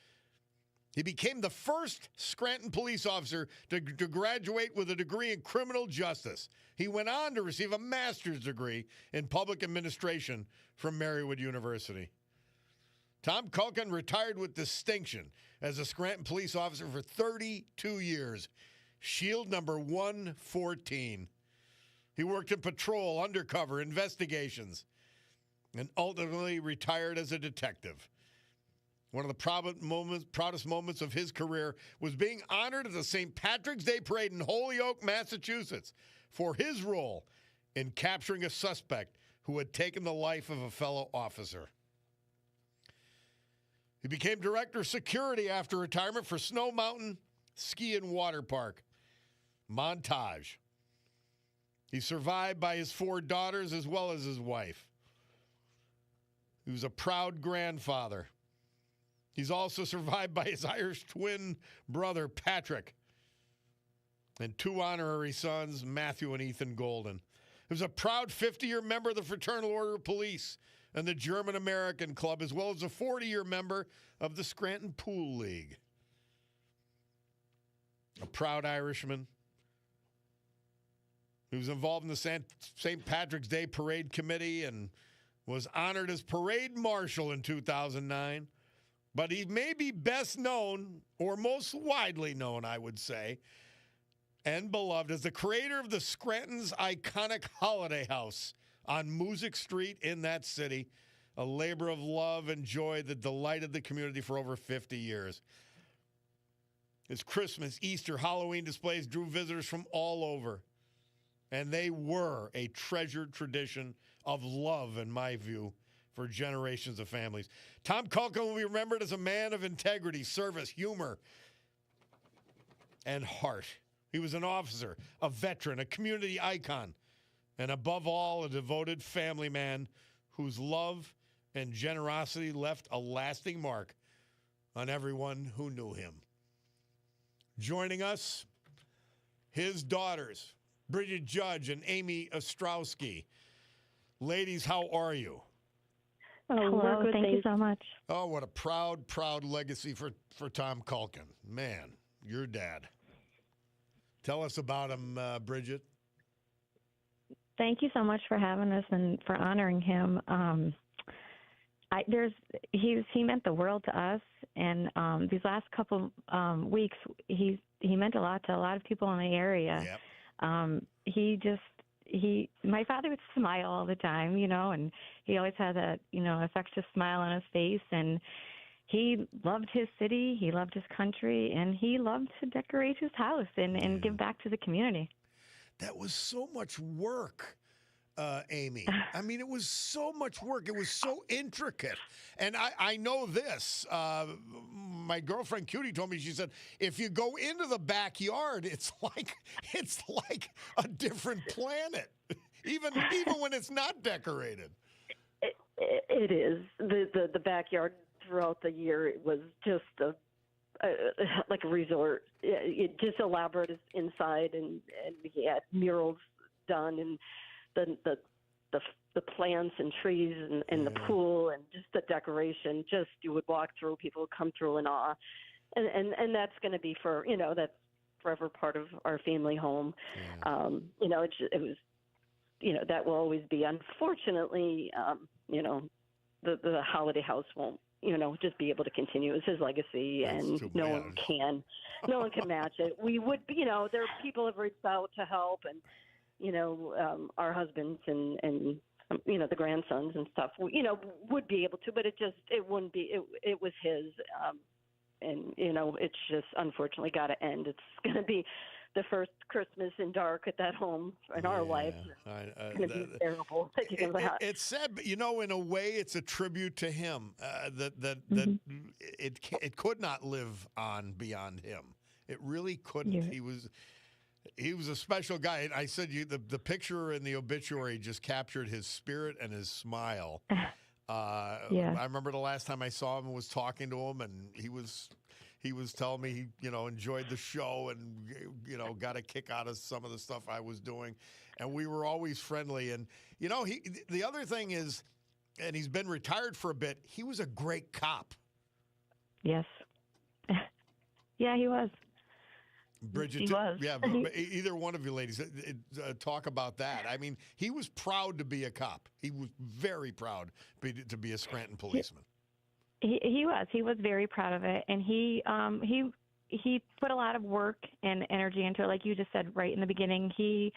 He became the first Scranton police officer to graduate with a degree in criminal justice. He went on to receive a master's degree in public administration from Marywood University. Tom Culkin retired with distinction as a Scranton police officer for 32 years, shield number 114. He worked in patrol, undercover, investigations, and ultimately retired as a detective. One of the proudest moments of his career was being honored at the St. Patrick's Day Parade in Holyoke, Massachusetts, for his role in capturing a suspect who had taken the life of a fellow officer. He became director of security after retirement for Snow Mountain Ski and Water Park, Montage. He's survived by his 4 daughters as well as his wife. He was a proud grandfather. He's also survived by his Irish twin brother, Patrick, and 2 honorary sons, Matthew and Ethan Golden. He was a proud 50-year member of the Fraternal Order of Police and the German-American Club, as well as a 40-year member of the Scranton Pool League. A proud Irishman. He was involved in the St. Patrick's Day Parade Committee and was honored as parade marshal in 2009. But he may be best known, or most widely known, I would say, and beloved as the creator of the Scranton's iconic Holiday House on Music Street in that city, a labor of love and joy that delighted the community for over 50 years. His Christmas, Easter, Halloween displays drew visitors from all over, and they were a treasured tradition of love, in my view, for generations of families. Tom Culkin will be remembered as a man of integrity, service, humor, and heart. He was an officer, a veteran, a community icon, and above all, a devoted family man whose love and generosity left a lasting mark on everyone who knew him. Joining us, his daughters, Bridget Judge and Amy Ostrowski. Ladies, how are you? Oh, Hello, thank you so much. Oh, what a proud, proud legacy for Tom Culkin. Man, your dad. Tell us about him, Bridget. Thank you so much for having us and for honoring him. He meant the world to us, and these last couple weeks, he meant a lot to a lot of people in the area. Yep. My father would smile all the time, and he always had that, infectious smile on his face. And he loved his city, he loved his country, and he loved to decorate his house and give back to the community. That was so much work, Amy. I mean, it was so much work. It was so intricate. And I know this. My girlfriend Cutie told me, she said, if you go into the backyard, it's like a different planet, even when it's not decorated. It is. The backyard throughout the year, it was just like a resort. It just elaborate inside, and he had murals done, and the plants and trees and the pool and just the decoration. Just you would walk through, people would come through in awe, and that's going to be for that's forever part of our family home. Yeah. It was, that will always be. Unfortunately, the Holiday House won't, just be able to continue. It's his legacy, That's and too no bad. one can match it. We would, there are people have reached out to help, and our husbands and the grandsons and stuff, would be able to, but it wouldn't be. It was his, and it's just unfortunately got to end. It's going to be the first Christmas in dark at that home in our lives. It's going to be terrible thinking of that. It's sad, but in a way, it's a tribute to him. That it could not live on beyond him. It really couldn't. Yeah. He was a special guy. And I said the picture in the obituary just captured his spirit and his smile. Yeah. I remember the last time I saw him and was talking to him, and he was telling me he enjoyed the show and got a kick out of some of the stuff I was doing, and we were always friendly. And the other thing is, and he's been retired for a bit, he was a great cop. Yes. Yeah, he was. Bridget, he was. Yeah, either one of you ladies, talk about that. I mean, he was proud to be a cop. He was very proud to be a Scranton policeman. He was. He was very proud of it, and he put a lot of work and energy into it. Like you just said right in the beginning, he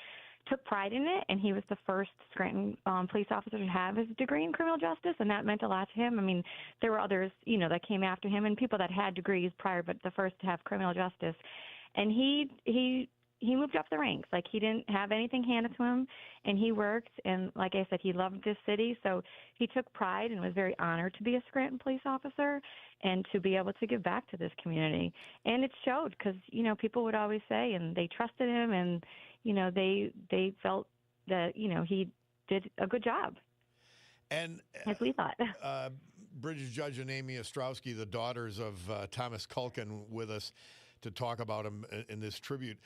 took pride in it, and he was the first Scranton police officer to have his degree in criminal justice, and that meant a lot to him. I mean, there were others, that came after him, and people that had degrees prior, but the first to have criminal justice. And he moved up the ranks. Like, he didn't have anything handed to him, and he worked. And like I said, he loved this city, so he took pride and was very honored to be a Scranton police officer and to be able to give back to this community. And it showed because, people would always say, and they trusted him, and, they felt that, he did a good job. And as we thought. Bridget Judge and Amy Ostrowski, the daughters of Thomas Culkin, with us to talk about him in this tribute.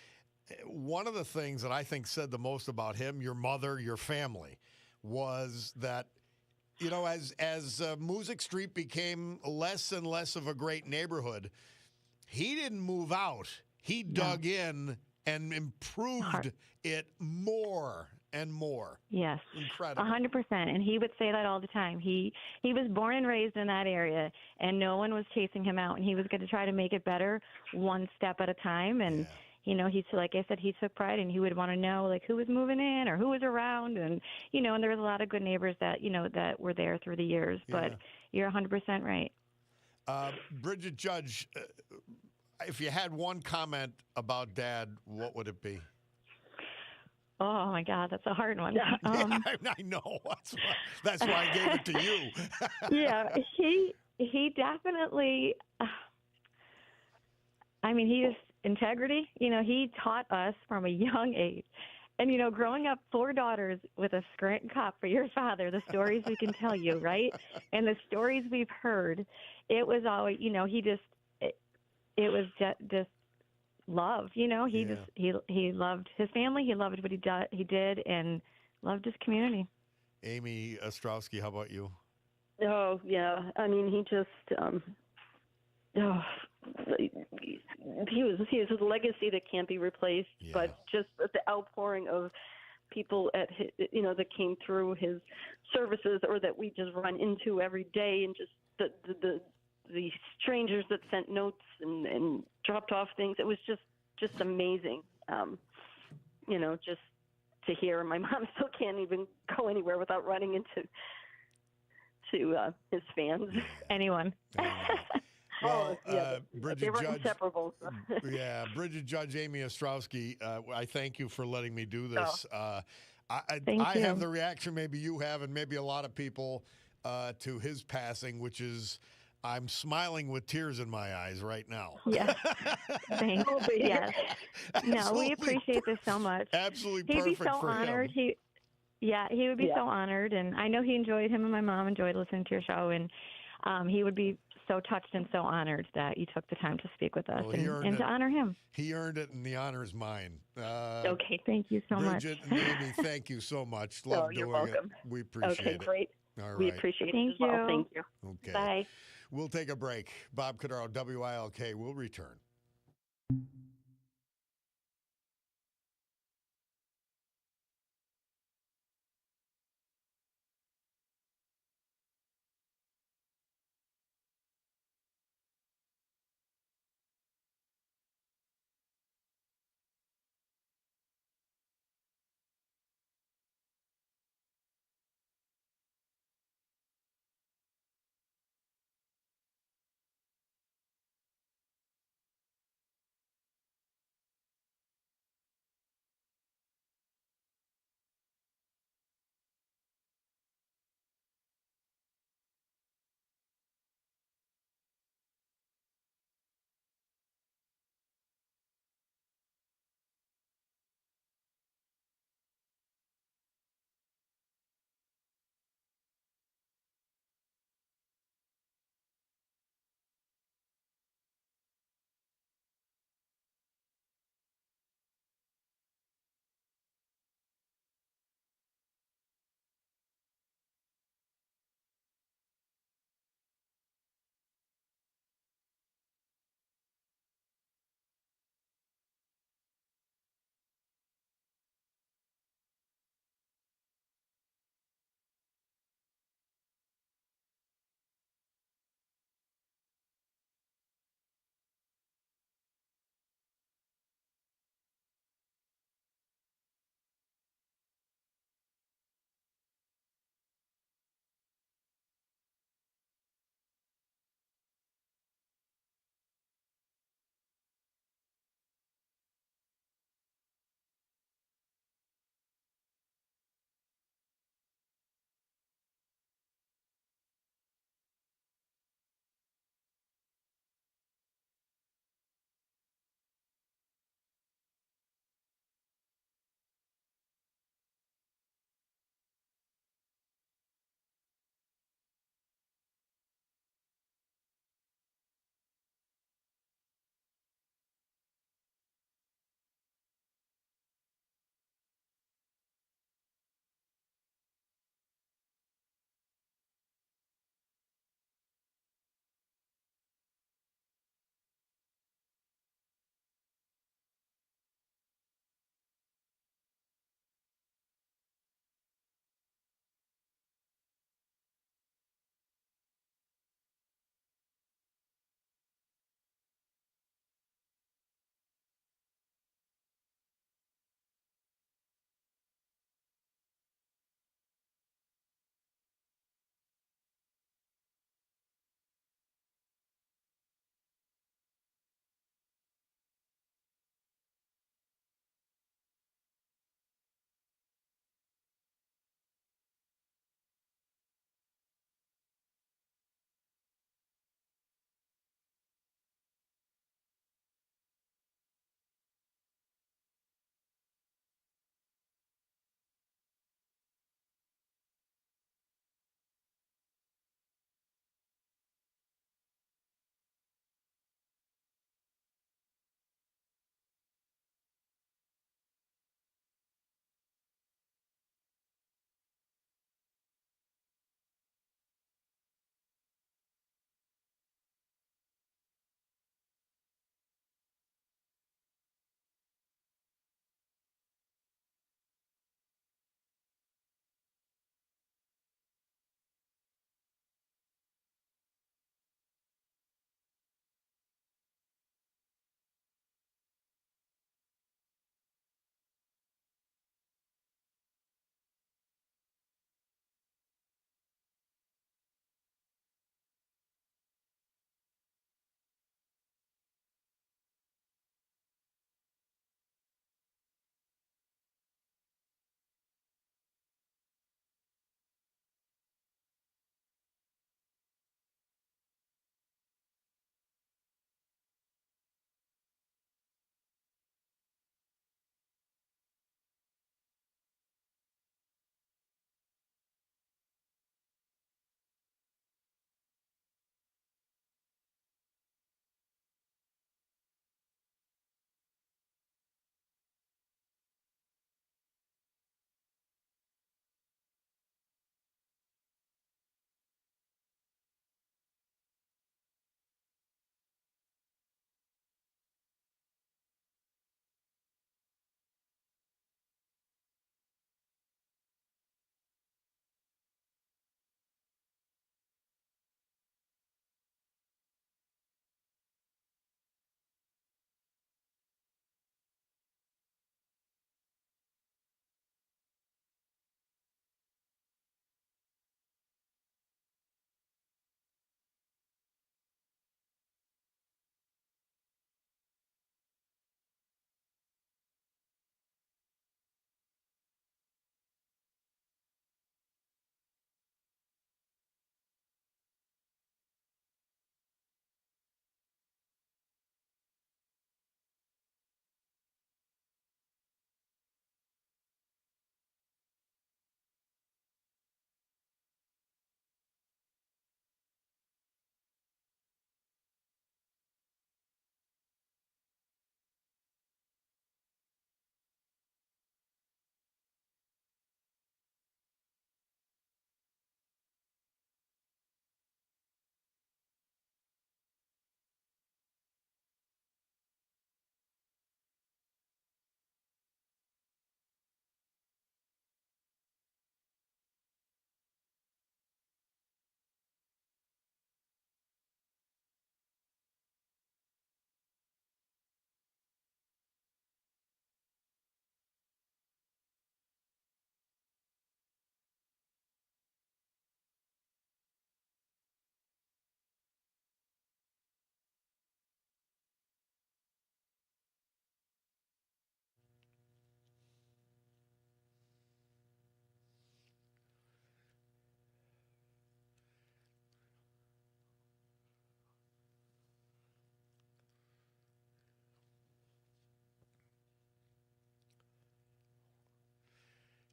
One of the things that I think said the most about him, your mother, your family, was that, as Music Street became less and less of a great neighborhood, he didn't move out. He dug in and improved it more and more. Yes. Incredible. 100%. And he would say that all the time. He was born and raised in that area, and no one was chasing him out, and he was going to try to make it better one step at a time. And, like I said, he took pride, and he would want to know, like, who was moving in or who was around. And, and there was a lot of good neighbors that, that were there through the years. Yeah. But you're 100% right. Bridget Judge, if you had one comment about Dad, what would it be? Oh my God, that's a hard one. I know. That's why I gave it to you. Yeah, he definitely. He is integrity. He taught us from a young age, and growing up 4 daughters with a Scranton cop for your father, the stories we can tell you, right, and the stories we've heard, it was always, it was just love. He loved his family. He loved what he did, and loved his community. Amy Ostrowski, how about you? Oh yeah, he just he has a legacy that can't be replaced. Yeah. But just the outpouring of people at his, that came through his services, or that we just run into every day, and just the strangers that sent notes and dropped off things. It was just amazing. Just to hear. My mom still can't even go anywhere without running into his fans. Anyone. Well, yeah, Bridget they were Judge, inseparable. Yeah, Bridget Judge, Amy Ostrowski, I thank you for letting me do this. I have the reaction maybe you have, and maybe a lot of people, to his passing, which is, I'm smiling with tears in my eyes right now. Yes. Thanks. Yes. No, we appreciate this so much. Absolutely He'd perfect be so for honored. him. He would be so honored, and I know him and my mom enjoyed listening to your show, and he would be so touched and so honored that you took the time to speak with us and to honor him. He earned it, and the honor is mine. Okay, thank you so much. Bridget and Amy, thank you so much. Love doing you're welcome. it. We appreciate it. Okay, great. All right. We appreciate it Thank as well. you. Thank you. Okay. Bye. We'll take a break. Bob Cordaro, WILK. We'll return.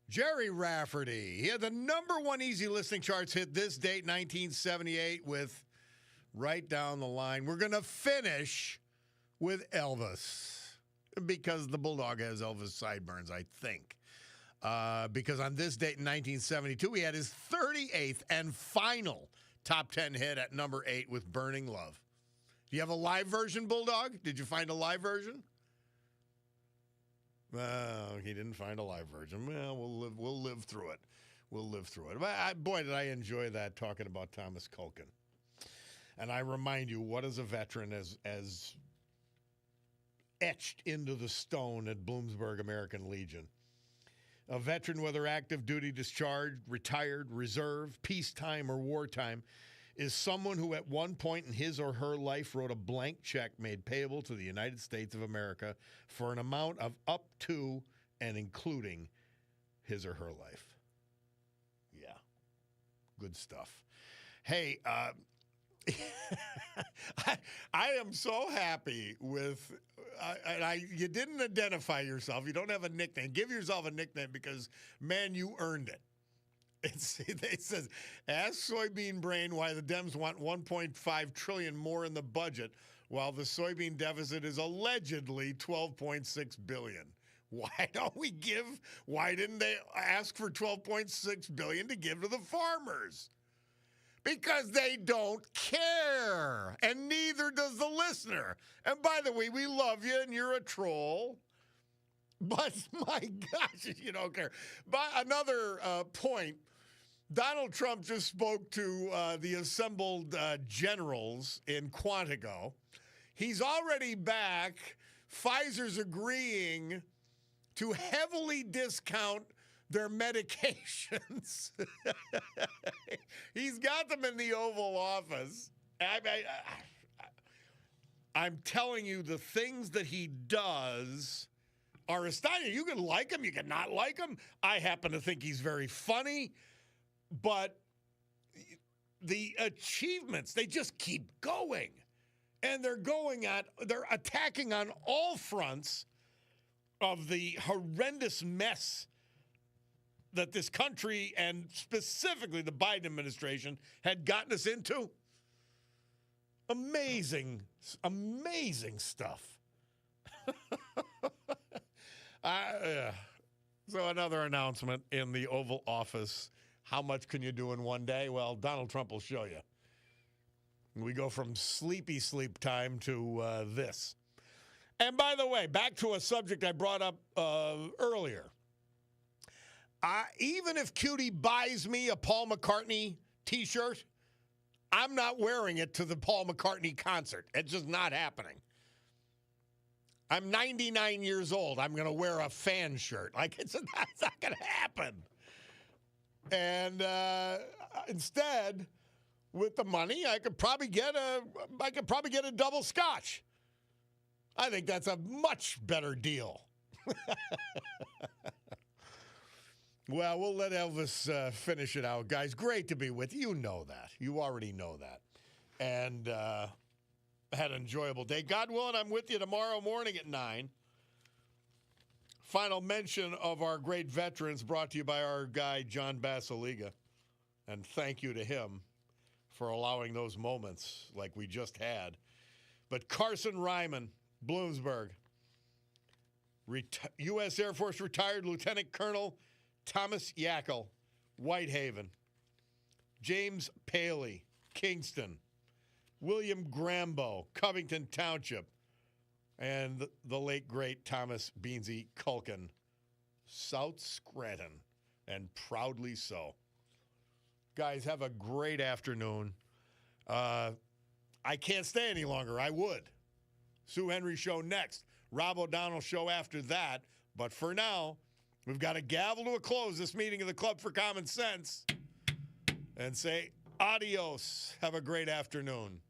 Jerry Rafferty. He had the #1 easy listening charts hit this date, 1978, with right down the line. We're going to finish with Elvis because the Bulldog has Elvis sideburns, I think. Because on this date in 1972, he had his 38th and final top 10 hit at number 8 with Burning Love. Do you have a live version, Bulldog? Did you find a live version? Well, he didn't find a live version. Well, we'll live through it. We'll live through it. But boy, did I enjoy that, talking about Thomas Culkin. And I remind you, what is a veteran as etched into the stone at Bloomsburg American Legion? A veteran, whether active duty discharged, retired, reserve, peacetime, or wartime, is someone who at one point in his or her life wrote a blank check made payable to the United States of America for an amount of up to and including his or her life. Yeah, good stuff. Hey, I am so happy with, you didn't identify yourself. You don't have a nickname. Give yourself a nickname because, man, you earned it. It says, ask Soybean Brain why the Dems want $1.5 trillion more in the budget while the soybean deficit is allegedly $12.6 billion. Why didn't they ask for $12.6 billion to give to the farmers? Because they don't care, and neither does the listener. And by the way, we love you, and you're a troll. But my gosh, you don't care. But another point, Donald Trump just spoke to the assembled generals in Quantico. He's already back. Pfizer's agreeing to heavily discount their medications. He's got them in the Oval Office. I'm telling you, the things that he does are astonishing. You can like him, you can not like him. I happen to think he's very funny, but the achievements, they just keep going. And they're attacking on all fronts of the horrendous mess that this country and specifically the Biden administration had gotten us into. Amazing, amazing stuff. So another announcement in the Oval Office. How much can you do in one day? Well, Donald Trump will show you. We go from sleepy sleep time to this. And by the way, back to a subject I brought up earlier. Even if Cutie buys me a Paul McCartney T-shirt, I'm not wearing it to the Paul McCartney concert. It's just not happening. I'm 99 years old. I'm going to wear a fan shirt. That's not going to happen. And instead, with the money, I could probably get a double scotch. I think that's a much better deal. Well, we'll let Elvis finish it out, guys. Great to be with you. You know that. You already know that. And had an enjoyable day. God willing, I'm with you tomorrow morning at 9. Final mention of our great veterans brought to you by our guy, John Basiliga. And thank you to him for allowing those moments like we just had. But Carson Ryman, Bloomsburg, U.S. Air Force retired Lieutenant Colonel Thomas Yackel, Whitehaven, James Paley, Kingston, William Grambo, Covington Township, and the late, great Thomas Beansy Culkin, South Scranton, and proudly so. Guys, have a great afternoon. I can't stay any longer. I would. Sue Henry show next. Rob O'Donnell show after that. But for now, we've got to gavel to a close this meeting of the Club for Common Sense and say adios. Have a great afternoon.